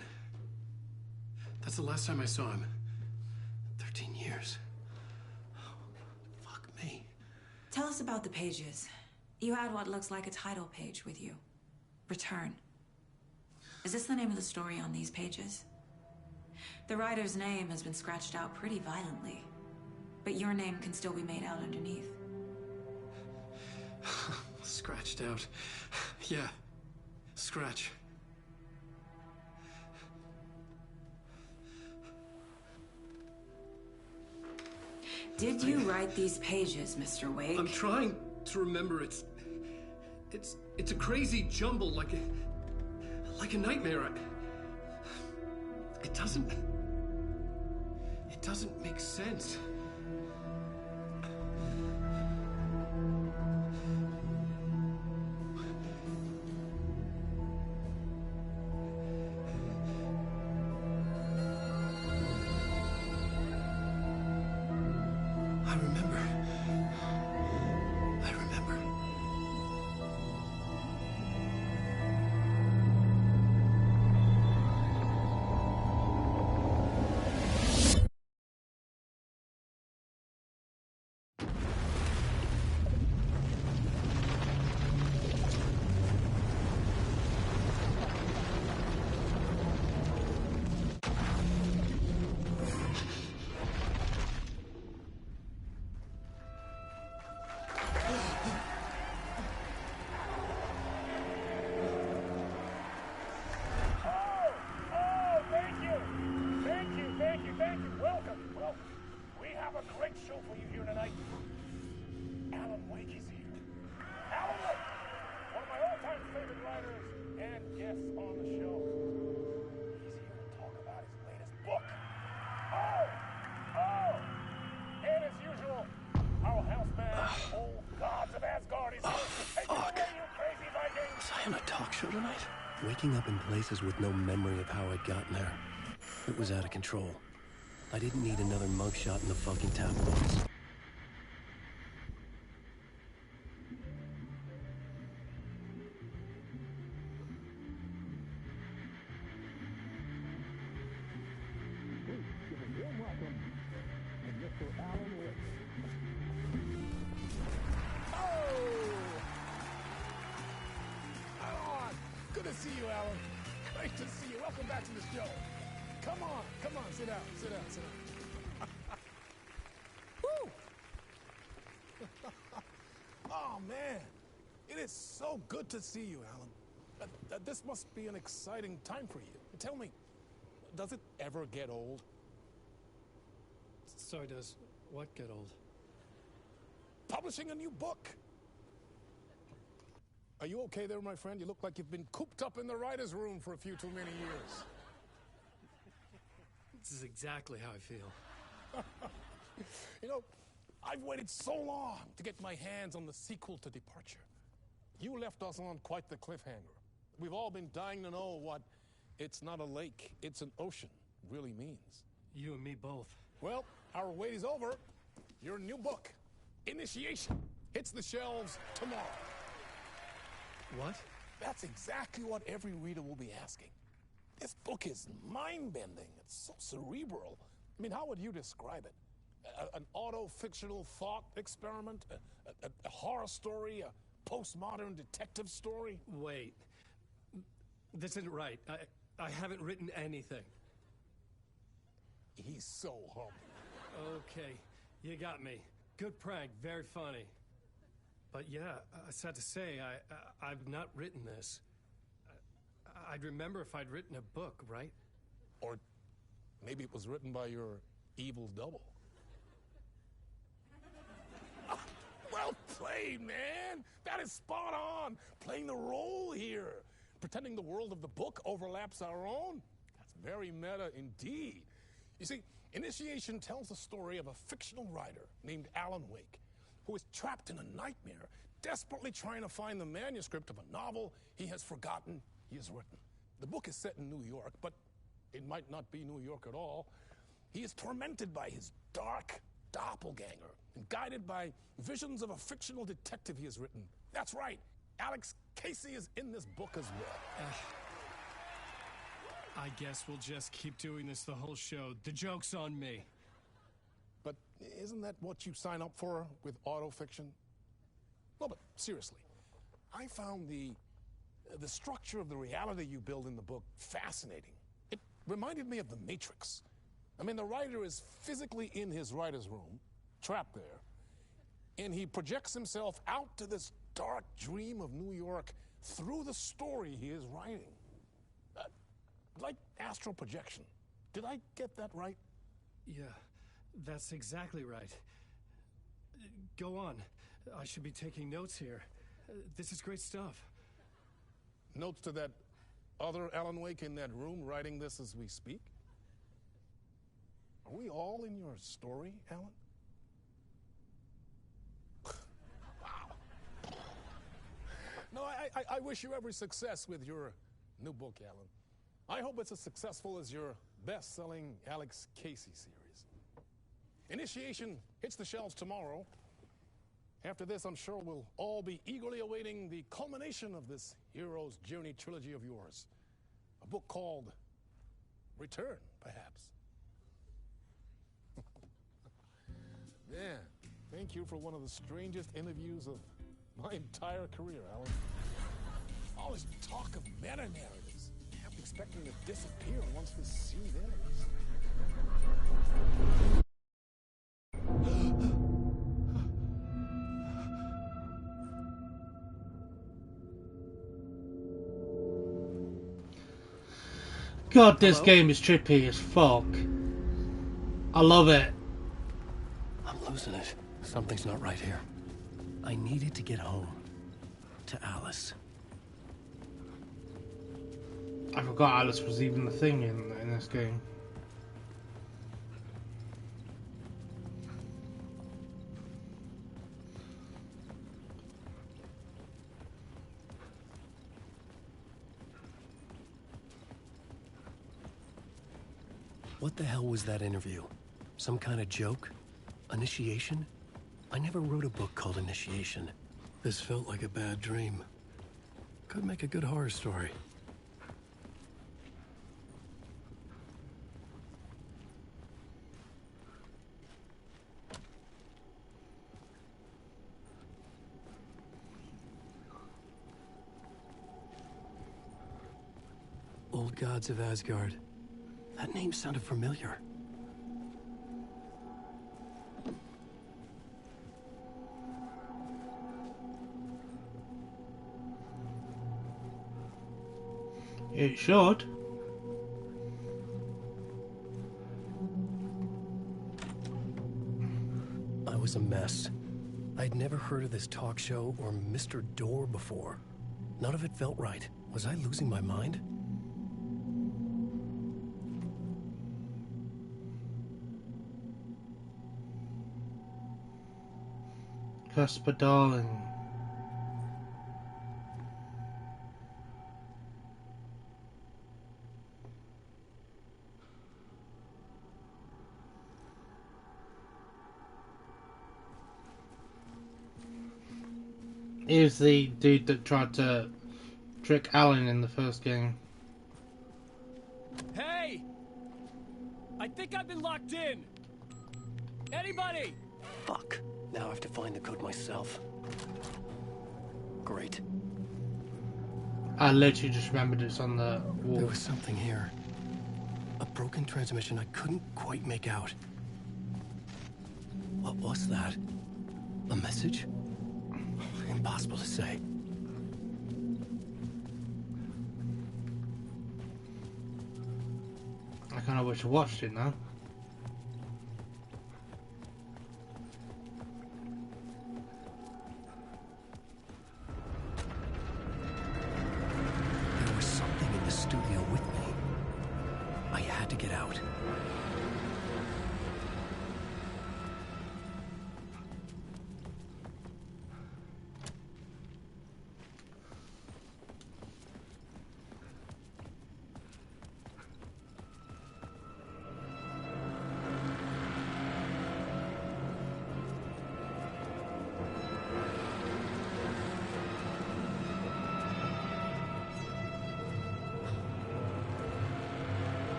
That's the last time I saw him. 13 years. Fuck me. Tell us about the pages. You had what looks like a title page with you. Return. Is this the name of the story on these pages? The writer's name has been scratched out pretty violently, but your name can still be made out underneath. Scratched out. Yeah. Scratch. Did you write these pages, Mr. Wake? I'm trying to remember. It's a crazy jumble, like a nightmare. It doesn't make sense. I remember. Waking up in places with no memory of how I'd gotten there. It was out of control. I didn't need another mugshot in the fucking tabloids. Good to see you, Alan. This must be an exciting time for you. Tell me, does it ever get old? So does what get old? Publishing a new book. Are you okay there, my friend? You look like you've been cooped up in the writer's room for a few too many years. This is exactly how I feel. You know, I've waited so long to get my hands on the sequel to Departure. You left us on quite the cliffhanger. We've all been dying to know what "it's not a lake, it's an ocean" really means. You and me both. Well, our wait is over. Your new book, Initiation, hits the shelves tomorrow. What? That's exactly what every reader will be asking. This book is mind-bending. It's so cerebral. I mean, how would you describe it? An auto-fictional thought experiment? A horror story? A postmodern detective story? Wait. This isn't right. I haven't written anything. He's so humble. Okay, you got me. Good prank, very funny. But yeah, sad to say, I've not written this. I'd remember if I'd written a book, right? Or maybe it was written by your evil double. Well played, man! That is spot on! Playing the role here. Pretending the world of the book overlaps our own. That's very meta indeed. You see, Initiation tells the story of a fictional writer named Alan Wake, who is trapped in a nightmare, desperately trying to find the manuscript of a novel he has forgotten he has written. The book is set in New York, but it might not be New York at all. He is tormented by his dark doppelganger and guided by visions of a fictional detective he has written. That's right, Alex Casey is in this book as well. I guess we'll just keep doing this the whole show. The joke's on me. But isn't that what you sign up for with autofiction? No, but seriously, I found the structure of the reality you build in the book fascinating. It reminded me of The Matrix. I mean, the writer is physically in his writer's room, trapped there, and he projects himself out to this dark dream of New York through the story he is writing. Like astral projection. Did I get that right? Yeah, that's exactly right. Go on. I should be taking notes here. This is great stuff. Notes to that other Alan Wake in that room writing this as we speak? Are we all in your story, Alan? Wow. No, I wish you every success with your new book, Alan. I hope it's as successful as your best-selling Alex Casey series. Initiation hits the shelves tomorrow. After this, I'm sure we'll all be eagerly awaiting the culmination of this hero's journey trilogy of yours. A book called Return, perhaps. Man, thank you for one of the strangest interviews of my entire career, Alan. All this talk of meta-narratives. I'm expecting to disappear once this scene ends. God, this game is trippy as fuck. I love it. I'm losing it. Something's not right here. I needed to get home. To Alice. I forgot Alice was even a thing in this game. What the hell was that interview? Some kind of joke? Initiation? I never wrote a book called Initiation. This felt like a bad dream. Could make a good horror story. Old Gods of Asgard. That name sounded familiar. It should. I was a mess. I'd never heard of this talk show or Mr. Door before. None of it felt right. Was I losing my mind? Casper Darling. He was the dude that tried to trick Alan in the first game. Hey! I think I've been locked in! Anybody? Fuck. Now I have to find the code myself. Great. I literally just remembered it's on the wall. There was something here. A broken transmission I couldn't quite make out. What was that? A message? Impossible to say. I kind of wish I watched it now. There was something in the studio with me. I had to get out.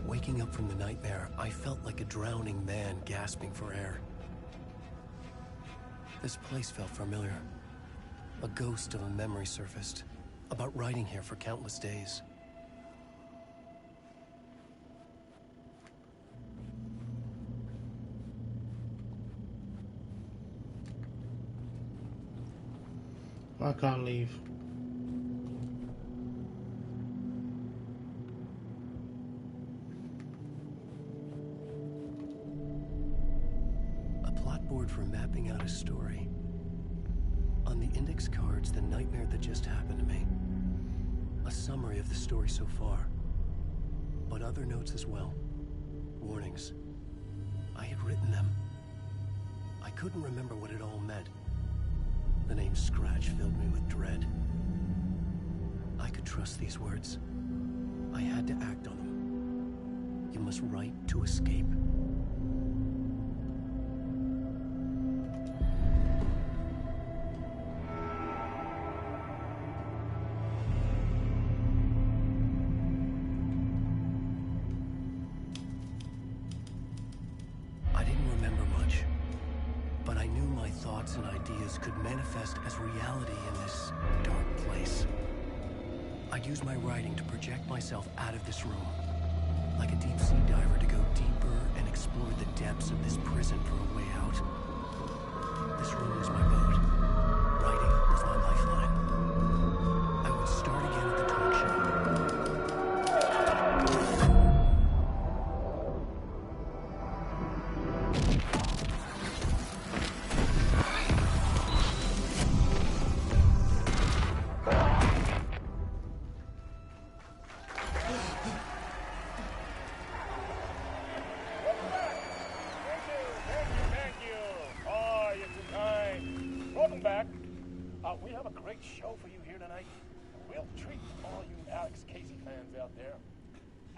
Waking up from the nightmare, I felt like a drowning man gasping for air. This place felt familiar. A ghost of a memory surfaced, about riding here for countless days. I can't leave. A plot board for mapping out a story. On the index cards, the nightmare that just happened to me. A summary of the story so far. But other notes as well. Warnings. I had written them. I couldn't remember what it all meant. The name Scratch filled me with dread. I could trust these words. I had to act on them. You must write to escape. I didn't remember much, but I knew my thoughts and ideas could manifest as reality in this dark place. I'd use my writing to project myself out of this room, like a deep-sea diver to go deeper and explore the depths of this prison for a way out. This room was my boat. Writing was my lifeline. I would start again at the talk show. We have a great show for you here tonight. We'll treat all you Alex Casey fans out there.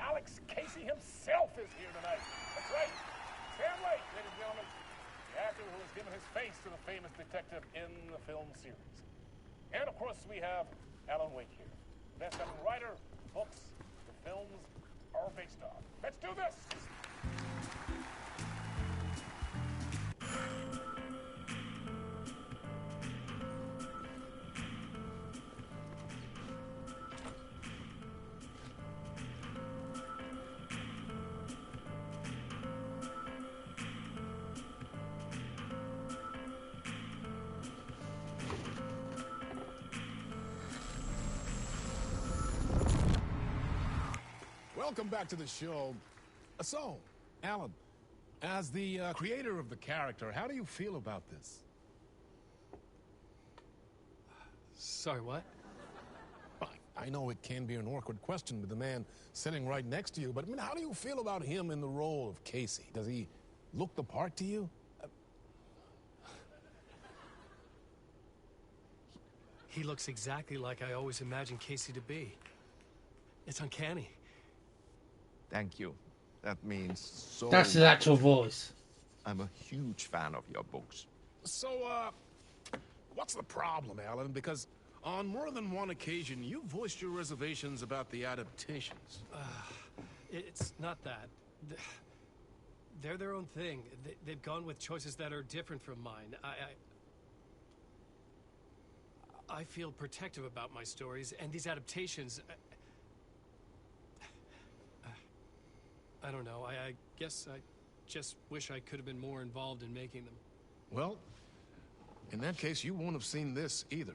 Alex Casey himself is here tonight. That's right. Sam Lake, ladies and gentlemen. The actor who has given his face to the famous detective in the film series. And of course, we have Alan Wake here. Best-selling writer, books, the films are based on. Let's do this! Welcome back to the show. So, Alan, as the creator of the character, how do you feel about this? Sorry, what? I know it can be an awkward question with the man sitting right next to you, but I mean, how do you feel about him in the role of Casey? Does he look the part to you? He looks exactly like I always imagined Casey to be. It's uncanny. Thank you. That means so That's his actual voice. I'm a huge fan of your books. So, what's the problem, Alan? Because on more than one occasion, you voiced your reservations about the adaptations. It's not that. They're their own thing. They've gone with choices that are different from mine. I feel protective about my stories, and these adaptations... I don't know. I guess I just wish I could have been more involved in making them. Well, in that case, you won't have seen this either.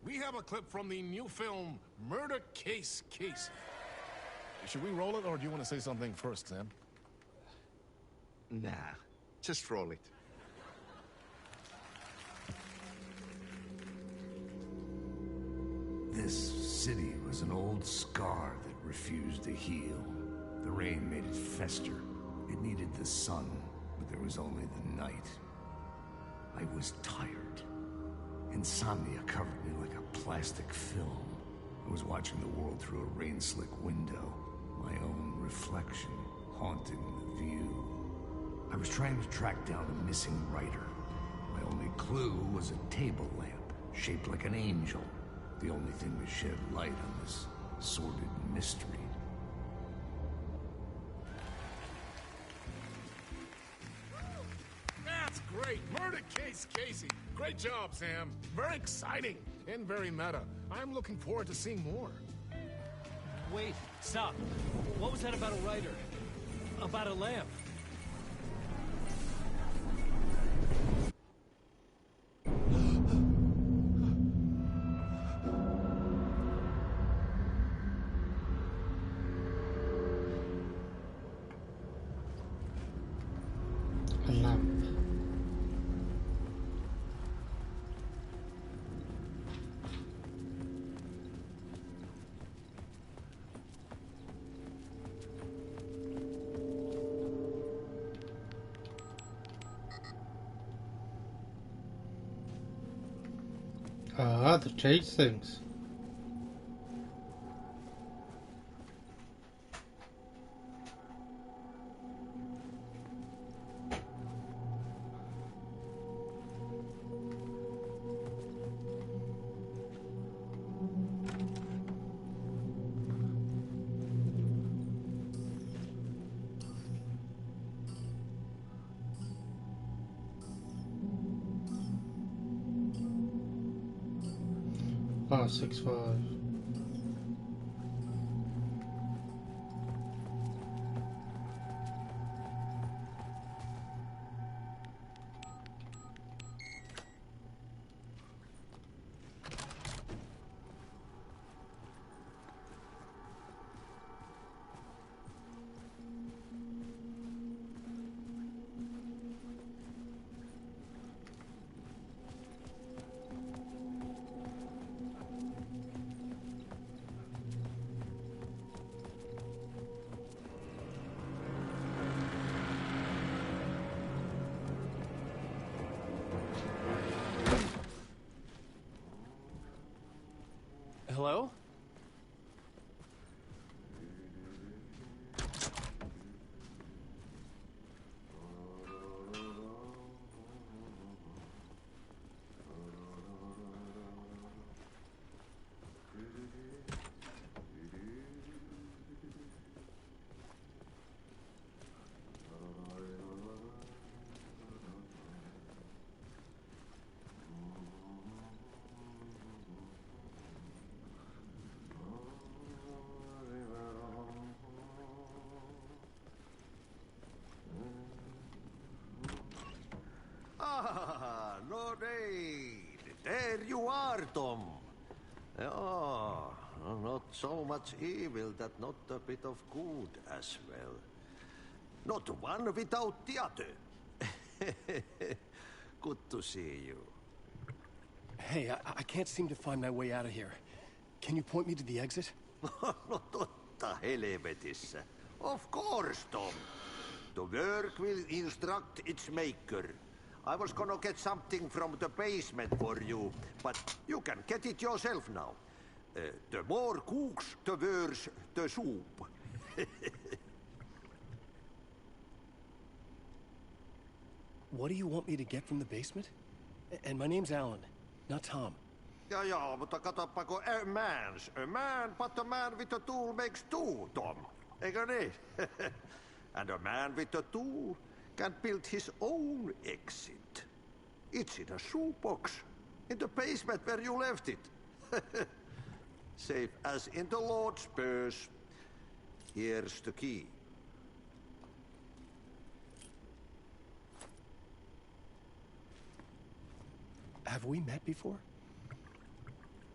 We have a clip from the new film, Murder Case Casey. Should we roll it, or do you want to say something first, Sam? Nah, just roll it. This city was an old scar that refused to heal. The rain made it fester. It needed the sun, but there was only the night. I was tired. Insomnia covered me like a plastic film. I was watching the world through a rain-slick window, my own reflection haunting the view. I was trying to track down a missing writer. My only clue was a table lamp, shaped like an angel. The only thing to shed light on this sordid mystery. That's great! Murder Case Casey! Great job, Sam. Very exciting and very meta. I'm looking forward to seeing more. Wait, stop. What was that about a writer? About a lamp? Ah, they've changed things. Ah, 6-5. Hello? Ah, no raid. There you are, Tom. Oh, not so much evil that not a bit of good as well. Not one without the other. Good to see you. Hey, I can't seem to find my way out of here. Can you point me to the exit? No totta helvetissä. Of course, Tom. The work will instruct its maker. I was gonna get something from the basement for you, but you can get it yourself now. The more cooks, the worse the soup. What do you want me to get from the basement? And my name's Alan, not Tom. Ja, mutta katoppa kun a man, but a man with a tool makes two, Tom. Eikö niin? And a man with a tool can build his own exit. It's in a shoebox, in the basement where you left it. Safe as in the Lord's purse. Here's the key. Have we met before?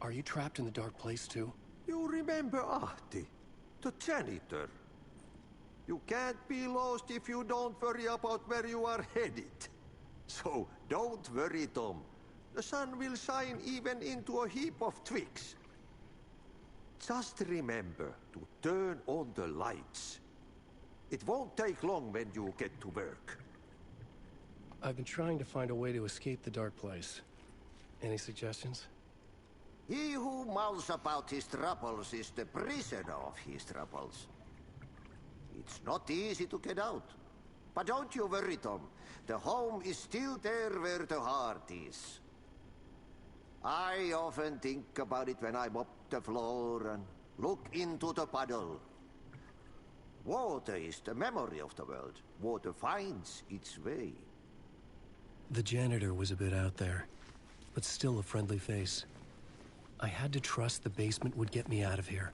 Are you trapped in the dark place too? You remember Ahti, the janitor. You can't be lost if you don't worry about where you are headed. So don't worry, Tom. The sun will shine even into a heap of twigs. Just remember to turn on the lights. It won't take long when you get to work. I've been trying to find a way to escape the dark place. Any suggestions? He who mouths about his troubles is the prisoner of his troubles. It's not easy to get out. But don't you worry, Tom. The home is still there where the heart is. I often think about it when I mop the floor and look into the puddle. Water is the memory of the world. Water finds its way. The janitor was a bit out there, but still a friendly face. I had to trust the basement would get me out of here.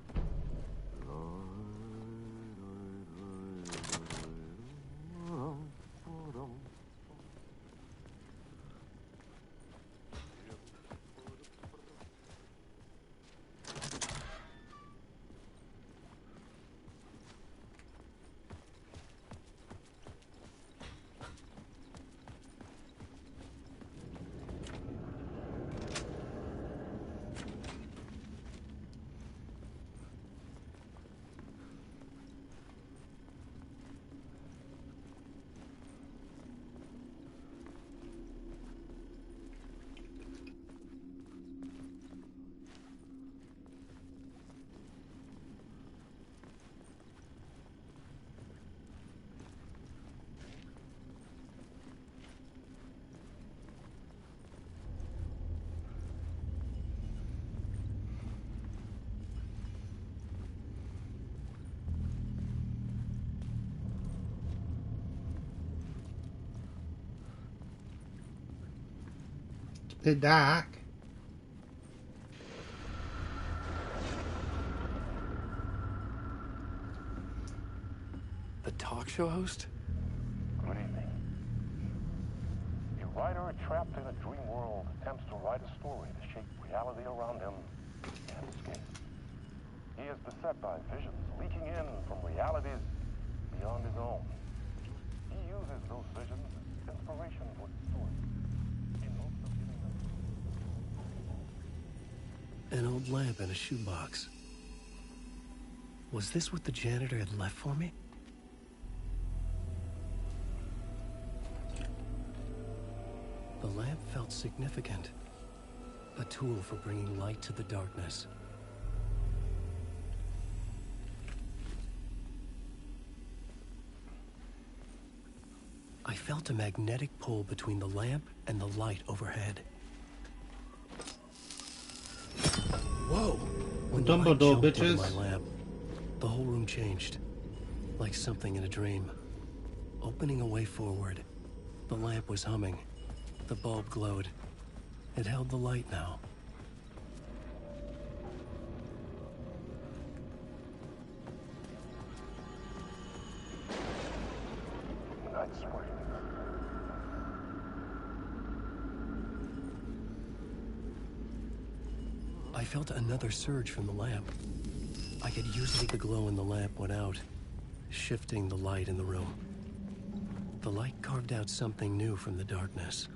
They're dark. The talk show host? Good evening. A writer trapped in a dream world attempts to write a story to shape reality around him and escape. He is beset by visions leaking in from realities beyond his own. He uses those visions as inspiration for his story. In hopes of giving them... An old lamp in a shoebox. Was this what the janitor had left for me? The lamp felt significant. A tool for bringing light to the darkness. I felt a magnetic pull between the lamp and the light overhead. Whoa! When the light Dumbledore, jumped into bitches. my lamp, the whole room changed. Like something in a dream. Opening a way forward. The lamp was humming. The bulb glowed. It held the light now. Night swing. I felt another surge from the lamp. I could use it. The glow in the lamp went out, shifting the light in the room. The light carved out something new from the darkness.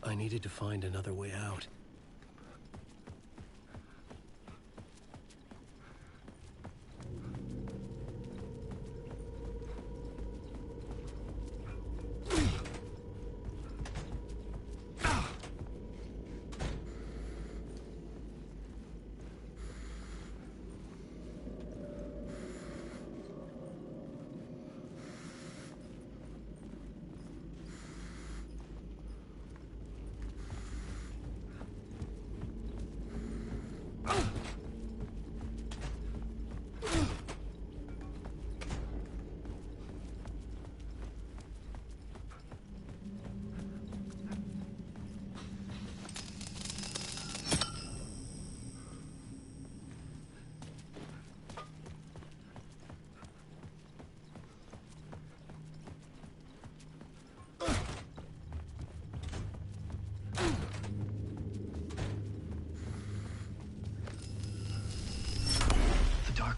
I needed to find another way out.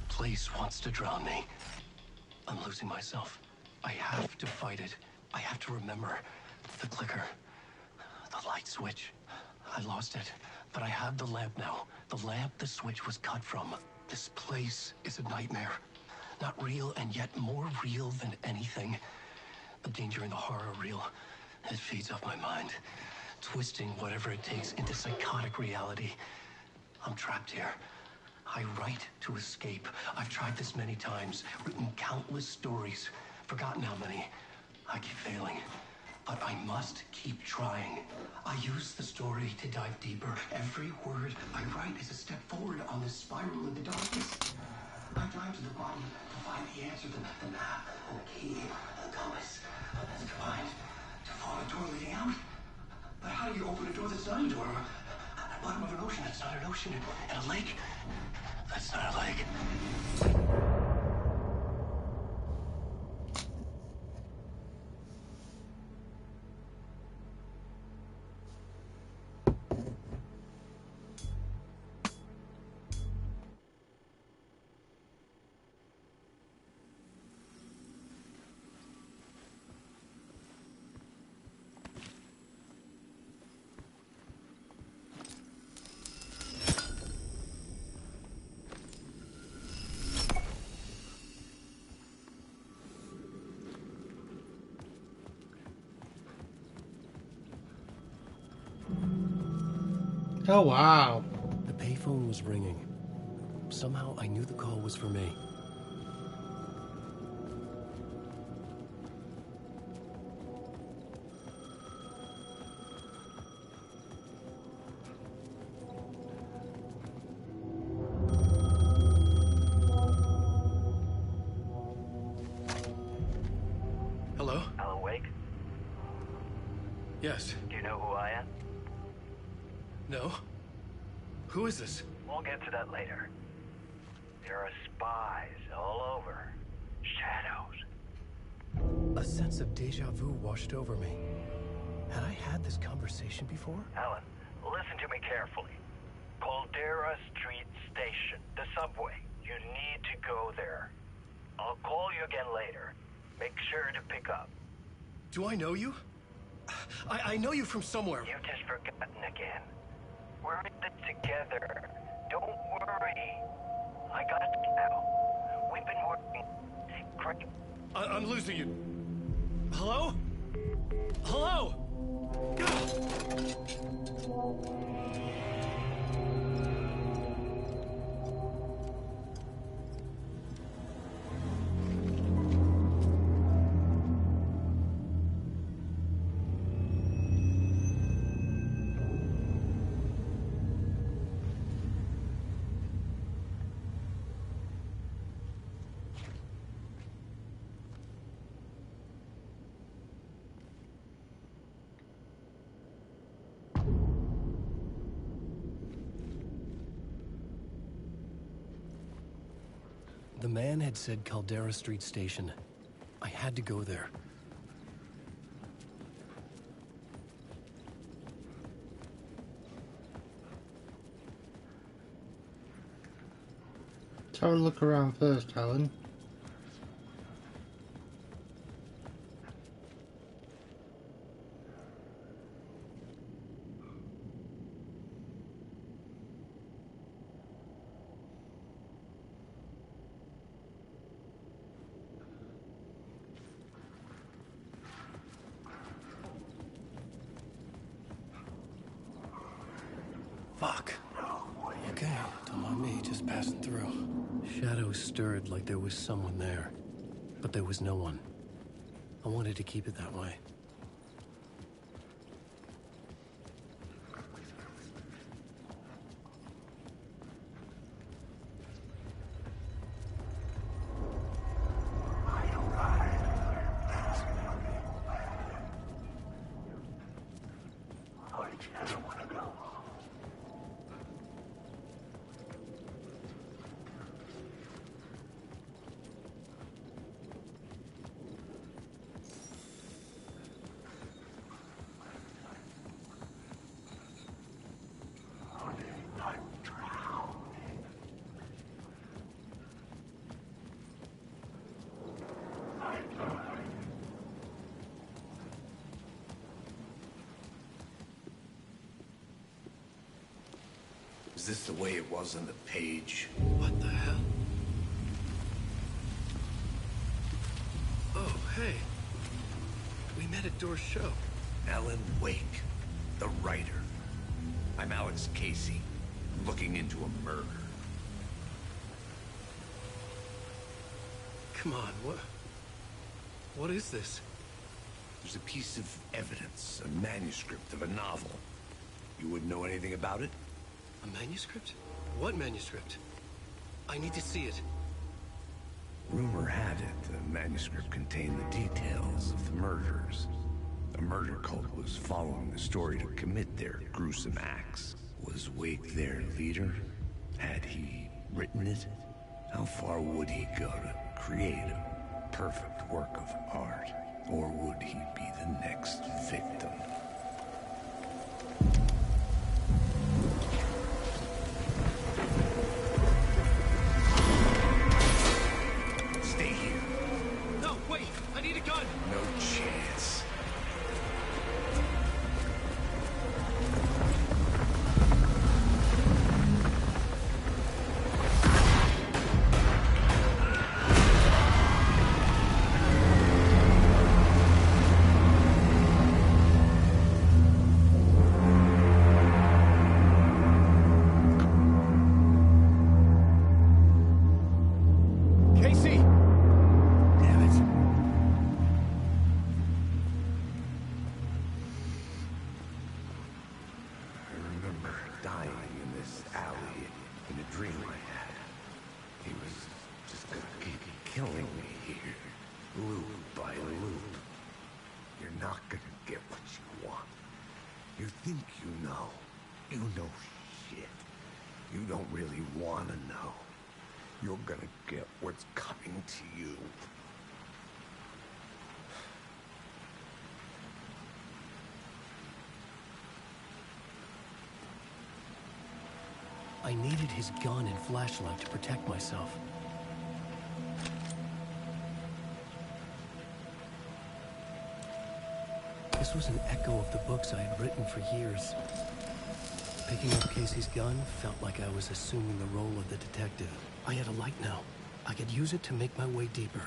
Place wants to drown me. I'm losing myself. I have to fight it. I have to remember. The clicker. The light switch. I lost it. But I have the lamp now. The lamp the switch was cut from. This place is a nightmare. Not real, and yet more real than anything. The danger and the horror are real. It feeds off my mind. Twisting whatever it takes into psychotic reality. I'm trapped here. I write to escape. I've tried this many times, written countless stories, forgotten how many. I keep failing, but I must keep trying. I use the story to dive deeper. Every word I write is a step forward on this spiral in the darkness. I dive to the bottom to find the answer, the map, and the key, and the compass. That's combined to form a door leading out. But how do you open a door that's not a door? At the bottom of an ocean that's not an ocean, and a lake that's not a lake. Oh, wow. The payphone was ringing. Somehow I knew the call was for me. Hello? Alan Wake? Yes. Do you know who I am? No? Who is this? We'll get to that later. There are spies all over. Shadows. A sense of deja vu washed over me. Had I had this conversation before? Alan, listen to me carefully. Caldera Street Station, the subway. You need to go there. I'll call you again later. Make sure to pick up. Do I know you? I know you from somewhere. You've just forgotten again. We're in this together. Don't worry. I got you now. We've been working. Great. I'm losing you. Hello? Hello? The man had said Caldera Street Station. I had to go there. Have a look around first, Alan. Fuck. Okay, don't mind me, just passing through. Shadows stirred like there was someone there, but there was no one. I wanted to keep it that way. Is this the way it was on the page? What the hell? Oh, hey. We met at Door's show. Alan Wake, the writer. I'm Alex Casey, looking into a murder. Come on, what is this? There's a piece of evidence, a manuscript of a novel. You wouldn't know anything about it? A manuscript? What manuscript? I need to see it. Rumor had it the manuscript contained the details of the murders. A murder cult was following the story to commit their gruesome acts. Was Wake their leader? Had he written it? How far would he go to create a perfect work of art? Or would he be the next victim? Stay here. No, wait! I need a gun! No chance. killing me here, loop by loop. You're not gonna get what you want. You think you know. You know shit. You don't really want to know. You're gonna get what's coming to you. I needed his gun and flashlight to protect myself. This was an echo of the books I had written for years. Picking up Casey's gun felt like I was assuming the role of the detective. I had a light now. I could use it to make my way deeper.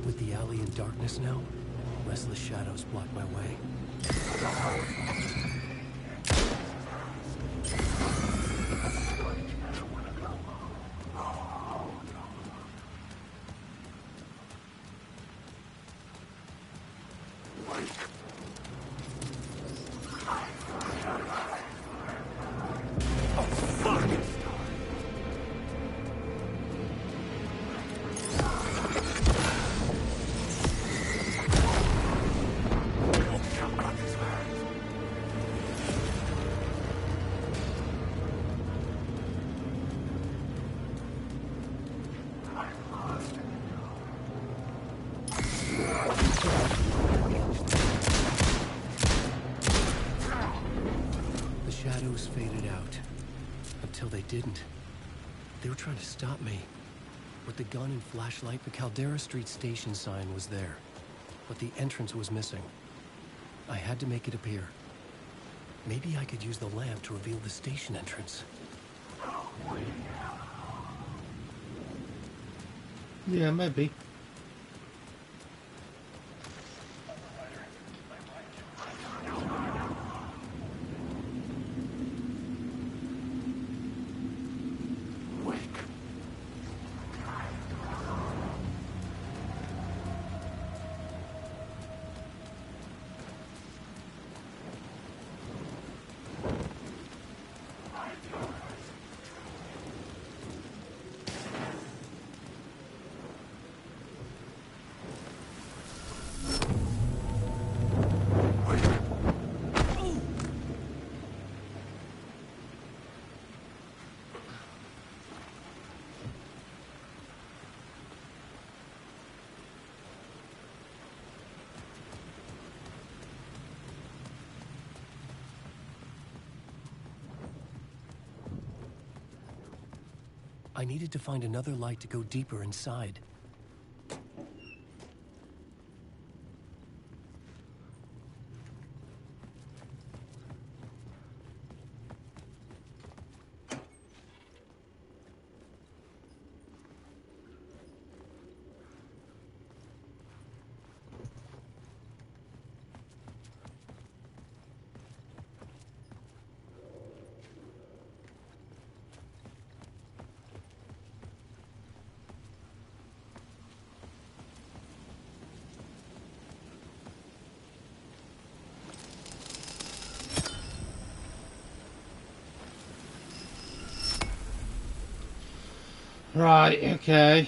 With the alley in darkness now, restless shadows block my way. Shadows faded out. Until they didn't. They were trying to stop me. With the gun and flashlight, the Caldera Street station sign was there. But the entrance was missing. I had to make it appear. Maybe I could use the lamp to reveal the station entrance. Yeah, maybe. I needed to find another light to go deeper inside. Right, okay.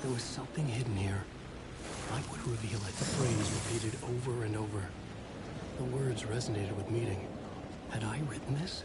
There was something hidden here. Light would reveal it, a phrase repeated over and over. The words resonated with meaning. Had I written this?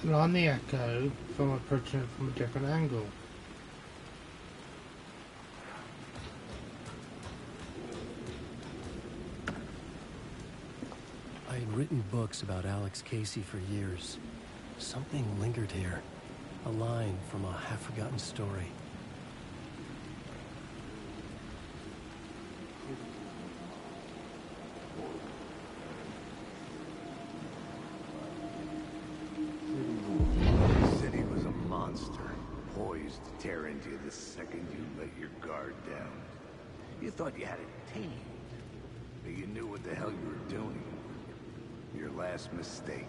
And on the echo from approaching it from a different angle. I had written books about Alex Casey for years. Something lingered here. A line from a half-forgotten story. The city was a monster, poised to tear into you the second you let your guard down. You thought you had it tamed, but you knew what the hell you were doing. Your last mistake,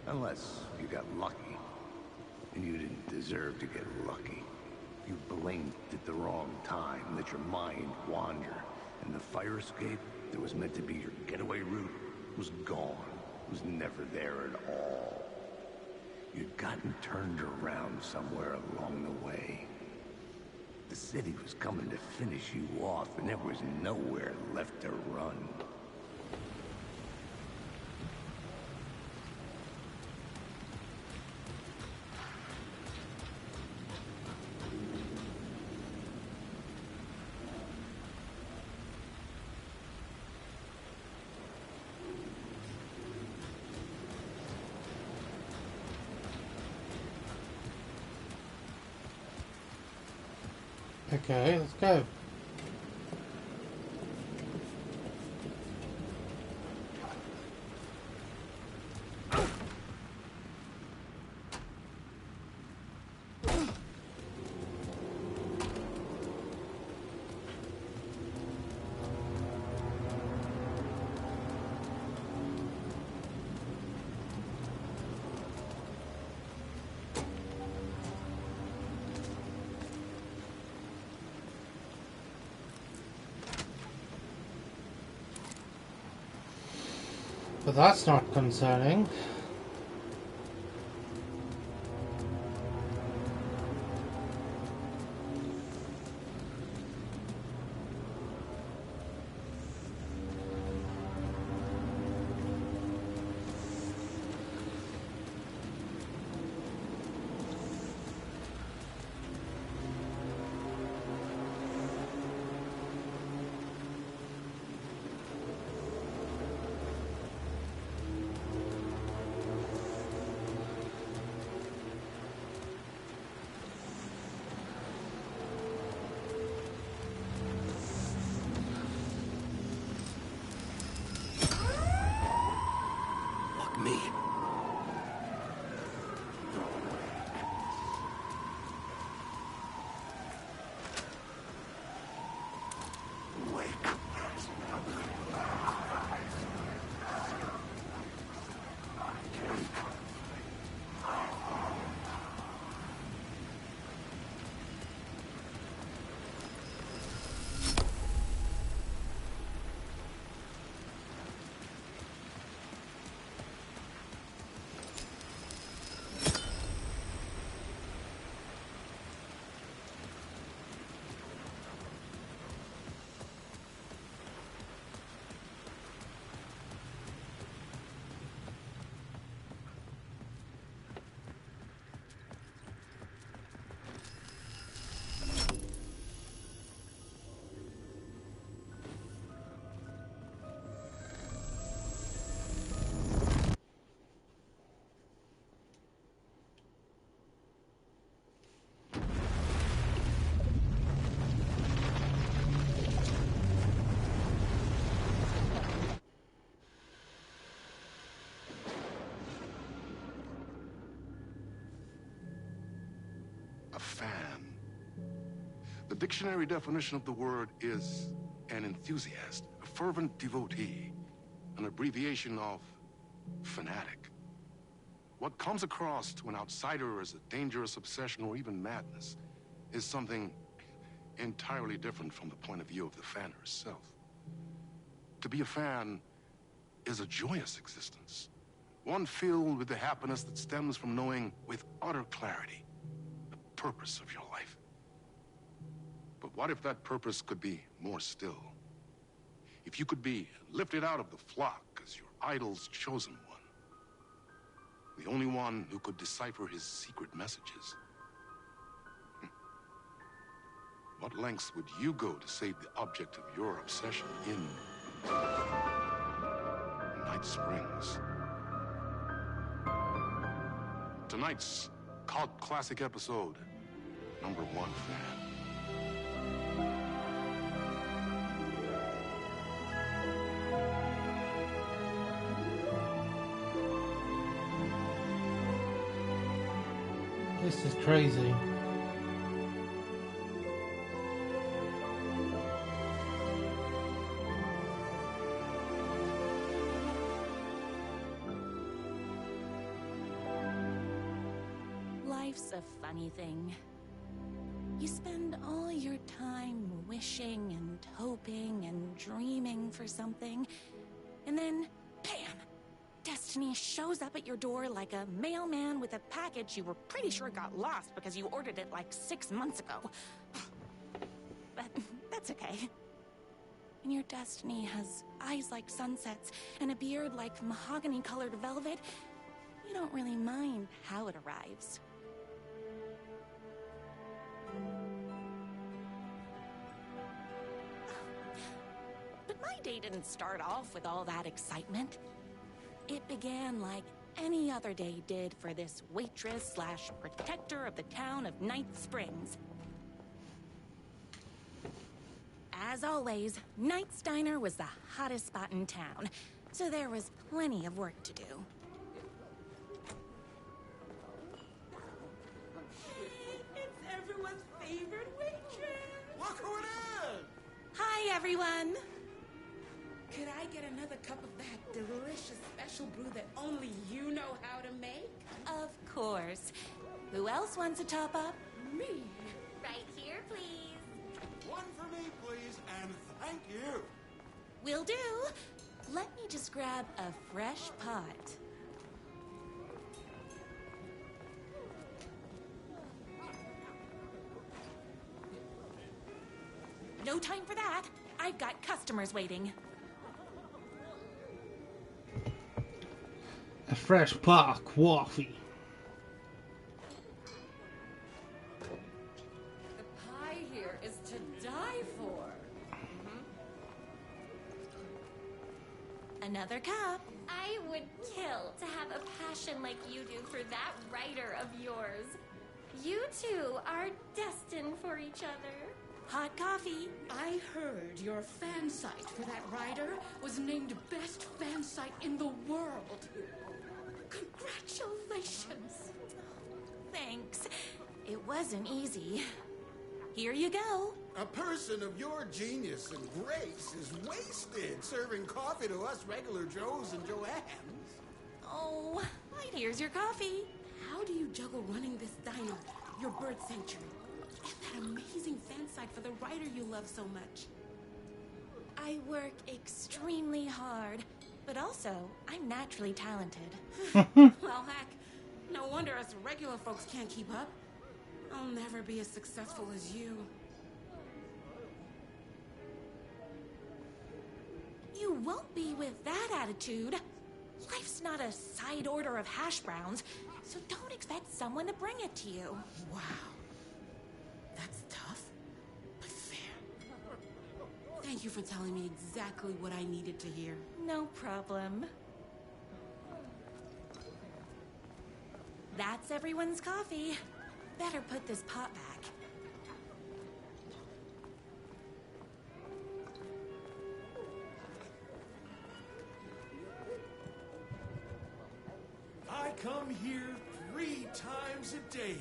unless you got lucky. And you didn't deserve to get lucky. You blinked at the wrong time, let your mind wander, and the fire escape that was meant to be your getaway route was gone. Was never there at all. You'd gotten turned around somewhere along the way. The city was coming to finish you off, and there was nowhere left to run. Okay, let's go. But that's not concerning. Me. A fan. The dictionary definition of the word is an enthusiast, a fervent devotee, an abbreviation of fanatic. What comes across to an outsider as a dangerous obsession or even madness is something entirely different from the point of view of the fan herself. To be a fan is a joyous existence, one filled with the happiness that stems from knowing with utter clarity purpose of your life. But what if that purpose could be more still? If you could be lifted out of the flock as your idol's chosen one, the only one who could decipher his secret messages. What lengths would you go to save the object of your obsession in Night Springs? Tonight's cult classic episode, #1 fan. This is crazy. Life's a funny thing. You spend all your time wishing and hoping and dreaming for something, and then, bam! Destiny shows up at your door like a mailman with a package you were pretty sure got lost because you ordered it like 6 months ago. But that's okay. When your destiny has eyes like sunsets and a beard like mahogany-colored velvet, you don't really mind how it arrives. But my day didn't start off with all that excitement. It began like any other day did for this waitress/protector of the town of Night Springs. As always, Knight's Diner was the hottest spot in town, so there was plenty of work to do. It's everyone's favorite waitress! Look who it is! Hi, everyone! Could I get another cup of that delicious special brew that only you know how to make? Of course. Who else wants a top-up? Me. Right here, please. One for me, please, and thank you. Will do. Let me just grab a fresh pot. No time for that. I've got customers waiting. A fresh pot of coffee. The pie here is to die for. Another cup. I would kill to have a passion like you do for that writer of yours. You two are destined for each other. Hot coffee. I heard your fan site for that writer was named best fan site in the world. Congratulations. Thanks. It wasn't easy. Here you go. A person of your genius and grace is wasted serving coffee to us regular Joes and Joannes. Oh, here's your coffee. How do you juggle running this diner, your bird sanctuary, and that amazing fan site for the writer you love so much? I work extremely hard, but also I'm naturally talented. Well, heck, no wonder us regular folks can't keep up. I'll never be as successful as you. You won't be with that attitude. Life's not a side order of hash browns, so don't expect someone to bring it to you. Wow. That's tough, but fair. Thank you for telling me exactly what I needed to hear. No problem. That's everyone's coffee. Better put this pot back. I come here 3 times a day.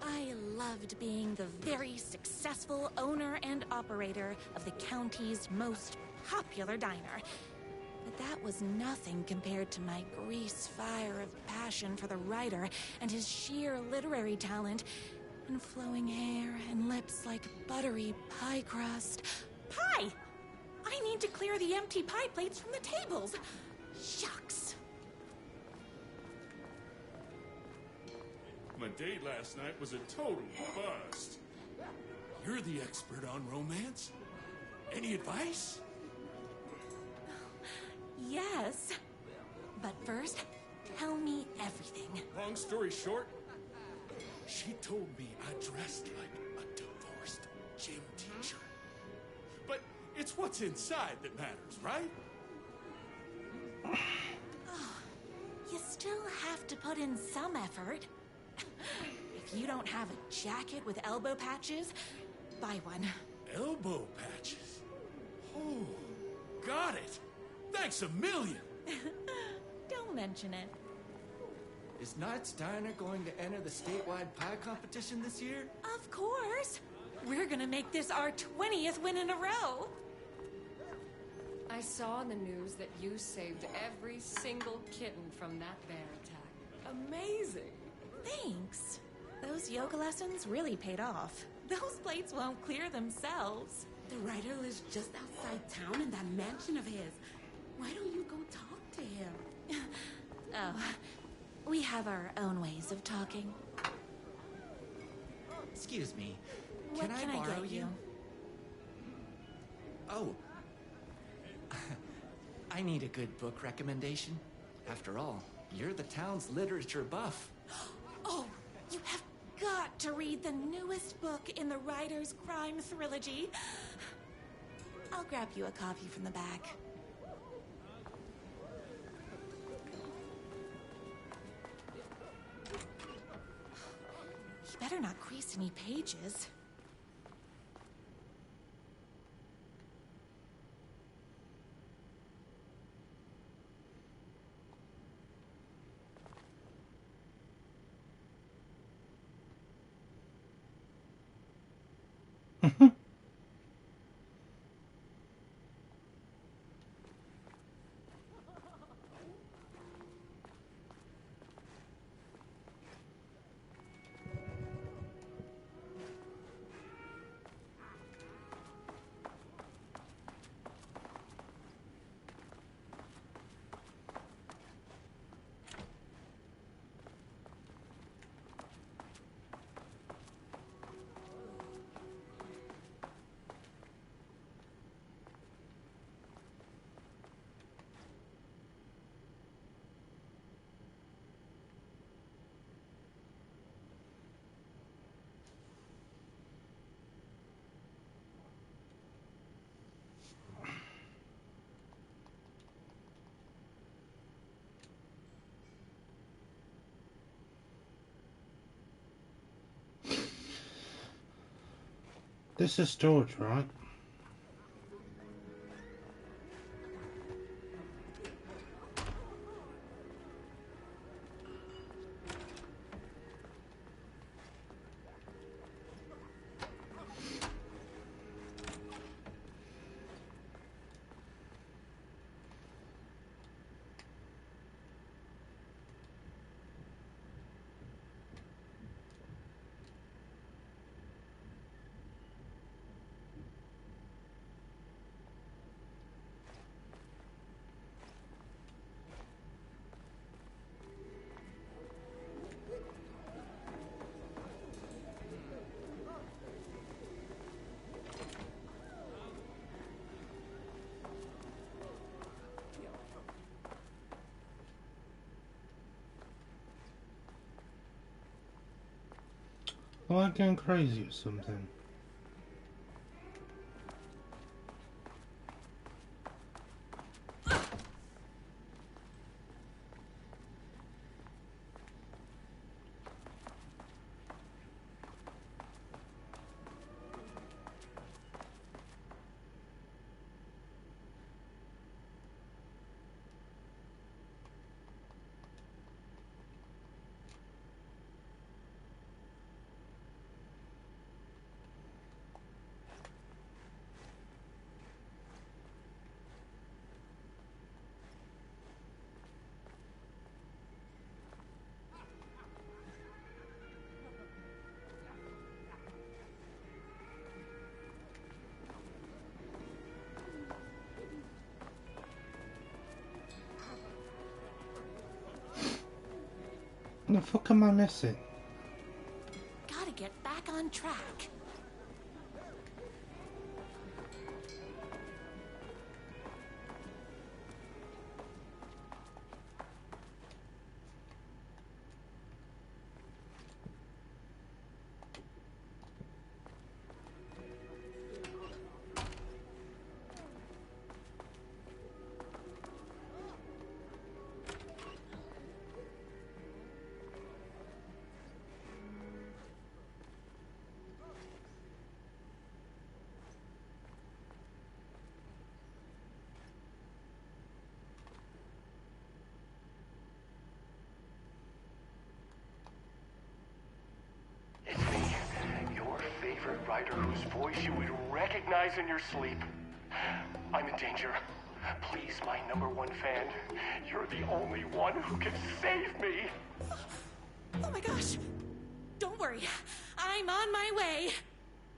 I loved being the very successful owner and operator of the county's most popular diner. But that was nothing compared to my grease fire of passion for the writer and his sheer literary talent, and flowing hair and lips like buttery pie crust. Pie! I need to clear the empty pie plates from the tables. Shucks. My date last night was a total bust. You're the expert on romance. Any advice? Yes. But first, tell me everything. Long story short, she told me I dressed like a divorced gym teacher. But it's what's inside that matters, right? Oh, you still have to put in some effort. If you don't have a jacket with elbow patches, buy one. Elbow patches? Oh, got it. Thanks a million. Don't mention it. Is Knight's Diner going to enter the statewide pie competition this year? Of course. We're gonna make this our 20th win in a row. I saw in the news that you saved every single kitten from that bear attack. amazing. Thanks. Those yoga lessons really paid off. Those plates won't clear themselves. The writer lives just outside town in that mansion of his. Why don't you go talk to him? Oh, we have our own ways of talking. Excuse me. What can I borrow get you? Oh. I need a good book recommendation. After all, you're the town's literature buff. Oh, you have got to read the newest book in the writer's crime trilogy. I'll grab you a copy from the back. You better not crease any pages. This is storage, right? Am I going crazy or something? What the fuck am I missing? Gotta get back on track. Writer whose voice you would recognize in your sleep. I'm in danger. Please, my #1 fan, you're the only one who can save me. Oh my gosh! Don't worry, I'm on my way.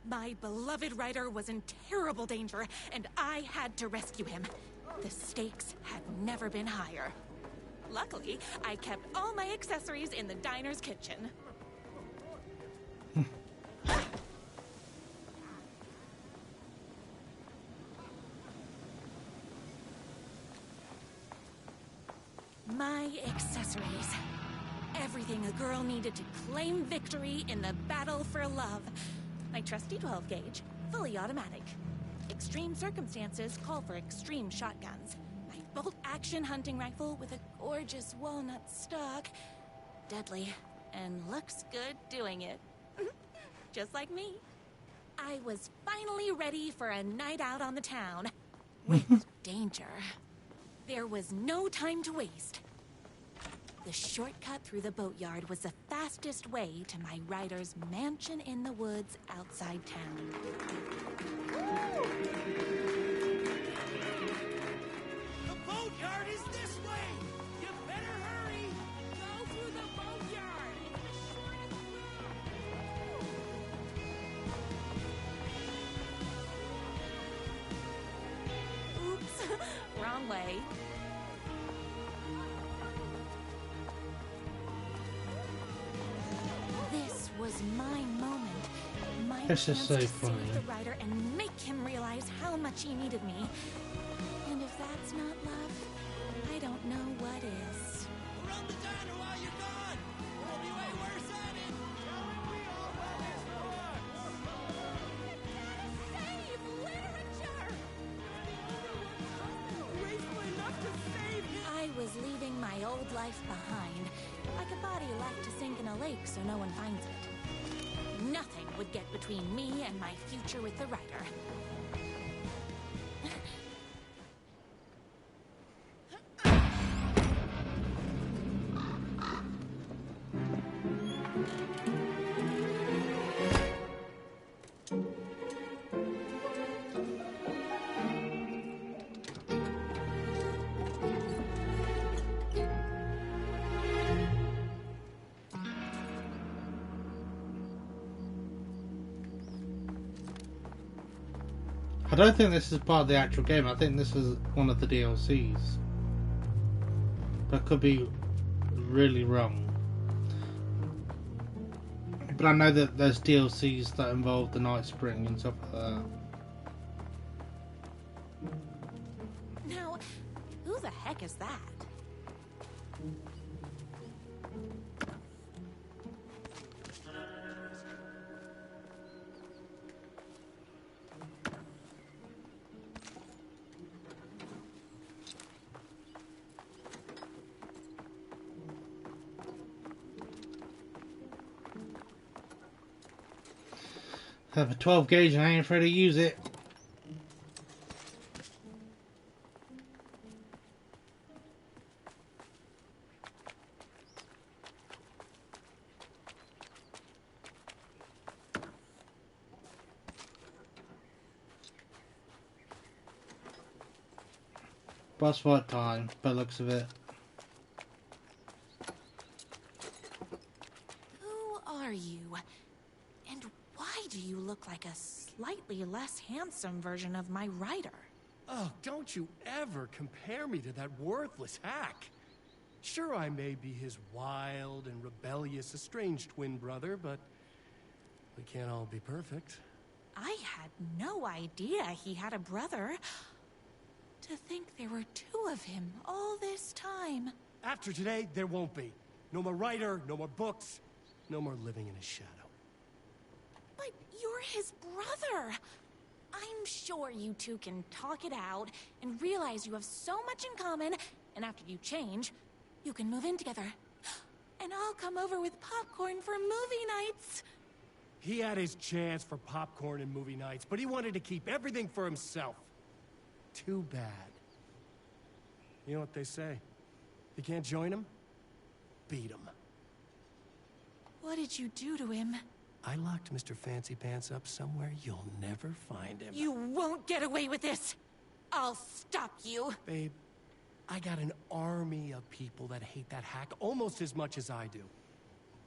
My beloved Ryder was in terrible danger, and I had to rescue him. The stakes have never been higher. Luckily, I kept all my accessories in the diner's kitchen. My accessories. Everything a girl needed to claim victory in the battle for love. My trusty 12 gauge, fully automatic. Extreme circumstances call for extreme shotguns. My bolt-action hunting rifle with a gorgeous walnut stock. Deadly, and looks good doing it. Just like me. I was finally ready for a night out on the town. With danger. There was no time to waste. The shortcut through the boatyard was the fastest way to my Ryder's mansion in the woods outside town. The boatyard is this way! You better hurry! Go through the boatyard! Oops, wrong way. This was my moment. My This is chance so to funny. save the Ryder and make him realize how much he needed me. And if that's not love, I don't know what is. Run the diner while you're gone! We'll be way worse at it! Save literature! Graceful enough to save him! I was leaving my old life behind, like a body left to sink in a lake so no one finds it. Nothing would get between me and my future with the Ryder. I don't think this is part of the actual game. I think this is one of the DLCs. But I could be really wrong. But I know that there's DLCs that involve the Night Spring and stuff like that. Now, who the heck is that? I have a 12 gauge and I ain't afraid to use it. Boss fight time, by the looks of it. Who are you? And why do you look like a slightly less handsome version of my Ryder? Oh, don't you ever compare me to that worthless hack. Sure, I may be his wild and rebellious estranged twin brother, but we can't all be perfect. I had no idea he had a brother. To think there were two of him all this time. After today, there won't be. No more Ryder, no more books, no more living in his shadow. But you're his brother. I'm sure you two can talk it out and realize you have so much in common, and after you change, you can move in together. And I'll come over with popcorn for movie nights. He had his chance for popcorn and movie nights, but he wanted to keep everything for himself. Too bad. You know what they say? If you can't join him, beat him. What did you do to him? I locked Mr. Fancy Pants up somewhere you'll never find him. You won't get away with this. I'll stop you. Babe, I got an army of people that hate that hack almost as much as I do.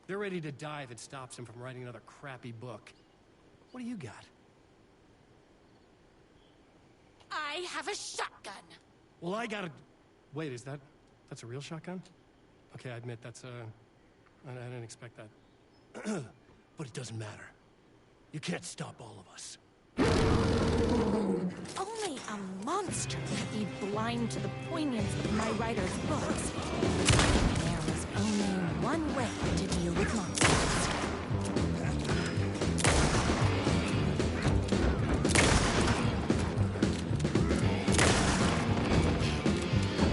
They're ready to die if it stops him from writing another crappy book. What do you got? I have a shotgun. Well, I got a... Wait, that's a real shotgun? Okay, I admit that's I didn't expect that. But it doesn't matter. You can't stop all of us. Only a monster could be blind to the poignance of my writer's books. There is only one way to deal with monsters.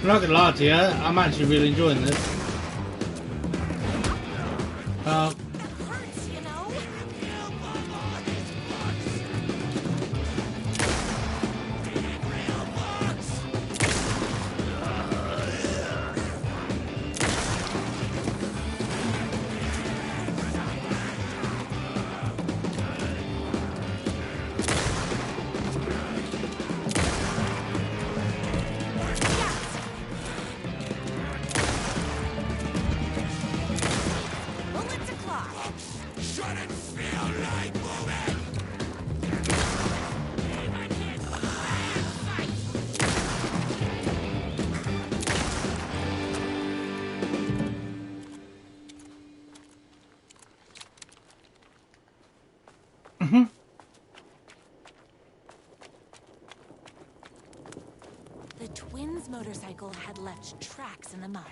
I'm not gonna lie to you, I'm actually really enjoying this. The twins' motorcycle had left tracks in the mud.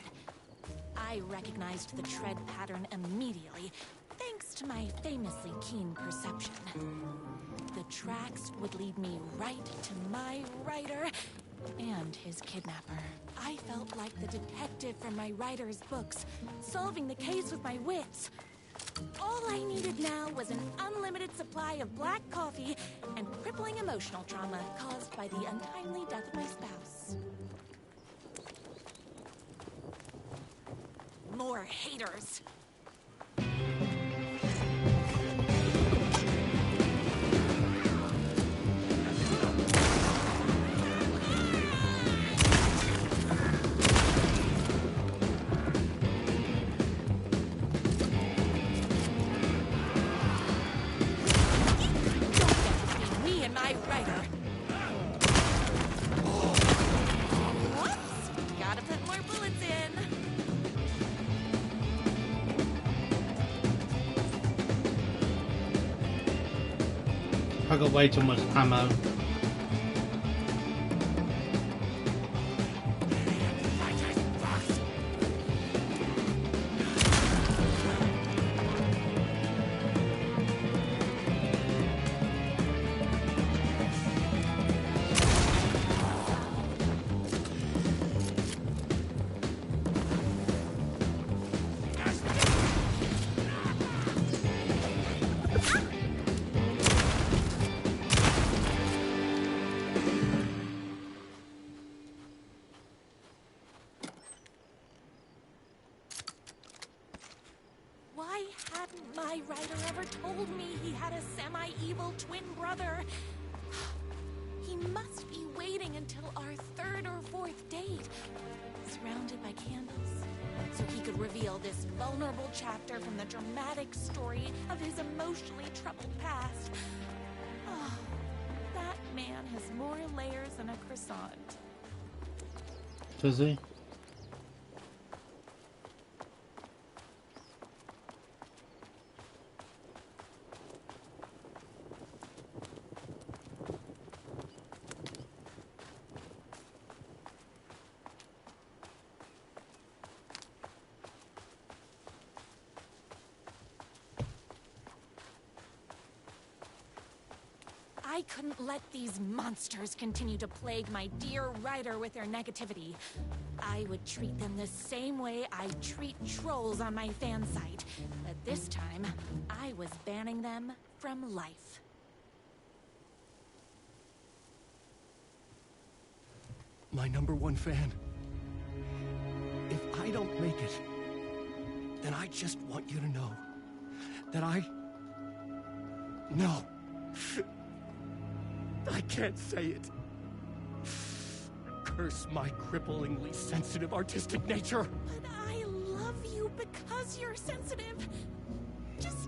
I recognized the tread pattern immediately, thanks to my famously keen perception. The tracks would lead me right to my writer and his kidnapper. I felt like the detective from my writer's books, solving the case with my wits. All I needed now was an unlimited supply of black coffee and crippling emotional trauma caused by the untimely death of my spouse. More haters. I got way too much ammo. My writer ever told me he had a semi-evil twin brother. He must be waiting until our third or fourth date, surrounded by candles, so he could reveal this vulnerable chapter from the dramatic story of his emotionally troubled past. Oh, that man has more layers than a croissant. Does he? I couldn't let these monsters continue to plague my dear writer with their negativity. I would treat them the same way I treat trolls on my fan site. But this time, I was banning them from life. My #1 fan. If I don't make it, then I just want you to know that No. I can't say it. curse my cripplingly sensitive artistic nature. But I love you because you're sensitive. Just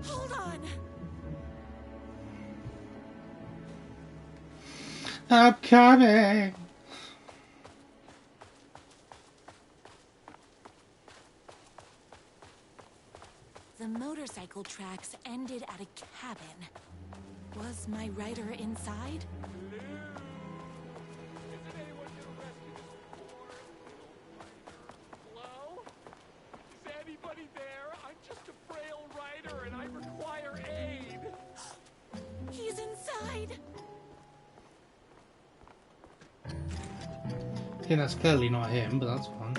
hold on. I'm coming. The motorcycle tracks ended at a cabin. Was my rider inside? Hello? Is anybody there? I'm just a frail rider and I require aid. He's inside. Yeah, that's clearly not him, but that's fine.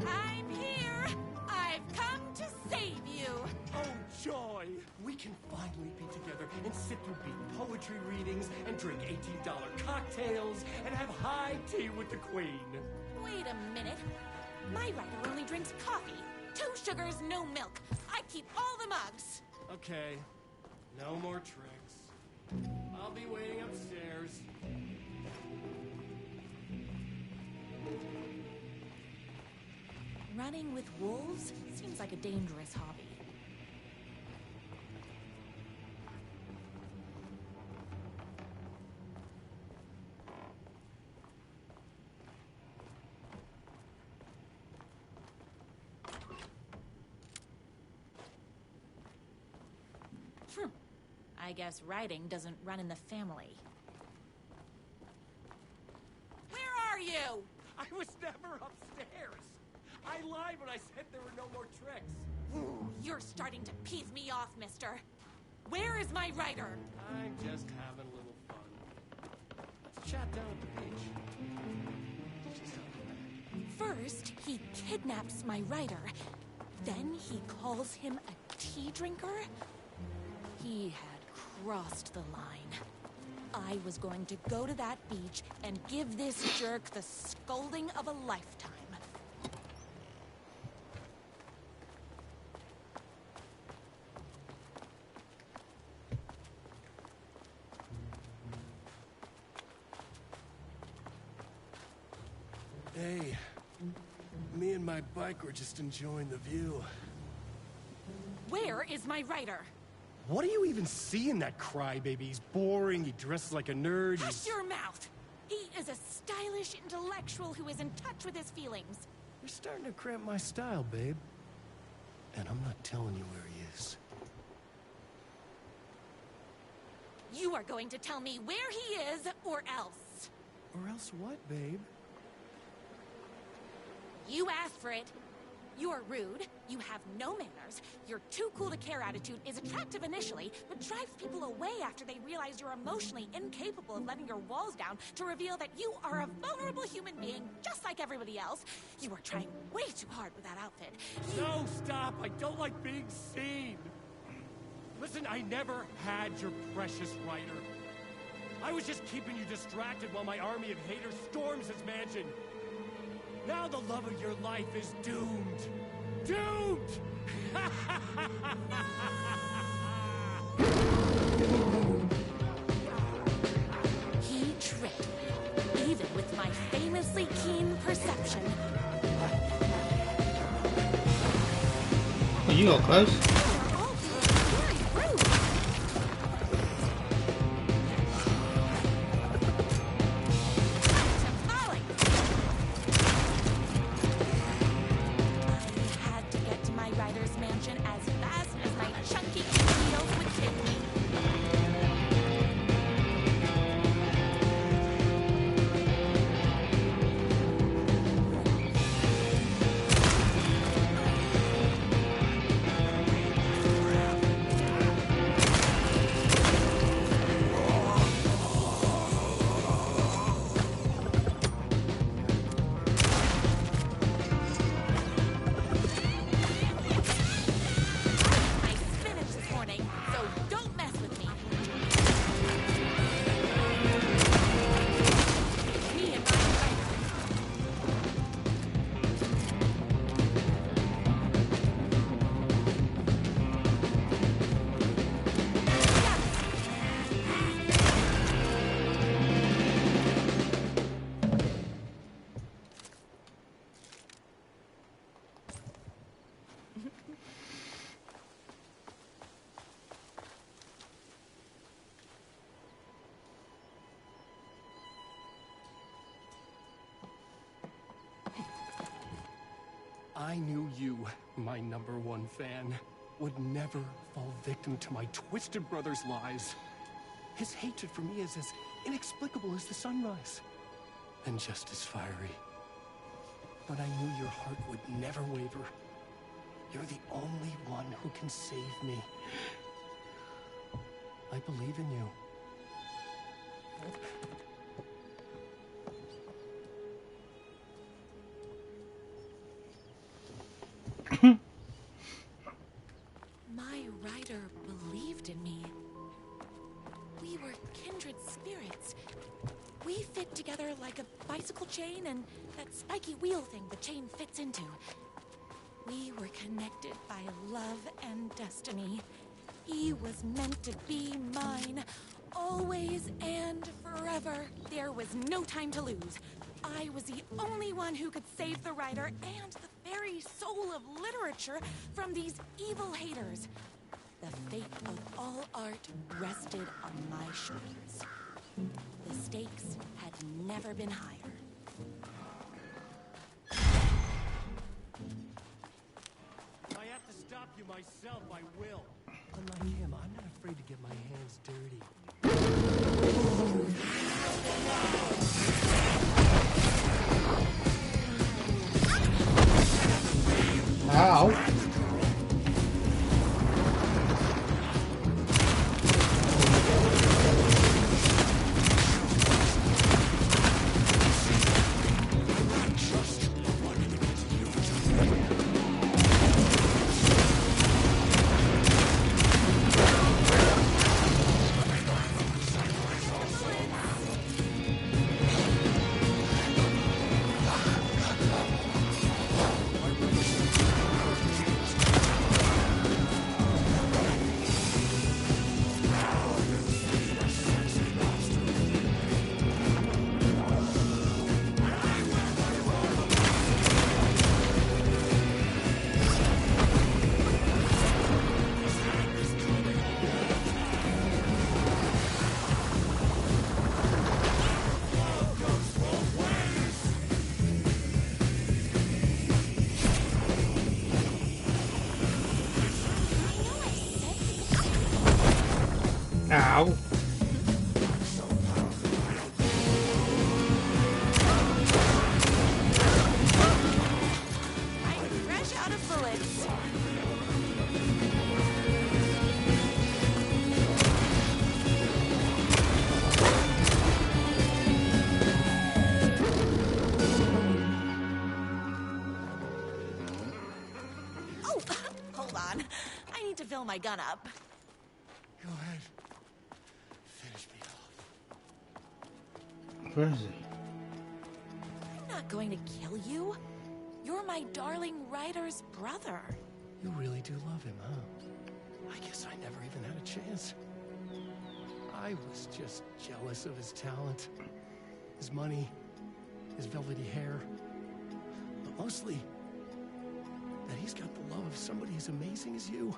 I'm here. I've come to save you. Oh, joy! We can finally be together and sit through big poetry readings and drink $18 cocktails and have high tea with the Queen. Wait a minute. My rider only drinks coffee. 2 sugars, no milk. I keep all the mugs. Okay, no more tricks. I'll be waiting upstairs. Running with wolves seems like a dangerous hobby. I guess riding doesn't run in the family. Where are you? I was never upstairs. I lied when I said there were no more tricks. You're starting to piss me off, mister. Where is my rider? I'm just having a little fun. Let's chat down at the beach. First, he kidnaps my rider. Then he calls him a tea drinker. He had crossed the line. I was going to go to that beach and give this jerk the scolding of a lifetime. Hey, me and my bike were just enjoying the view. Where is my rider? What do you even see in that crybaby? He's boring, he dresses like a nerd, Hush your mouth! He is a stylish intellectual who is in touch with his feelings. You're starting to cramp my style, babe. And I'm not telling you where he is. You are going to tell me where he is, or else. Or else what, babe? You asked for it. You're rude, you have no manners, your too cool to care attitude is attractive initially, but drives people away after they realize you're emotionally incapable of letting your walls down to reveal that you are a vulnerable human being just like everybody else. You are trying way too hard with that outfit. No, stop! I don't like being seen! Listen, I never had your precious rider. I was just keeping you distracted while my army of haters storms his mansion. Now the love of your life is doomed. Doomed! He tricked me, even with my famously keen perception. Well, you got close. I knew you, my #1 fan, would never fall victim to my twisted brother's lies. His hatred for me is as inexplicable as the sunrise, and just as fiery. But I knew your heart would never waver. You're the only one who can save me. I believe in you. My rider believed in me. We were kindred spirits. We fit together like a bicycle chain and that spiky wheel thing the chain fits into. We were connected by love and destiny. He was meant to be mine, always and forever. There was no time to lose. I was the only one who could save the writer and the very soul of literature from these evil haters. The fate of all art rested on my shoulders. The stakes had never been higher. If I have to stop you myself, I will. Unlike him, I'm not afraid to get my hands dirty. Ow. Ow. I'm fresh out of bullets. Oh, hold on. I need to fill my gun up. Go ahead. Finish me off. Where is he? I'm not going to kill you. You're my darling writer's brother. You really do love him, huh? I guess I never even had a chance. I was just jealous of his talent, his money, his velvety hair. But mostly, that he's got the love of somebody as amazing as you.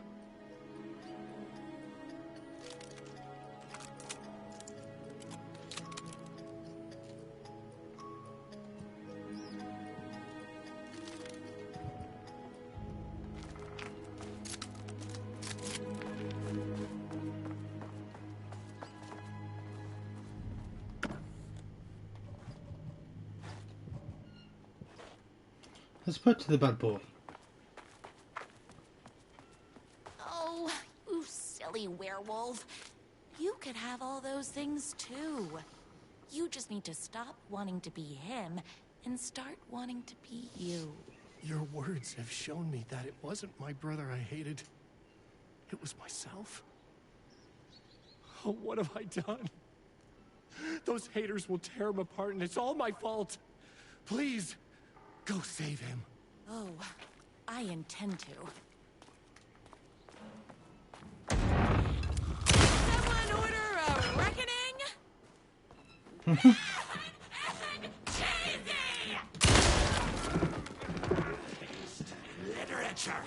Let's put to the bad boy. Oh, you silly werewolf. You could have all those things too. You just need to stop wanting to be him and start wanting to be you. Your words have shown me that it wasn't my brother I hated. It was myself. Oh, what have I done? Those haters will tear him apart, and it's all my fault. Please, go save him. Oh, I intend to. Someone order a reckoning? Literature.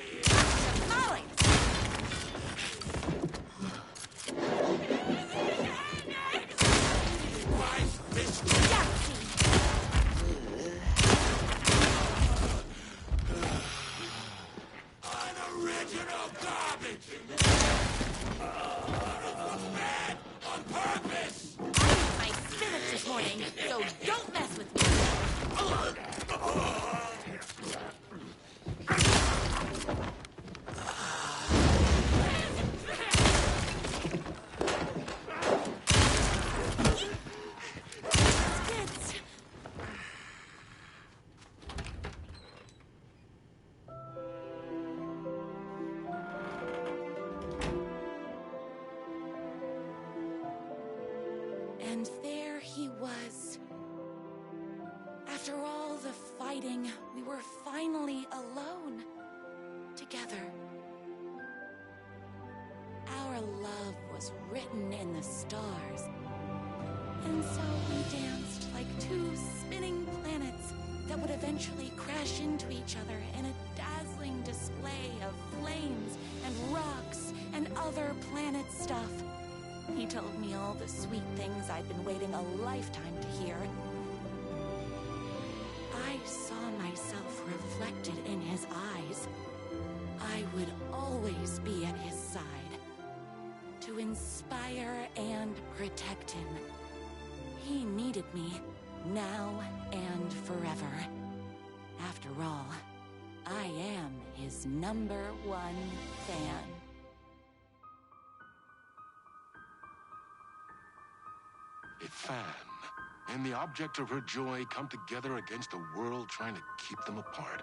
And there he was. After all the fighting, we were finally alone. Together. Our love was written in the stars. And so we danced like two spinning planets that would eventually crash into each other in a dazzling display of flames and rocks and other planet stuff. He told me all the sweet things I'd been waiting a lifetime to hear. I saw myself reflected in his eyes. I would always be at his side, to inspire and protect him. He needed me, now and forever. After all, I am his #1 fan. A fan and the object of her joy come together against a world trying to keep them apart.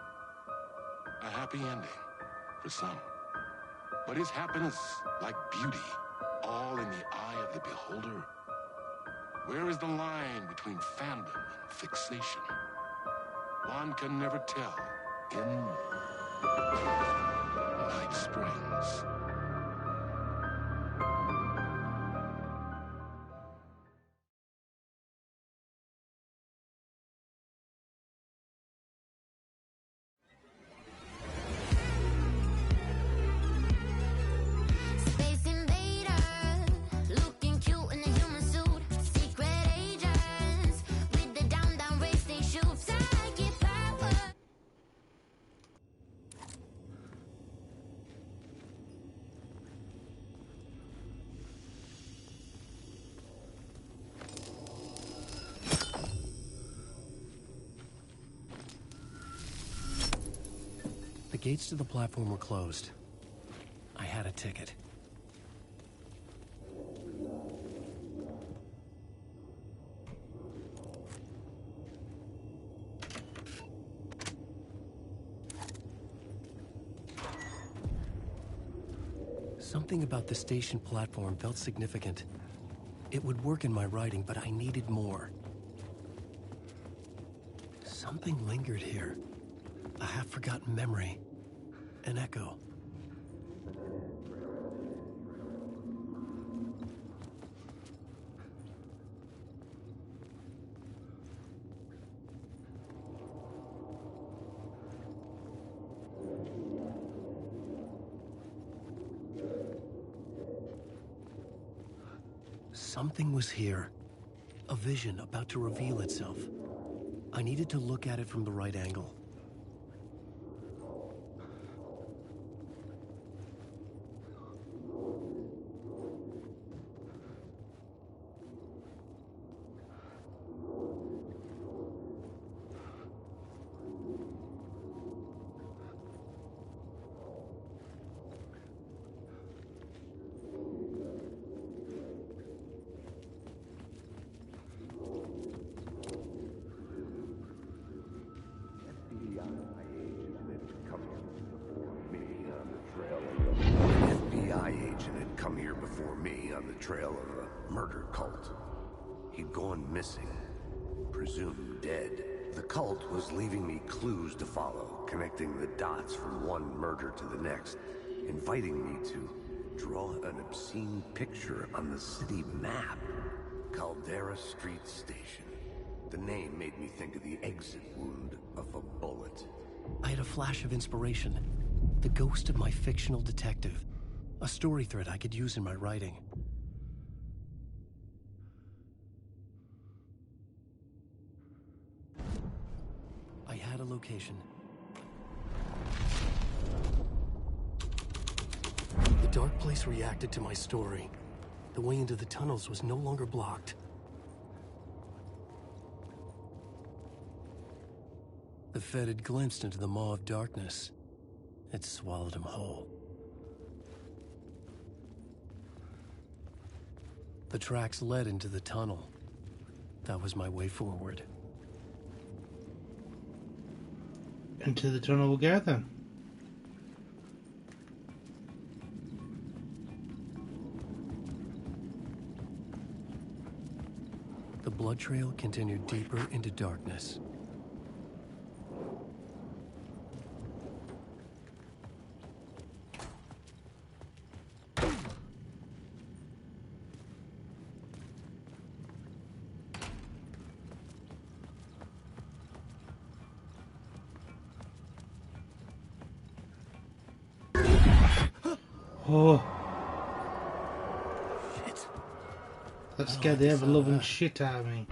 A happy ending for some. But is happiness, like beauty, all in the eye of the beholder? Where is the line between fandom and fixation? One can never tell in Night Springs. Space invader, looking cute in a human suit. Secret agents with the down race they shoot. Psychic power. The gates to the platform were closed. I had a ticket. Something about the station platform felt significant. It would work in my writing, but I needed more. Something lingered here. A half-forgotten memory. An echo. Something was here. A vision about to reveal itself. I needed to look at it from the right angle. Come here before me on the trail of a murder cult. He'd gone missing, presumed dead. The cult was leaving me clues to follow, connecting the dots from one murder to the next, inviting me to draw an obscene picture on the city map. Caldera Street Station. The name made me think of the exit wound of a bullet. I had a flash of inspiration. The ghost of my fictional detective. A story thread I could use in my writing. I had a location. The dark place reacted to my story. The way into the tunnels was no longer blocked. The Fed had glimpsed into the maw of darkness. It swallowed him whole. The tracks led into the tunnel. That was my way forward. Into the tunnel we'll go then. blood trail continued deeper into darkness. Oh. That scared the ever-loving shit out of me.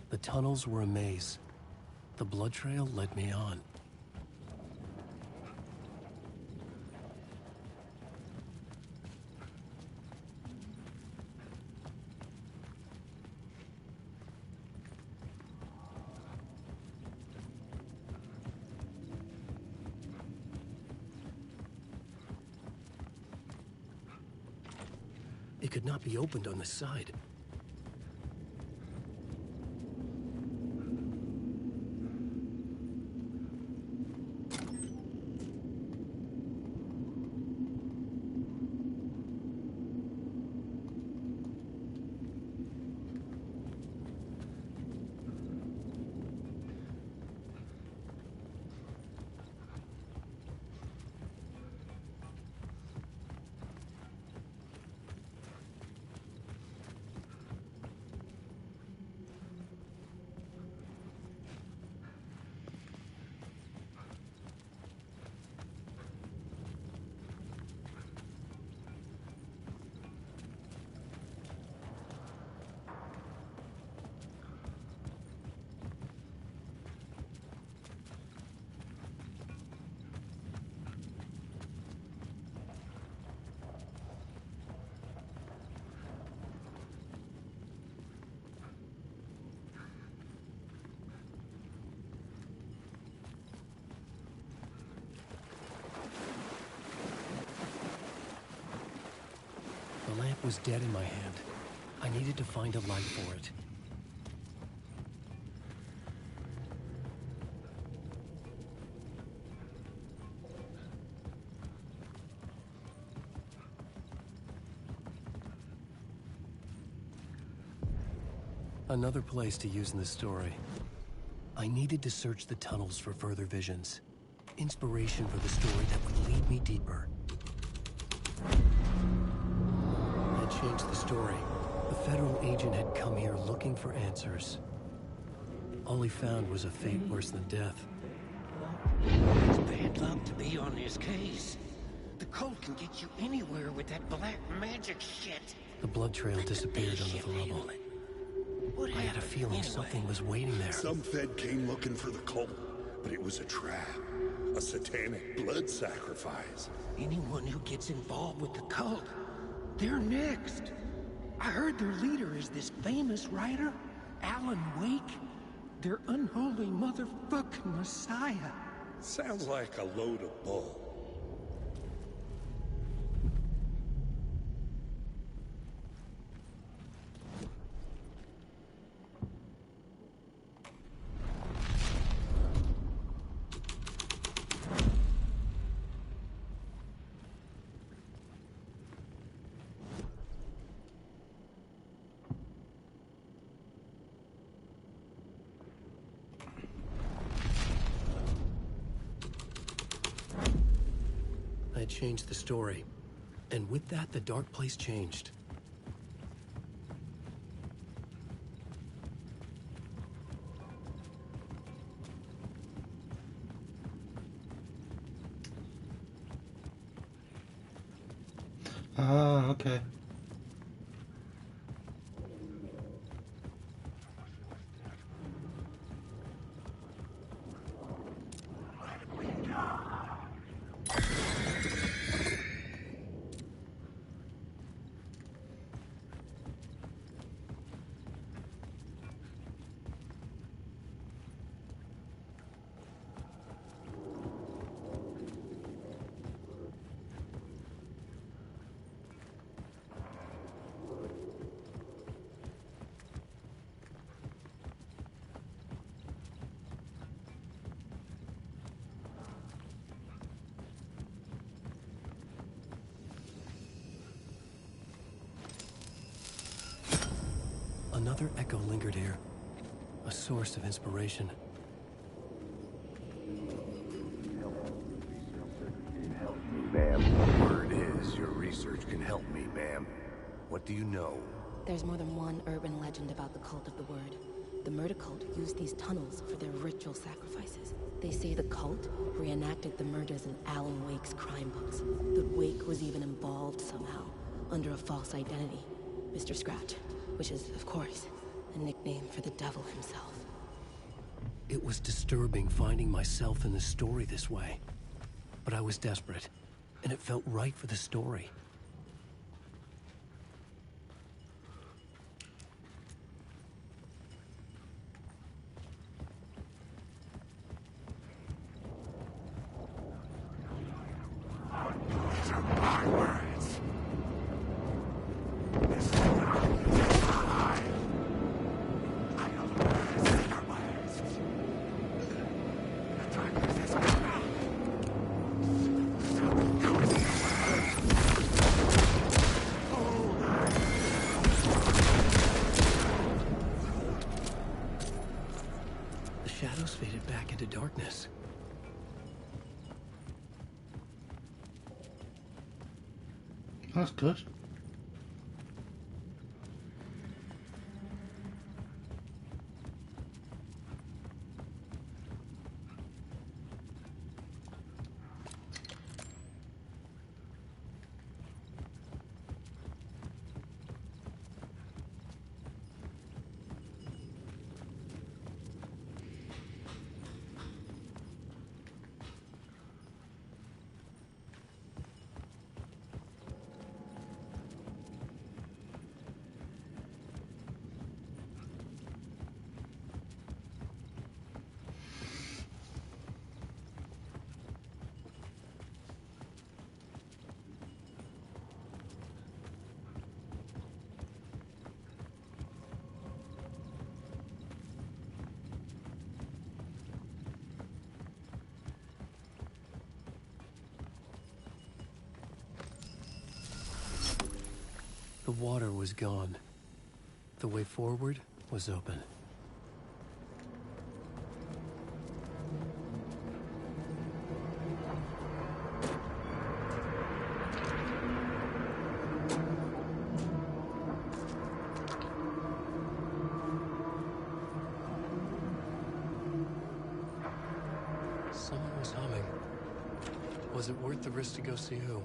The tunnels were a maze. The blood trail led me on. It could not be opened on the side. The lamp was dead in my hand. I needed to find a light for it. Another place to use in the story. I needed to search the tunnels for further visions. Inspiration for the story that would lead me deeper. I changed the story. The federal agent had come here looking for answers. All he found was a fate worse than death. It's bad luck to be on this case. The cult can get you anywhere with that black magic shit. The blood trail disappeared under the rubble. I had a feeling something was waiting there. Some Fed came looking for the cult, but it was a trap. A satanic blood sacrifice. Anyone who gets involved with the cult, they're next. I heard their leader is this famous writer, Alan Wake. Their unholy motherfucking messiah. Sounds like a load of bull. I changed the story. And with that, the dark place changed. Ah, okay. Another echo lingered here. A source of inspiration. Ma'am, word is your research can help me, ma'am. What do you know? There's more than one urban legend about the Cult of the Word. The murder cult used these tunnels for their ritual sacrifices. They say the cult reenacted the murders in Alan Wake's crime books. That Wake was even involved somehow, under a false identity. Mr. Scratch, which is, of course, a nickname for the devil himself. It was disturbing finding myself in the story this way. But I was desperate, and it felt right for the story. The shadows faded back into darkness. That's good. The water was gone. The way forward was open. Someone was humming. Was it worth the risk to go see who?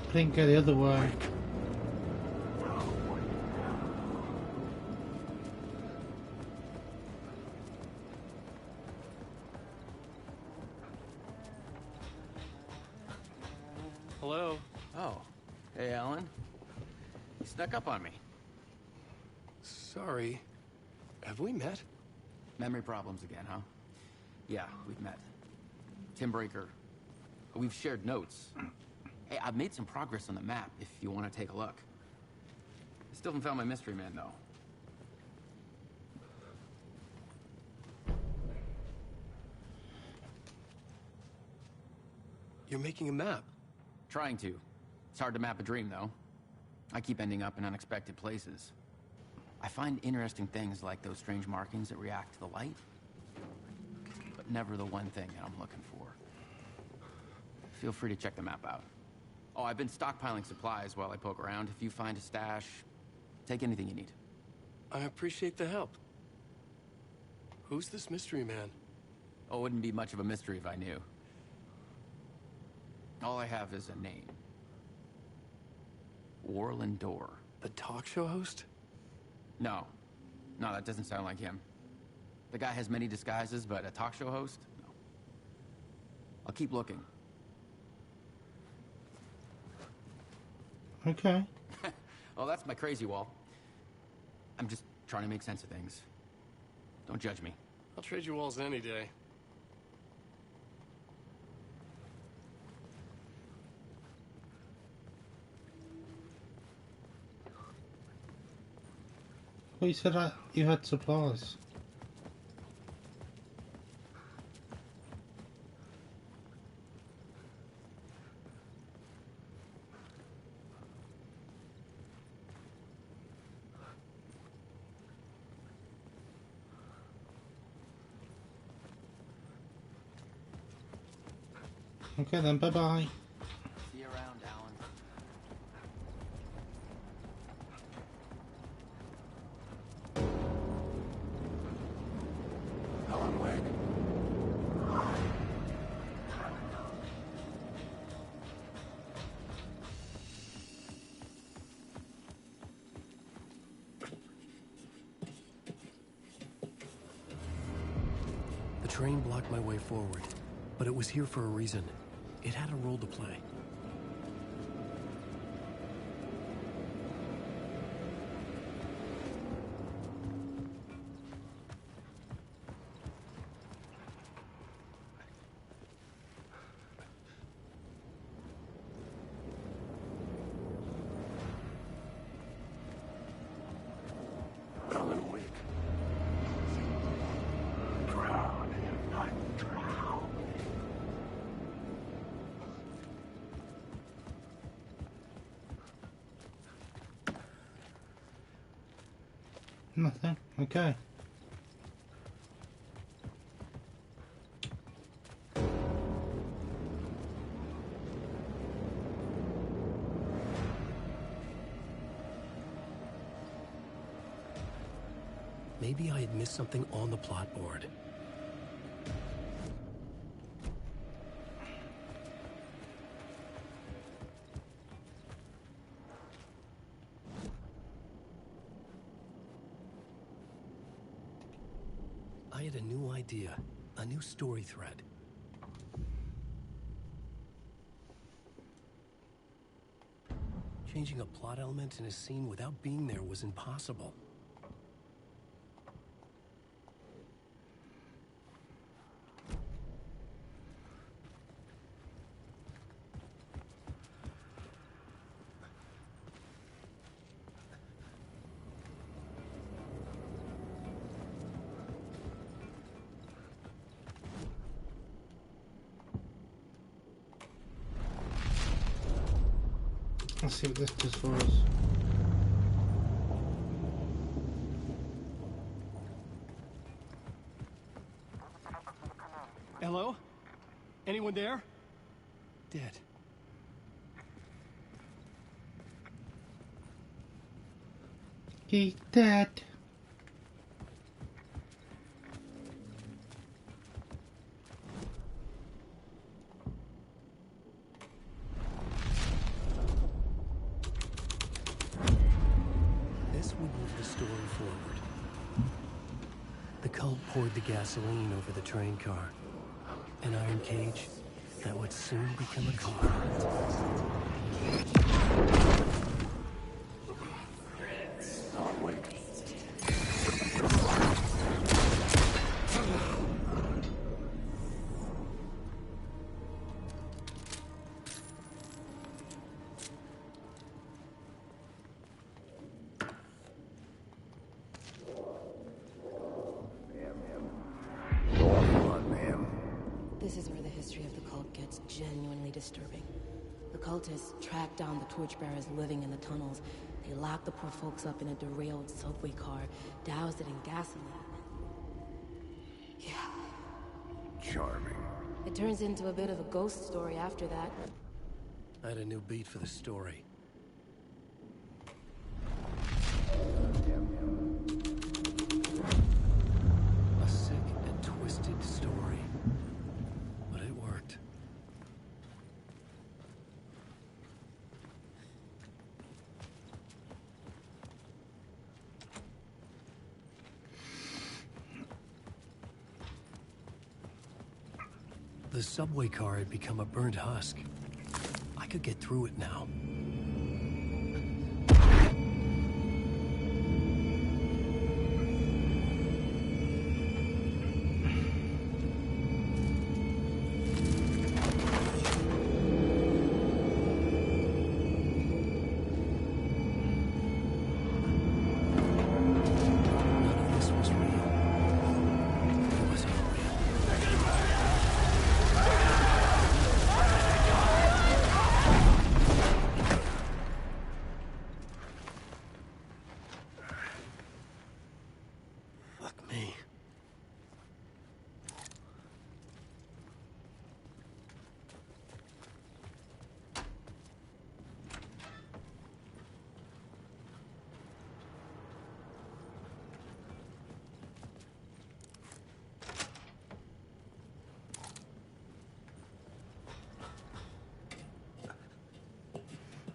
I didn't go the other way. Hello? Oh. Hey, Alan. You snuck up on me. Sorry. Have we met? Memory problems again, huh? Yeah, we've met. Tim Breaker. We've shared notes. Hey, I've made some progress on the map, if you want to take a look. Still haven't found my mystery man, though. You're making a map? Trying to. It's hard to map a dream, though. I keep ending up in unexpected places. I find interesting things like those strange markings that react to the light, but never the one thing that I'm looking for. Feel free to check the map out. Oh, I've been stockpiling supplies while I poke around. If you find a stash, take anything you need. I appreciate the help. Who's this mystery man? Oh, it wouldn't be much of a mystery if I knew. All I have is a name. Warlin Door. The talk show host? No, that doesn't sound like him. The guy has many disguises, but a talk show host? No. I'll keep looking. Okay. Well, that's my crazy wall. I'm just trying to make sense of things. Don't judge me. I'll trade you walls any day. Well, you said you had supplies. Okay then, bye-bye. See you around, Alan. Alan Wake. The train blocked my way forward, but it was here for a reason. It had a role to play. Alan Wake. Drown in night. Nothing. Okay. Maybe I had missed something on the plot board. I had a new idea, a new story thread. Changing a plot element in a scene without being there was impossible. Let's see what this does for us. Hello? Anyone there? Dead. He's dead. This would move the story forward. The cult poured the gasoline over the train car. An iron cage that would soon become a coffin. Alan Wake. This is where the history of the cult gets genuinely disturbing. The cultists tracked down the torchbearers living in the tunnels. They locked the poor folks up in a derailed subway car, doused it in gasoline. Yeah. Charming. It turns into a bit of a ghost story after that. I had a new beat for the story. A sick and twisted story. But it worked. The subway car had become a burnt husk. I could get through it now.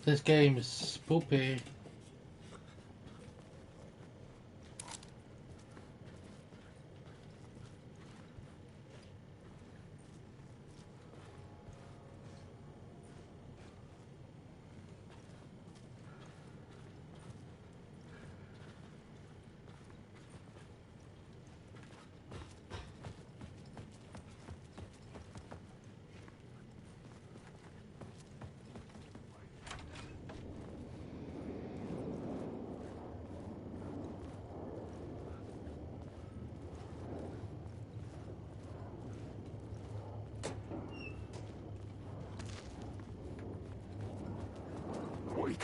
This game is spoopy. Wait.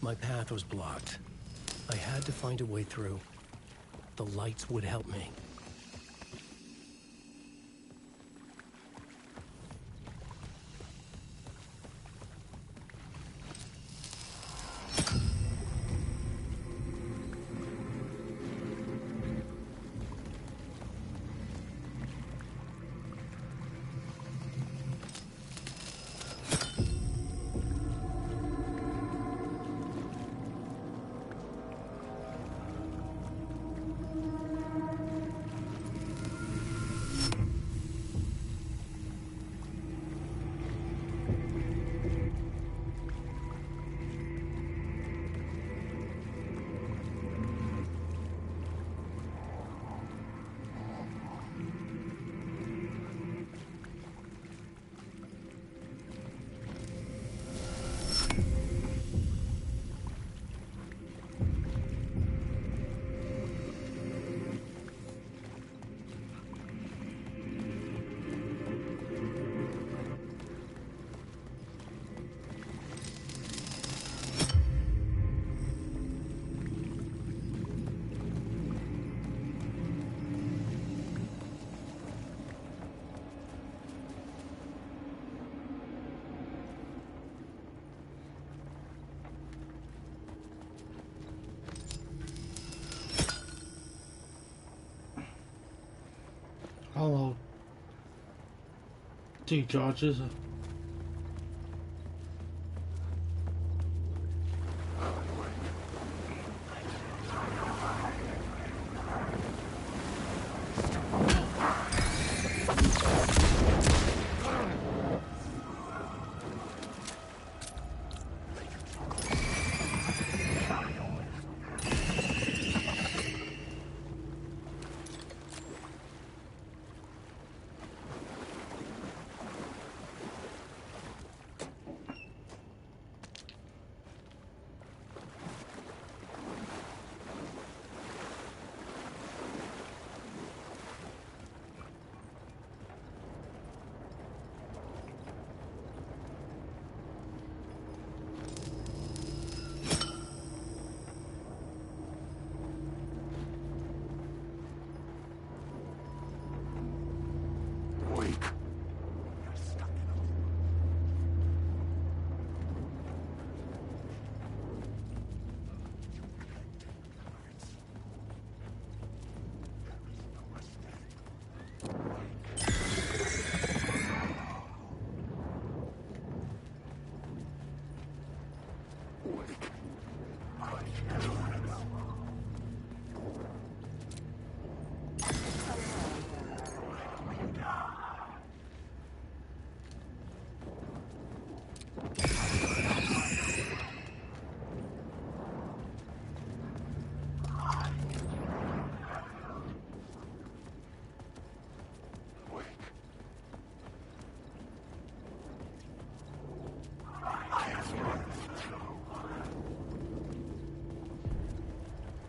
My path was blocked. I had to find a way through. The lights would help me. Hello. 2 charges.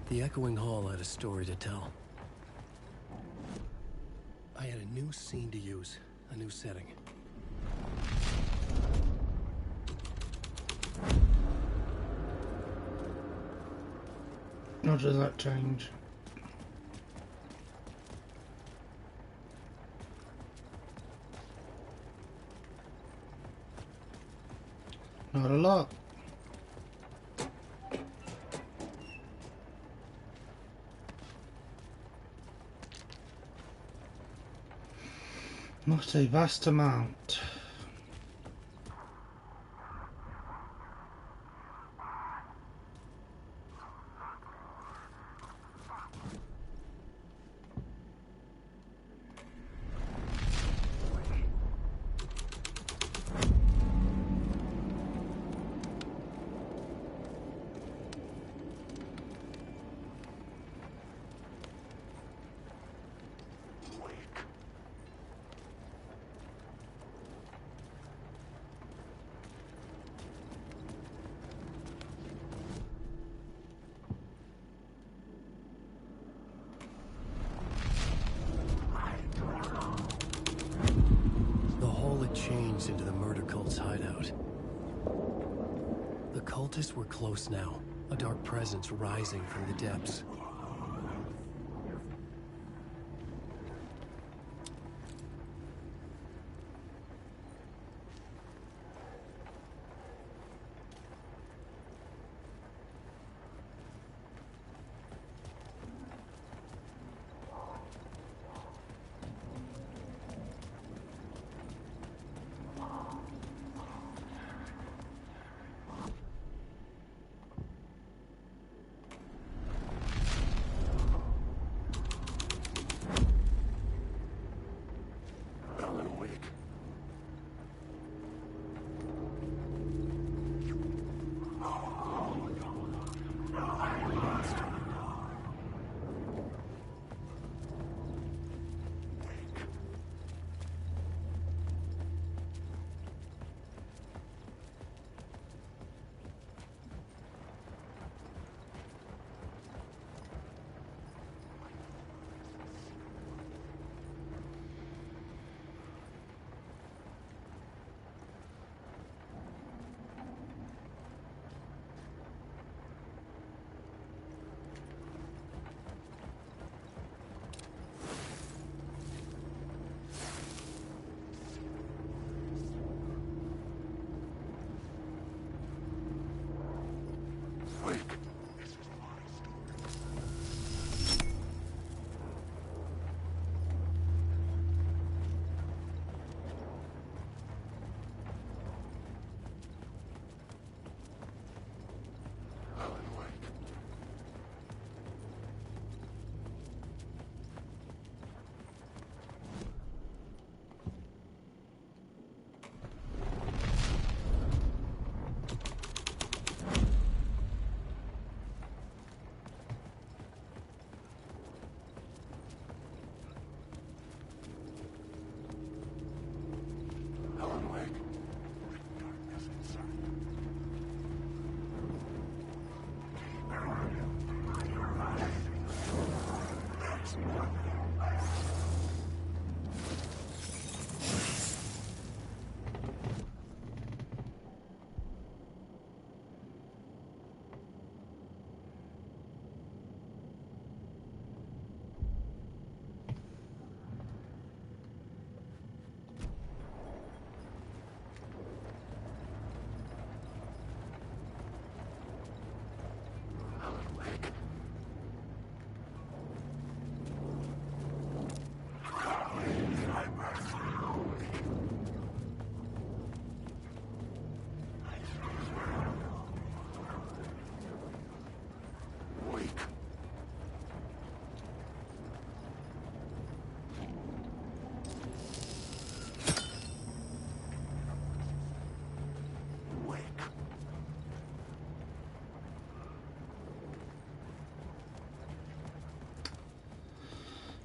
The Echoing Hall had a story to tell. I had a new scene to use, a new setting. How does that change? Not a lot. Not a vast amount. Changed into the murder cult's hideout. The cultists were close now, a dark presence rising from the depths.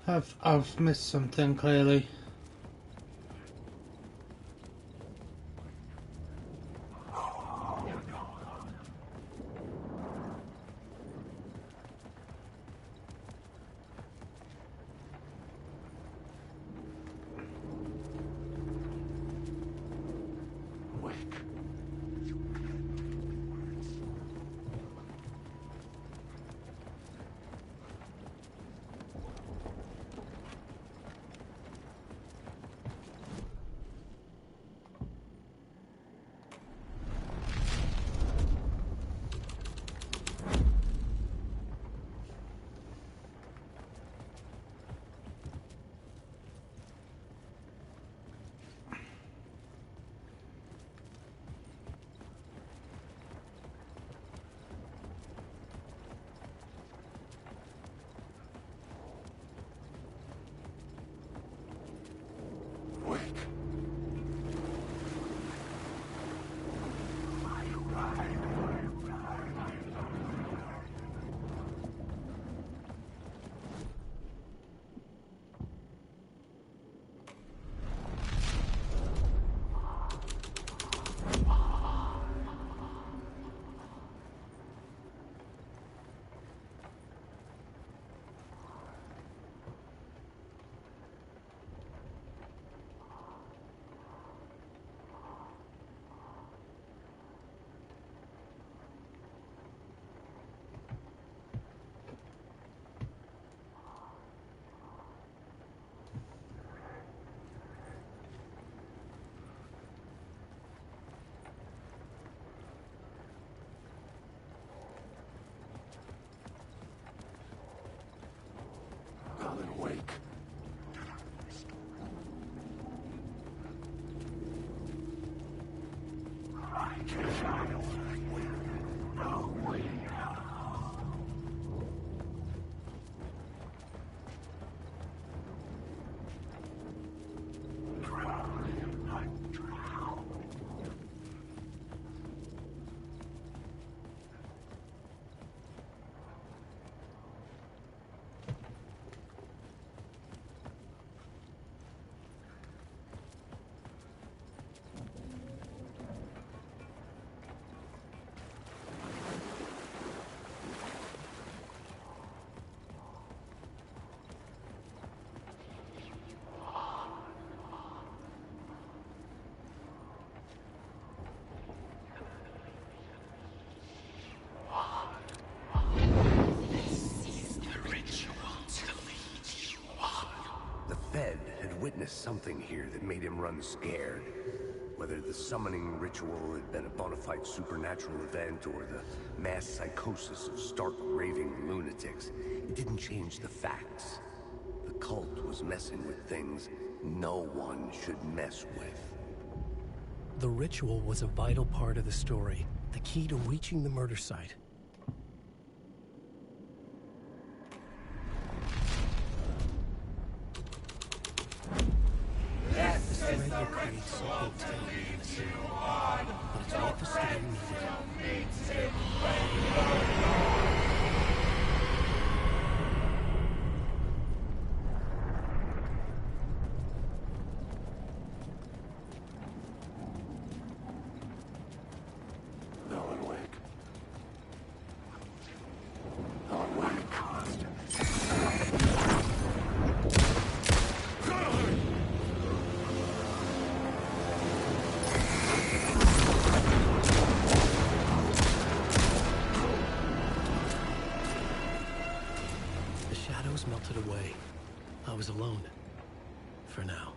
I've missed something clearly. Alan Wake. Witnessed something here that made him run scared. Whether the summoning ritual had been a bona fide supernatural event or the mass psychosis of stark raving lunatics, it didn't change the facts. The cult was messing with things no one should mess with. The ritual was a vital part of the story, the key to reaching the murder site. But it's what the story needed. Alan Wake. Alan Wake. Melted away. I was alone. For now.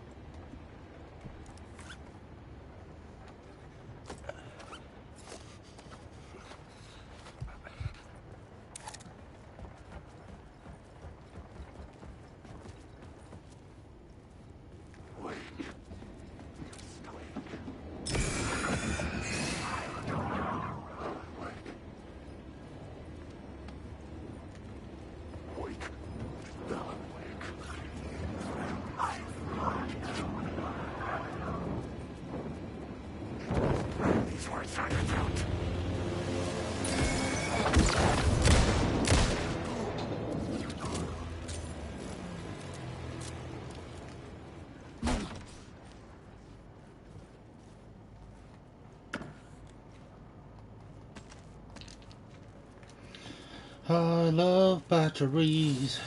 love batteries.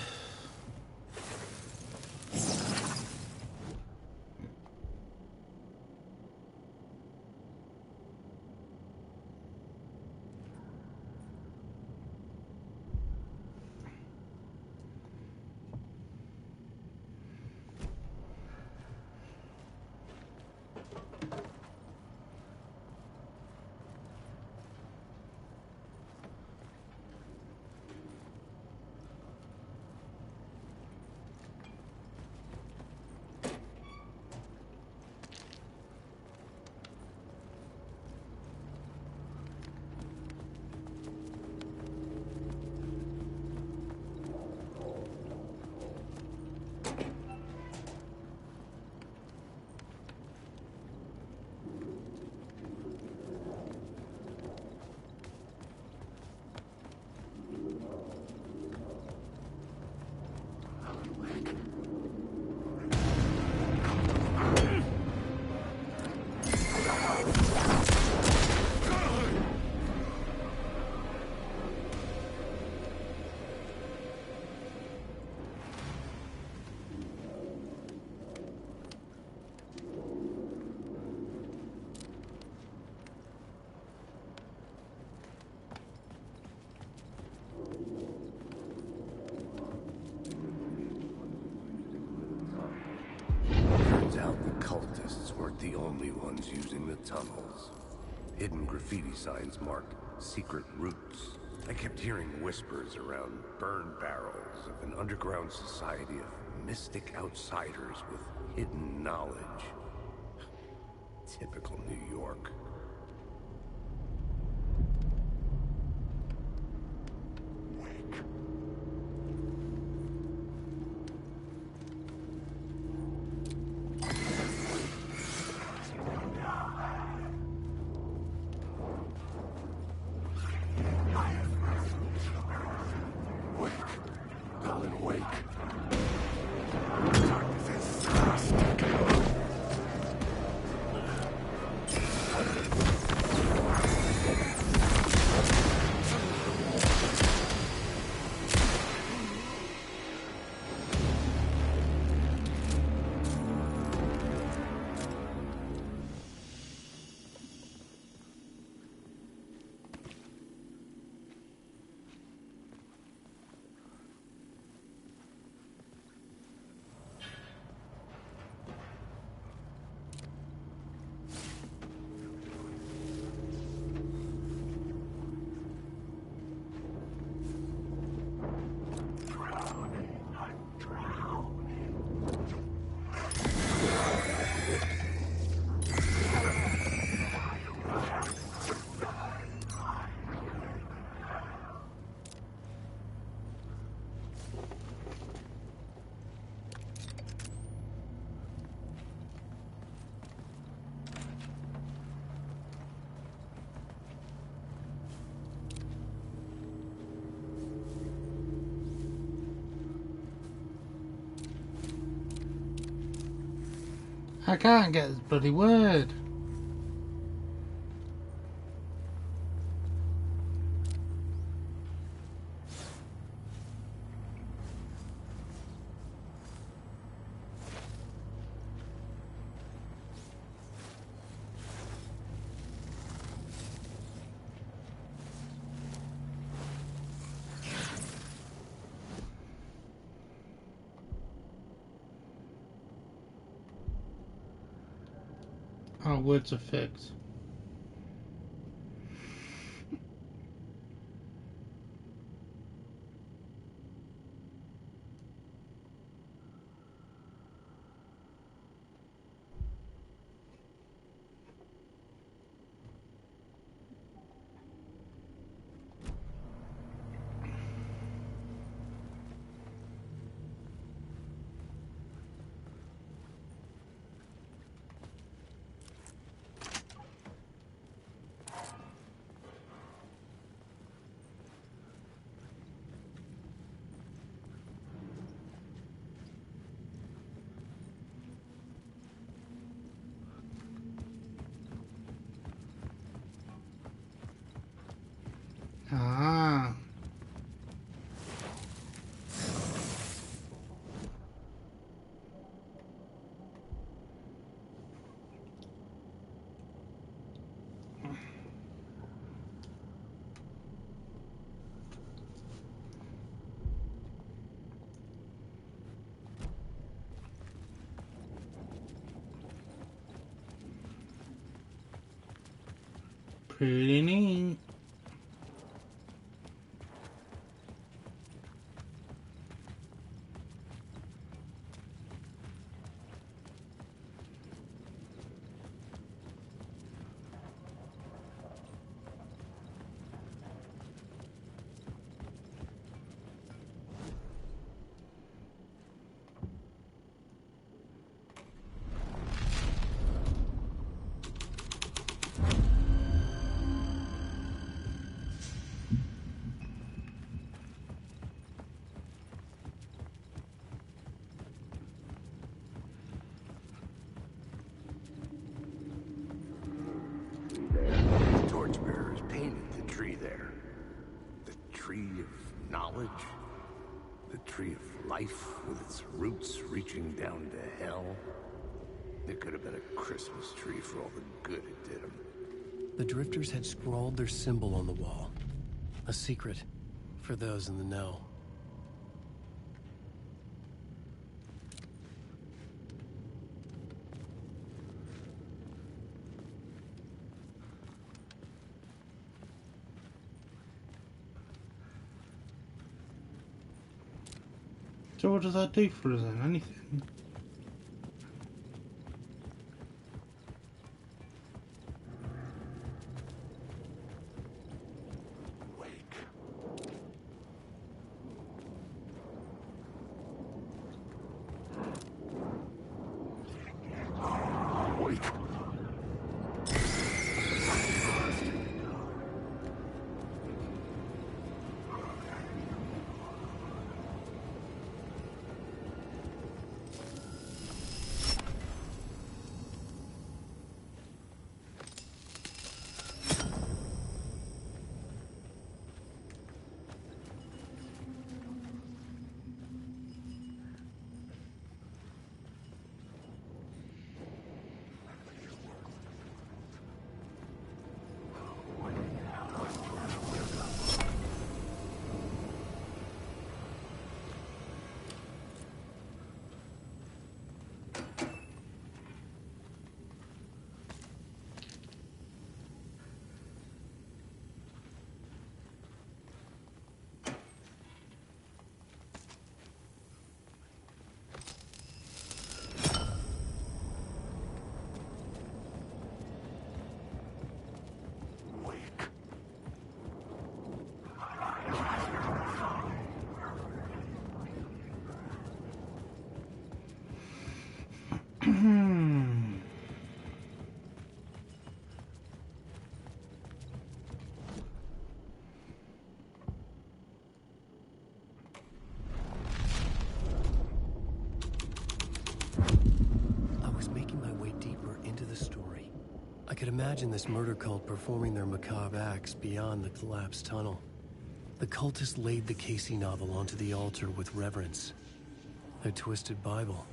Turns out the cultists weren't the only ones using the tunnels. Hidden graffiti signs marked secret routes. I kept hearing whispers around burn barrels of an underground society of mystic outsiders with hidden knowledge. Typical New York. I can't get this bloody word. Oh, words are fixed. Pretty neat. The torchbearers painted the tree there. The tree of knowledge. The tree of life with its roots reaching down to hell. It could have been a Christmas tree for all the good it did them. The Drifters had scrawled their symbol on the wall. A secret for those in the know. So what does that do for us then? Anything? I could imagine this murder cult performing their macabre acts beyond the collapsed tunnel. The cultists laid the Casey novel onto the altar with reverence. Their twisted Bible.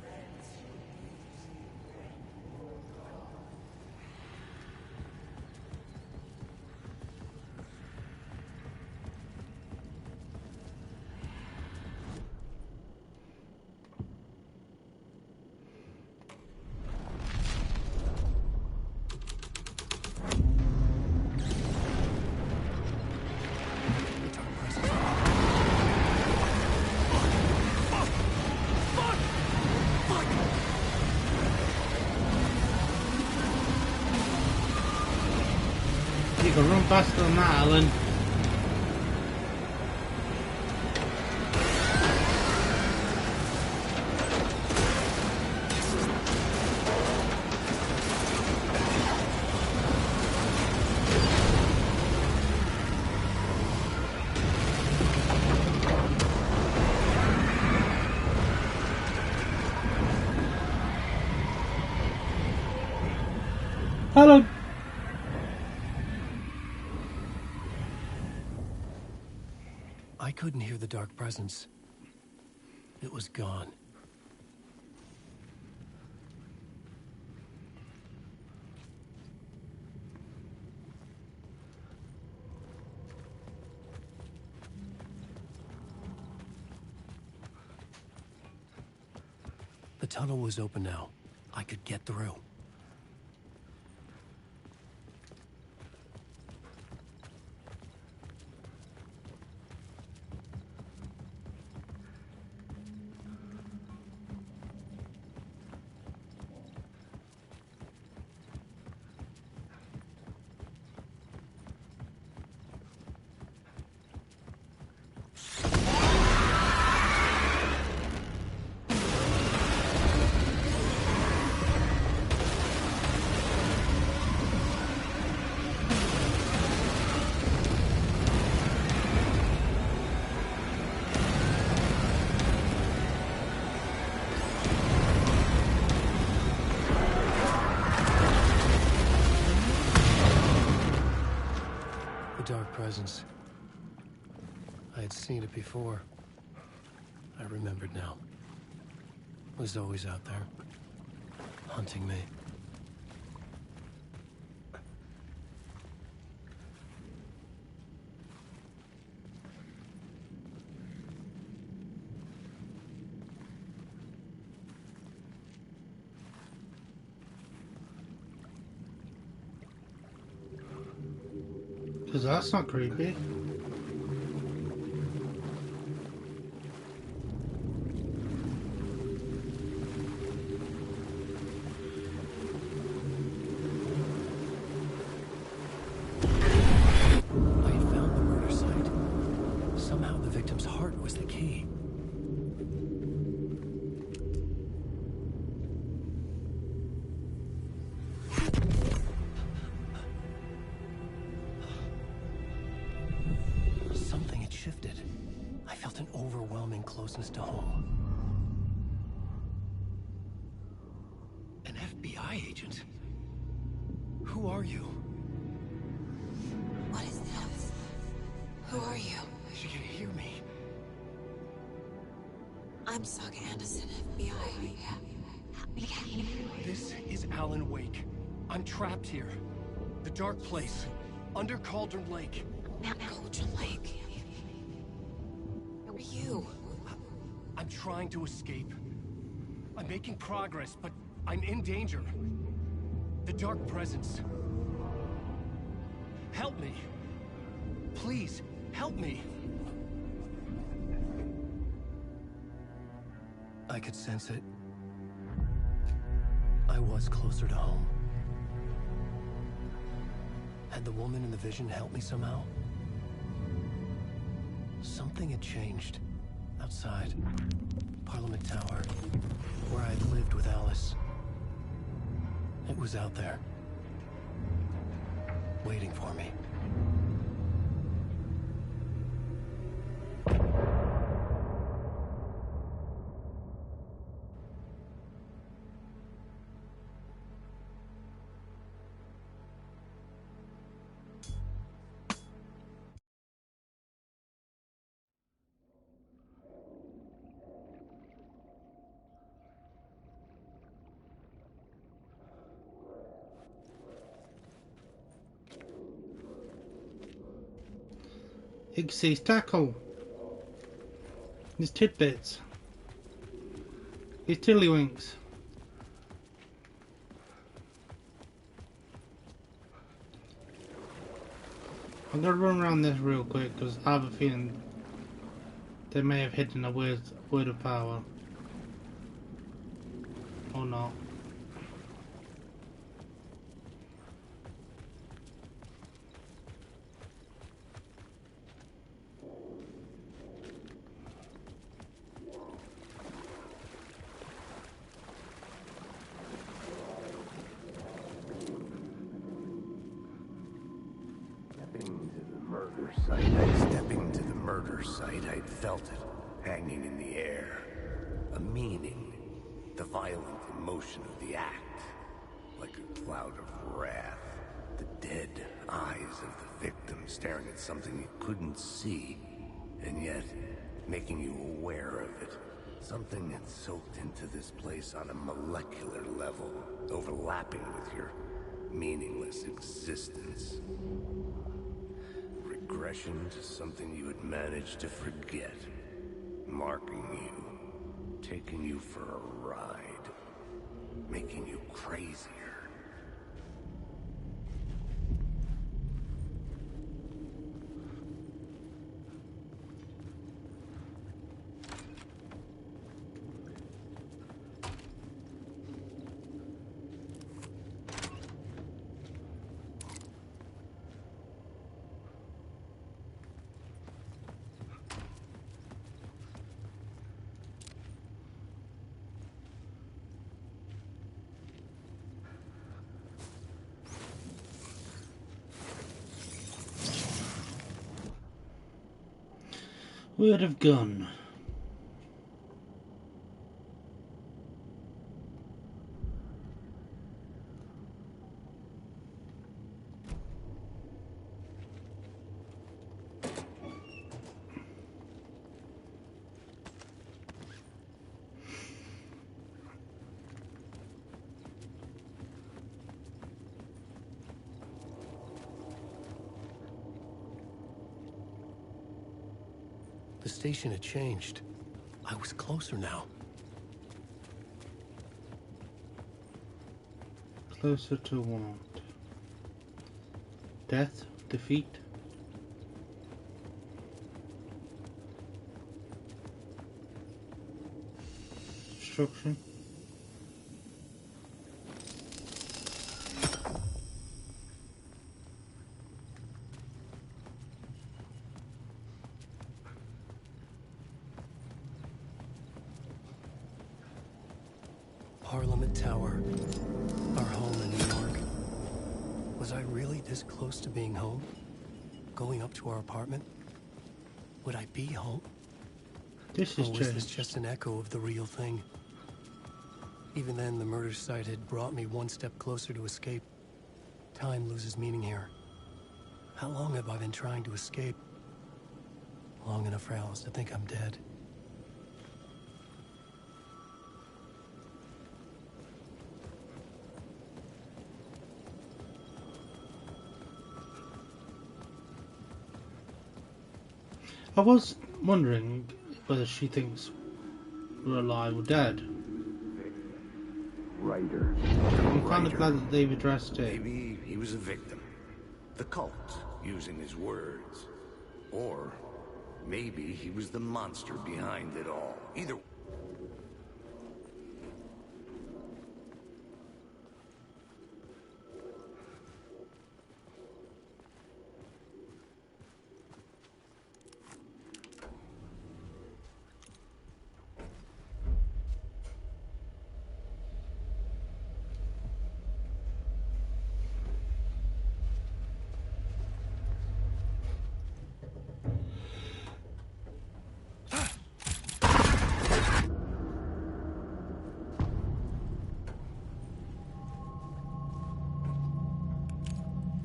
You can run faster than that, Alan. Hello. I couldn't hear the dark presence. It was gone. The tunnel was open now. I could get through. dark presence. I had seen it before. I remembered now. It was always out there, hunting me. Because that's not creepy. Closeness to home. An FBI agent? Who are you? What is this? Who are you? She can hear me. I'm Saga Anderson, FBI. This is Alan Wake. I'm trapped here. The dark place. Under Cauldron Lake. Cauldron Lake? Who are you? I'm trying to escape. I'm making progress, but I'm in danger. The dark presence. Help me. Please, help me. I could sense it. I was closer to home. Had the woman in the vision helped me somehow? Something had changed. Outside. Parliament Tower. Where I'd lived with Alice. It was out there. Waiting for me. You can see his tackle, his tidbits, his tiddlywinks. I'm gonna run around this real quick because I have a feeling they may have hidden a word of power. Or not. Stepping to the murder site, I'd felt it, hanging in the air. A meaning, the violent emotion of the act, like a cloud of wrath. The dead eyes of the victim staring at something you couldn't see, and yet making you aware of it. Something that soaked into this place on a molecular level, overlapping with your meaningless existence. Regression to something you had managed to forget. Marking you. Taking you for a ride. Making you crazier. Word of gun. station had changed. I was closer now. Closer to what? Death? Defeat? Destruction? Parliament Tower. Our home in New York. Was I really this close to being home? Going up to our apartment? Would I be home? This Or is was changed. this just an echo of the real thing? Even then, the murder site had brought me one step closer to escape. Time loses meaning here. How long have I been trying to escape? Long enough for Alice to think I'm dead. I was wondering whether she thinks we're alive or dead. Ryder. I'm kind of glad that they've addressed it. Maybe he was a victim. The cult, using his words. Or maybe he was the monster behind it all. Either...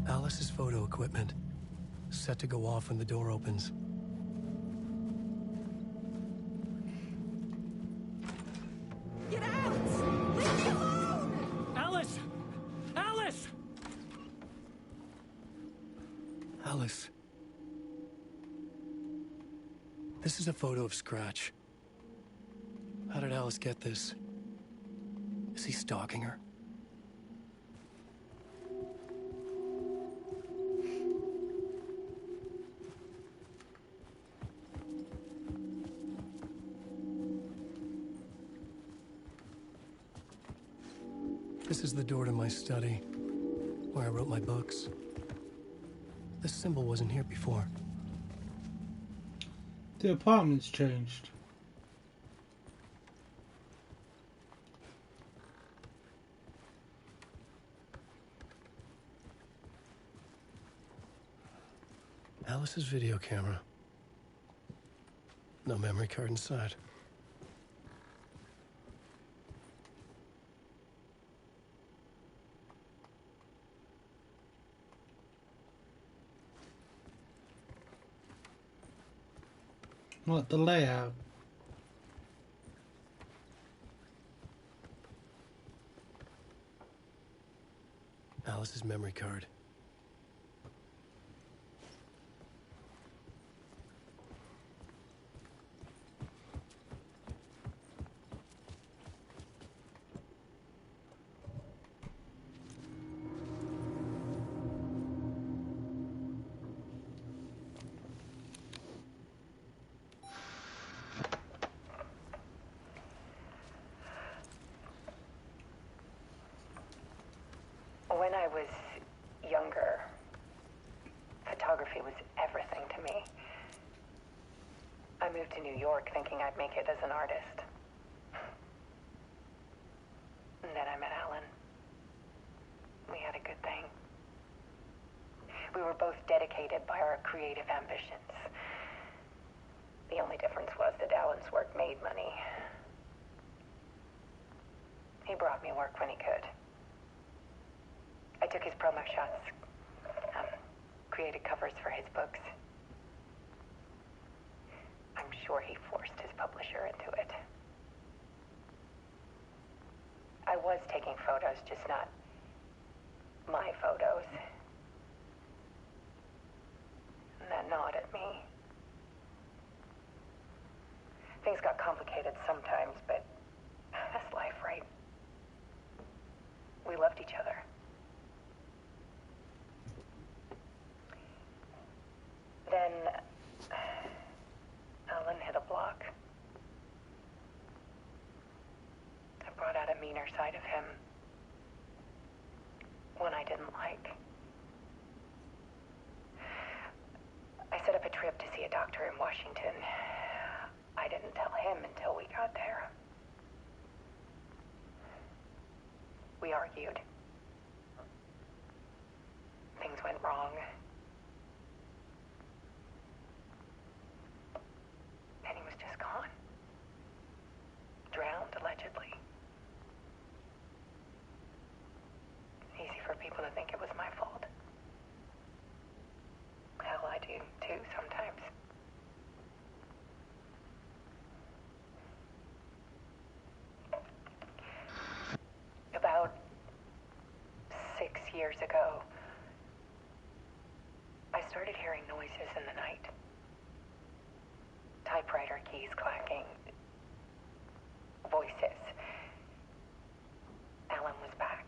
Alice's photo equipment. Set to go off when the door opens. Get out! Leave me alone! Alice! Alice! Alice. This is a photo of Scratch. How did Alice get this? Is he stalking her? This is the door to my study, where I wrote my books. This symbol wasn't here before. The apartment's changed. Alice's video camera. No memory card inside. What, the layout? Alice's memory card. When I was younger, photography was everything to me. I moved to New York thinking I'd make it as an artist. And then I met Alan. We had a good thing. We were both dedicated by our creative ambitions. The only difference was that Alan's work made money. He brought me work when he could. I took his promo shots, created covers for his books. I'm sure he forced his publisher into it. I was taking photos, just not my photos. And that gnawed at me. Things got complicated sometimes, but that's life, right? We loved each other. Then Alan hit a block. I brought out a meaner side of him. One I didn't like. I set up a trip to see a doctor in Washington. I didn't tell him until we got there. We argued. Things went wrong. And he was just gone. Drowned, allegedly. Easy for people to think it was my fault. Hell, I do too sometimes. About 6 years ago, I started hearing noises in the night. Typewriter keys clacking. Voices. Alan was back.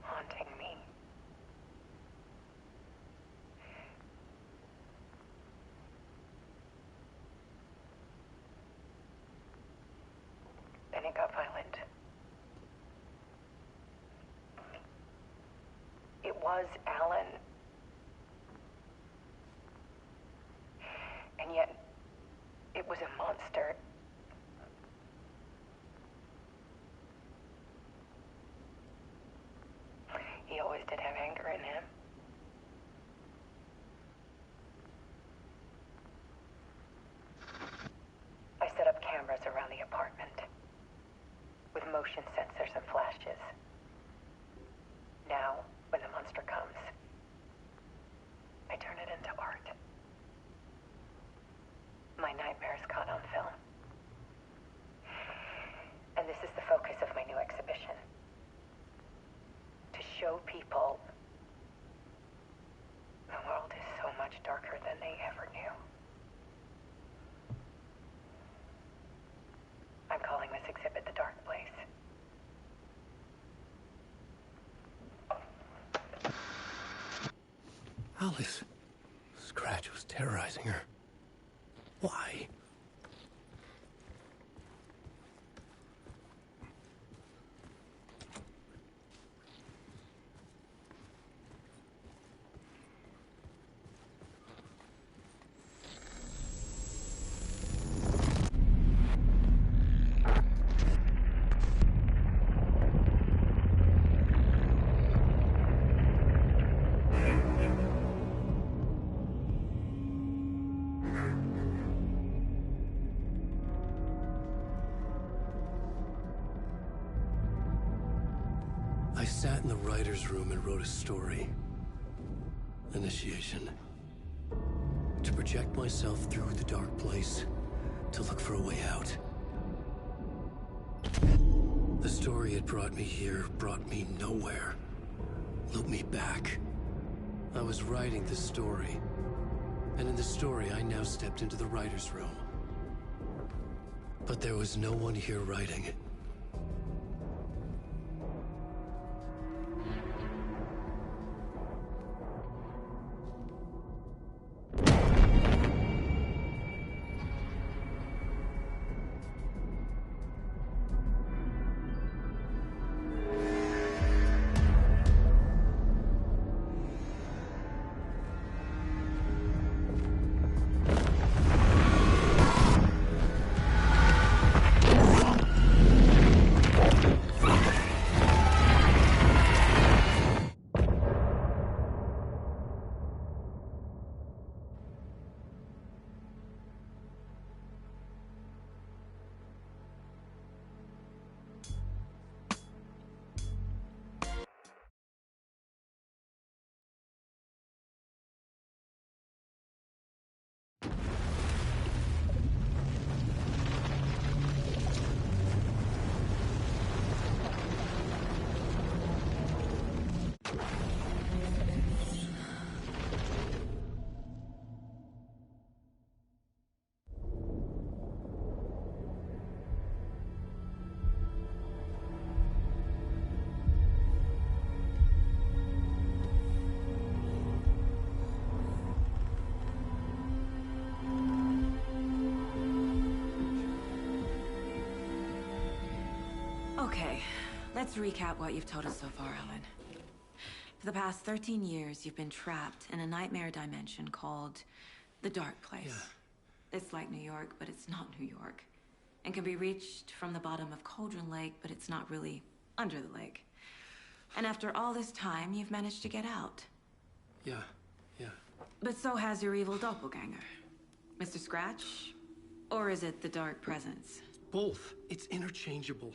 Haunting me. Then it got violent. It was Alan. And yet, it was a monster. He always did have anger in him. I set up cameras around the apartment with motion sensors and flashes. Now, when the monster comes, I turn it into art. My nightmares caught on film. And this is the focus of my new exhibition. To show people the world is so much darker than they ever knew. I'm calling this exhibit The Dark Place. Alice. Scratch was terrorizing her. Why? I sat in the writer's room and wrote a story. Initiation. To project myself through the dark place, to look for a way out. The story had brought me here, brought me nowhere. Looped me back. I was writing the story. And in the story, I now stepped into the writer's room. But there was no one here writing it. Okay, let's recap what you've told us so far, Alan. For the past 13 years, you've been trapped in a nightmare dimension called the Dark Place. Yeah. It's like New York, but it's not New York. And can be reached from the bottom of Cauldron Lake, but it's not really under the lake. And after all this time, you've managed to get out. Yeah. But so has your evil doppelganger. Mr. Scratch? Or is it the Dark Presence? Both. It's interchangeable.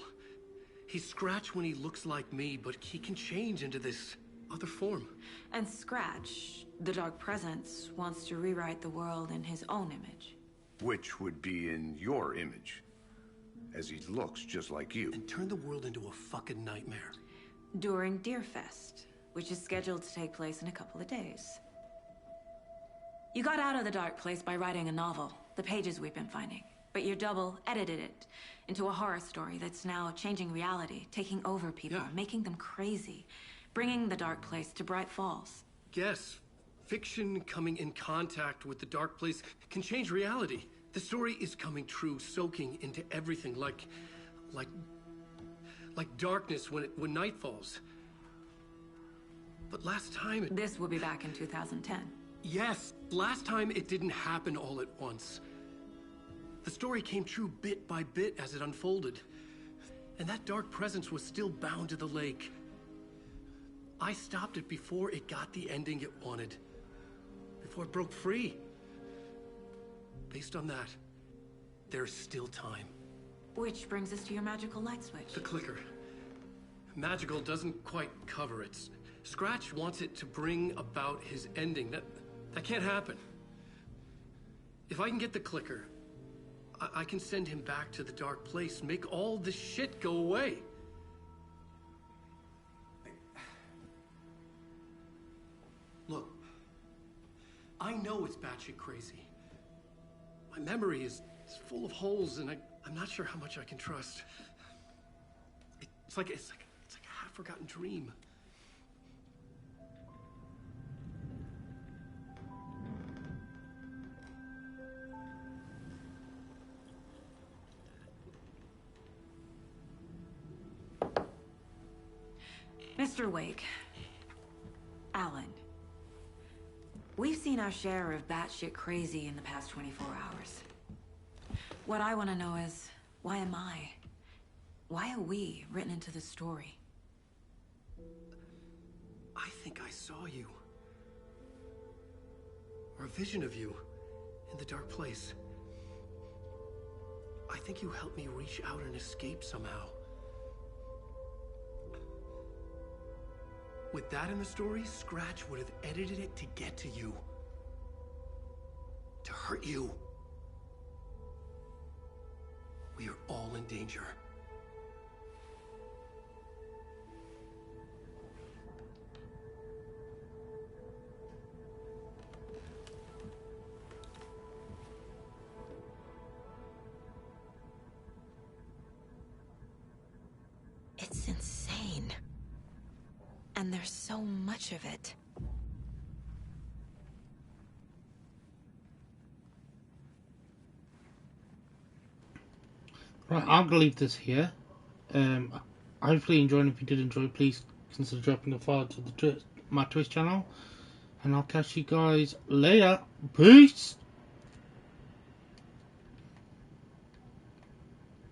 He's Scratch when he looks like me, but he can change into this other form. And Scratch, the Dark Presence, wants to rewrite the world in his own image. Which would be in your image, as he looks just like you. And turn the world into a fucking nightmare. During Deerfest, which is scheduled to take place in a couple of days. You got out of the Dark Place by writing a novel, the pages we've been finding. But your double edited it into a horror story that's now changing reality, taking over people, making them crazy, bringing the Dark Place to Bright Falls. Yes, fiction coming in contact with the Dark Place can change reality. The story is coming true, soaking into everything, like darkness when night falls. But last time This will be back in 2010. Yes, last time it didn't happen all at once. The story came true bit by bit as it unfolded. And that Dark Presence was still bound to the lake. I stopped it before it got the ending it wanted. Before it broke free. Based on that, there's still time. Which brings us to your magical light switch. The clicker. Magical doesn't quite cover it. Scratch wants it to bring about his ending. That can't happen. If I can get the clicker, I can send him back to the Dark Place, make all this shit go away. Look, I know it's batshit crazy. My memory is full of holes, and I'm not sure how much I can trust. It's like a half-forgotten dream. Mr. Wake, Alan, we've seen our share of batshit crazy in the past 24 hours. What I want to know is, why am I? Why are we written into the story? I think I saw you. Or a vision of you in the Dark Place. I think you helped me reach out and escape somehow. With that in the story, Scratch would have edited it to get to you. To hurt you. We are all in danger. It's insane. And there's so much of it. Right, I'm going to leave this here. Hopefully you enjoyed. If you did enjoy, please consider dropping a follow to my Twitch channel. And I'll catch you guys later. Peace!